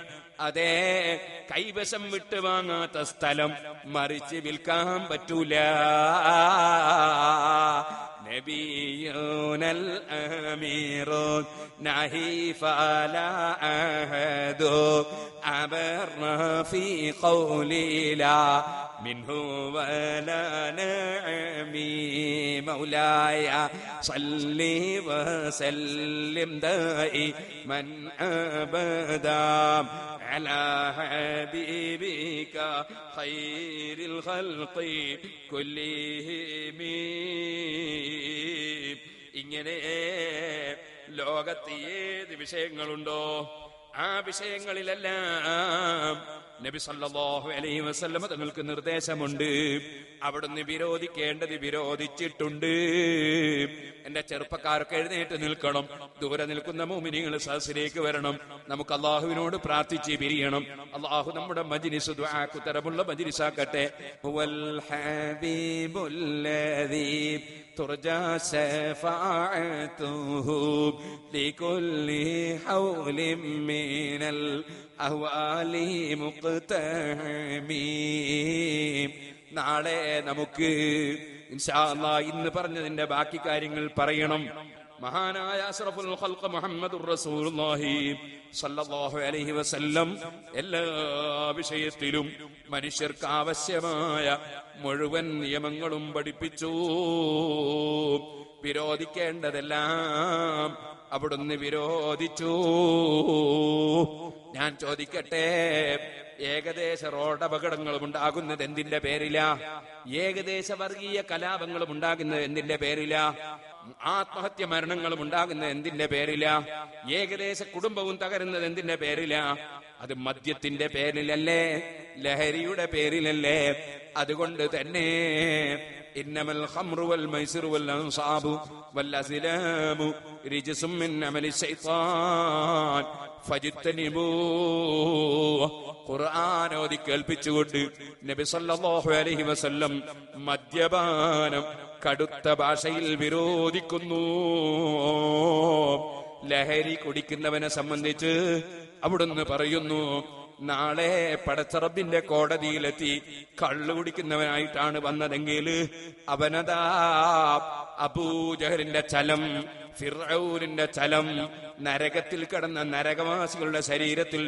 അതേ കൈവശം വിട്ട് വാങ്ങാത്ത സ്ഥലം മറിച്ച് വിൽക്കാൻ പറ്റൂല. നബിയുനൽ അമീറുൻ നഹീഫ ലാ അഹദു അബറ ഫീ ഖൗലി ലാ മിൻഹു വലാ നഅമീ. മൗലായ സല്ലി വസല്ലിം ദായിമൻ അബദാ അലാ ഹബീബിക ഖൈറിൽ ഖൽഖി കുല്ലിഹിം. ഇങ്ങനെ ലോകത്ത് ഏത് വിഷയങ്ങളുണ്ടോ ആ വിഷയങ്ങളിലെല്ലാം നബി സല്ലല്ലാഹു അലൈഹി വസല്ലം തങ്ങൾക്ക് നിർദ്ദേശമുണ്ട്. അവിടുന്ന് വിരോധിക്കേണ്ടത് വിരോധിച്ചിട്ടുണ്ട്. എന്റെ ചെറുപ്പക്കാർക്ക് എഴുന്നേറ്റ് നിൽക്കണം. ദൂരെ നിൽക്കുന്ന മുഅ്മിനീങ്ങൾ സദസ്സിലേക്ക് വരണം. നമുക്ക് അല്ലാഹുവിനോട് പ്രാർത്ഥിച്ച് പിരിയണം. അല്ലാഹു നമ്മുടെ മജ്ലിസ് ദുആക്ക് ഉത്തരമുള്ള മജ്ലിസാക്കട്ടെ. ഹുവൽ ഹബീബുല്ലദീ തുർജാ ശഫാഅതുഹു ലികുല്ലി ഹൗലിൻ മിനൽ അഹ്വാലി മുഖ്തഹമീ. നാളെ നമുക്ക് ഇൻഷാ അല്ലാഹ് ഇന്ന് പറഞ്ഞതിന്റെ ബാക്കി കാര്യങ്ങൾ പറയണം. മഹാനായ അഷ്റഫുൽ ഖൽഖ് മുഹമ്മദുർ റസൂലുള്ളാഹി സല്ലല്ലാഹു അലൈഹി വസല്ലം എല്ലാ വിഷയത്തിലും മനുഷ്യർക്ക് ആവശ്യമായ മുഴുവൻ നിയമങ്ങളും പഠിപ്പിച്ചു. വിരോധിക്കേണ്ടതെല്ലാം അവിടുന്ന് വിരോധിച്ചു. ഞാൻ ചോദിക്കട്ടെ, ഏകദേശ റോഡപകടങ്ങളും ഉണ്ടാകുന്നത് എന്തിന്റെ പേരിലാ? ഏകദേശ വർഗീയ കലാപങ്ങളും ഉണ്ടാകുന്നത് എന്തിന്റെ പേരിലാ? ആത്മഹത്യ മരണങ്ങളും ഉണ്ടാകുന്നത് എന്തിന്റെ പേരിലാ? ഏകദേശ കുടുംബവും തകരുന്നത് എന്തിന്റെ പേരിലാ? അത് മദ്യത്തിന്റെ പേരിലല്ലേ? ലഹരിയുടെ പേരിലല്ലേ? അതുകൊണ്ട് തന്നെ ഇന്നമൽ ഖംറു വൽ മൈസിറു വൽ അൻസാബു വൽ അസ്ലാമു റിജ്സും മിൻ അമലി ശൈത്താൻ ഫജ്തനിബൂ. ഖുർആൻ ഓതി കേൾപ്പിച്ചുകൊണ്ട് നബി സല്ലല്ലാഹു അലൈഹി വസല്ലം മദ്യപാനം കടുത്ത ഭാഷയിൽ വിരോധിക്കുന്നു. ലഹരി കുടിക്കുന്നവനെ സംബന്ധിച്ച് അവിടുന്ന് പറയുന്നു, നാളെ പടച്ച റബ്ബിന്റെ കോടതിയിലെത്തി കള്ളു കുടിക്കുന്നവനായിട്ടാണ് വന്നതെങ്കിൽ അവനതാ അബൂജഹലിന്റെ ചലം, ഫിർഔനിന്റെ ചലം, നരകത്തിൽ കിടന്ന നരകവാസികളുടെ ശരീരത്തിൽ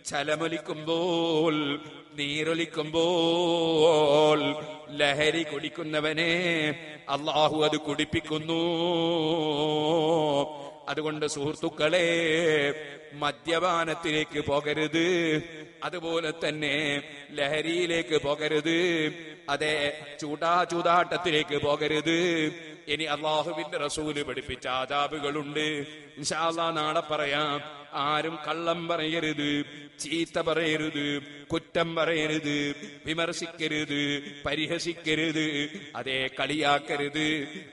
ചലമൊലിക്കുമ്പോൾ, നീരൊലിക്കുമ്പോൾ ലഹരി കുടിക്കുന്നവനെ അല്ലാഹു അത് കുടിപ്പിക്കുന്നു. അതുകൊണ്ട് സുഹൃത്തുക്കളെ, മദ്യപാനത്തിലേക്ക് പോകരുത്, അതുപോലെ തന്നെ ലഹരിയിലേക്ക് പോകരുത്, അതെ ചൂതാട്ടത്തിലേക്ക് പോകരുത്. ഇനി അല്ലാഹുവിന്റെ റസൂല് പഠിപ്പിച്ച ആദാബുകളുണ്ട്, ഇൻഷാ അല്ലാഹ് നാളെ പറയാം. ആരും കള്ളം പറയരുത്, ചീത്ത പറയരുത്, കുറ്റം പറയരുത്, വിമർശിക്കരുത്, പരിഹസിക്കരുത്, അതേ കളിയാക്കരുത്,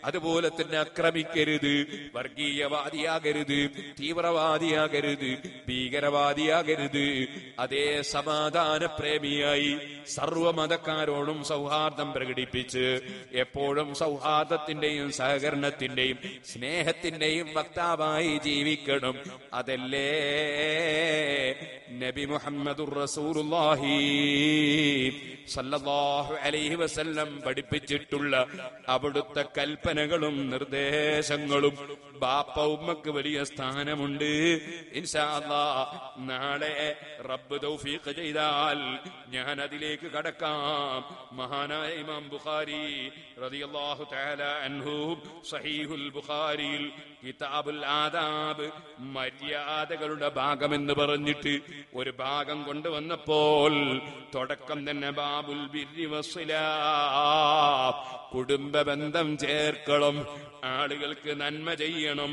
അതുപോലെ തന്നെ ആക്രമിക്കരുത്, വർഗീയവാദിയാകരുത്, തീവ്രവാദിയാകരുത്, ഭീകരവാദിയാകരുത്. അതേ സമാധാന പ്രേമിയായി സർവമതക്കാരോടും സൗഹാർദ്ദം പ്രകടിപ്പിച്ച് എപ്പോഴും സൗഹാർദ്ദത്തിന്റെയും സഹകരണത്തിന്റെയും സ്നേഹത്തിന്റെയും വക്താവായി ജീവിക്കണം. അതല്ലേ നബി മുഹമ്മദുർ റസൂലുള്ളാഹി സല്ലല്ലാഹു അലൈഹി വസല്ലം പഠിപ്പിച്ചിട്ടുള്ള അവിടുത്തെ കൽപ്പനകളും നിർദ്ദേശങ്ങളും. ബാപ്പ ഉമ്മക്ക് വലിയ സ്ഥാനമുണ്ട്. ഇൻഷാ അല്ലാഹ് നാളെ റബ്ബ് തൗഫീഖ് ചെയ്താൽ ഞാൻ അതിലേക്ക് കടക്കാം. മഹാനായ ഇമാം ബുഖാരി റളിയല്ലാഹു തആല അൻഹു സഹീഹുൽ ബുഖാരിയിൽ കിതാബുൽ ആദാബ് മര്യാദകളുടെ ഭാഗമെന്ന് പറഞ്ഞിട്ട് ഒരു ഭാഗം കൊണ്ടുവന്നപ്പോൾ തുടക്കം തന്നെ ബാബുൽ ബിർരി വസ്സിലാ, കുടുംബ ബന്ധം ചേർക്കണം, ആളുകൾക്ക് നന്മ ചെയ്യണം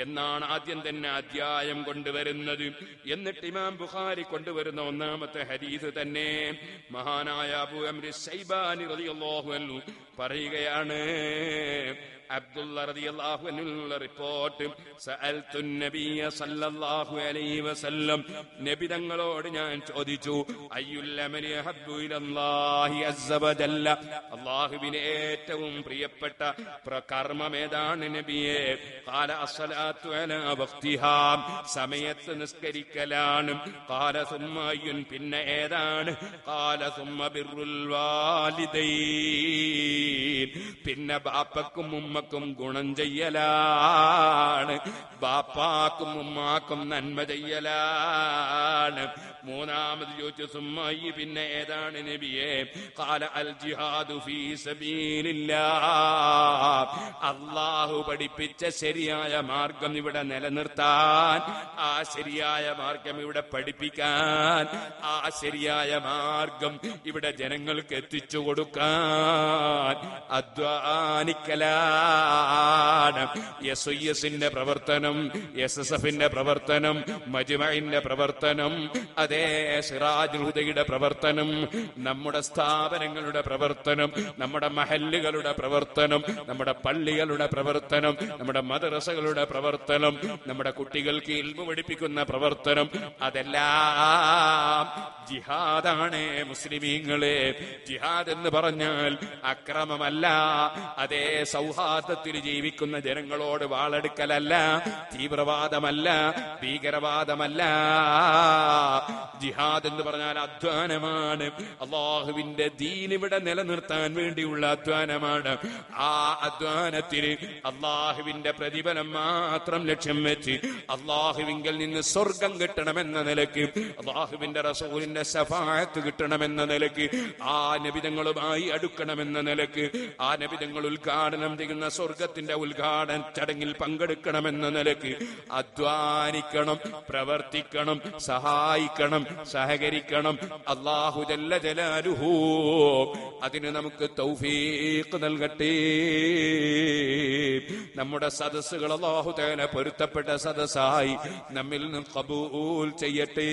എന്നാണ് ആദ്യം തന്നെ അധ്യായം കൊണ്ടുവരുന്നത്. എന്നിട്ട് ഇമാം ബുഖാരി കൊണ്ടുവരുന്ന ഒന്നാമത്തെ ഹദീസ് തന്നെ മഹാനായ അബൂ അംർ ശൈബാനി റളിയല്ലാഹു അൻഹു പറയുകയാണ്. അബ്ദുള്ള റളിയല്ലാഹു അൻഹുവിനുള്ള റിപ്പോർട്ട്, സഅൽതു നബിയ സല്ലല്ലാഹു അലൈഹി വസല്ലം, നബി തങ്ങളോട് ഞാൻ ചോദിച്ചു, അയ്യുൽ അമലി അഹബ്ബു ഇലല്ലാഹി അസ്സ വജല്ല, അല്ലാഹുവിന് ഏറ്റവും പ്രിയപ്പെട്ട കർമ്മം ഏതാണ് നബിയെ? ഖാല അസ്സലാത്തു അലാ വഖ്തിഹാ, സമയത്ത് നിസ്കരിക്കലാണ്. ഖാല സുമ്മ അയ്യുൻ, പിന്നെ ഏതാണ്? ഖാല സുമ്മ ബിർറുൽ വാലിദൈൻ, പിന്നെ ബാപ്പക്കും ഉമ്മക്കും ഗുണം ചെയ്യലാണ്, ബാപ്പാക്കും ഉമ്മാക്കും നന്മ ചെയ്യലാണ്. മൂന്നാമത് ചോദിച്ചു, സുമ്മായി പിന്നെ ഏതാണ് നബിയെ? ഖാല അൽ ജിഹാദു ഫീ സബീലില്ലാഹ്, അല്ലാഹു പഠിപ്പിച്ച ശരിയായ മാർഗം ഇവിടെ നിലനിർത്താൻ, ആ ശരിയായ മാർഗം ഇവിടെ പഠിപ്പിക്കാൻ, ആ ശരിയായ മാർഗം ഇവിടെ ജനങ്ങൾക്ക് എത്തിച്ചു കൊടുക്കാൻ അധ്വാനിക്കലാണ്. എസ്ഐഎസിന്റെ പ്രവർത്തനം, എസ്എസ്എഫിന്റെ പ്രവർത്തനം, മജ്മഇന്റെ പ്രവർത്തനം, അതേ സിറാജുൽ ഹുദയുടെ പ്രവർത്തനം, നമ്മുടെ സ്ഥാപനങ്ങളുടെ പ്രവർത്തനം, നമ്മുടെ മഹല്ലുകളുടെ പ്രവർത്തനം, നമ്മുടെ പള്ളികളുടെ പ്രവർത്തനം, നമ്മുടെ മദ്രസകളുടെ പ്രവർത്തനം, നമ്മുടെ കുട്ടികൾക്ക് ഇൽമു പഠിപ്പിക്കുന്ന പ്രവർത്തനം, അതെല്ലാം ജിഹാദാണ് മുസ്ലിമീങ്ങളെ. ജിഹാദ് എന്ന് പറഞ്ഞാൽ അക്രമമല്ല, അതേ സൗഹാർദ്ദത്തിൽ ജീവിക്കുന്ന ജനങ്ങളോട് വാളെടുക്കലല്ല, തീവ്രവാദമല്ല, ഭീകരവാദമല്ല. ജിഹാദ് എന്ന് പറഞ്ഞാൽ അധ്വാനമാണ്. അള്ളാഹുവിന്റെ ദീൻ ഇവിടെ നിലനിർത്താൻ വേണ്ടിയുള്ള അധ്വാനമാണ്. ആ അധ്വാനത്തിന് അള്ളാഹുവിന്റെ പ്രതിഫലം മാത്രം ലക്ഷ്യം വെച്ച് അള്ളാഹുവിങ്കിൽ നിന്ന് സ്വർഗം കിട്ടണമെന്ന നിലയ്ക്ക്, അള്ളാഹുവിന്റെ റസൂലിന്റെ ശഫാഅത്ത് കിട്ടണമെന്ന നിലയ്ക്ക്, ആ നബിതങ്ങളുമായി അടുക്കണമെന്ന നിലയ്ക്ക്, ആ നബിതങ്ങൾ ഉദ്ഘാടനം ചെയ്യുന്ന സ്വർഗത്തിന്റെ ഉദ്ഘാടന ചടങ്ങിൽ പങ്കെടുക്കണമെന്ന നിലയ്ക്ക് അധ്വാനിക്കണം, പ്രവർത്തിക്കണം, സഹായിക്കണം, സഹകരിക്കണം. അല്ലാഹു ജല്ല ജലാലുഹു അതിന് നമുക്ക് തൗഫീഖ് നൽകട്ടെ. നമ്മുടെ സദസ്സുകൾ അല്ലാഹു തആല പൊരുത്തപ്പെട്ട സദസ്സായി നമ്മിൽ നിന്ന് ഖബൂൽ ചെയ്യട്ടെ.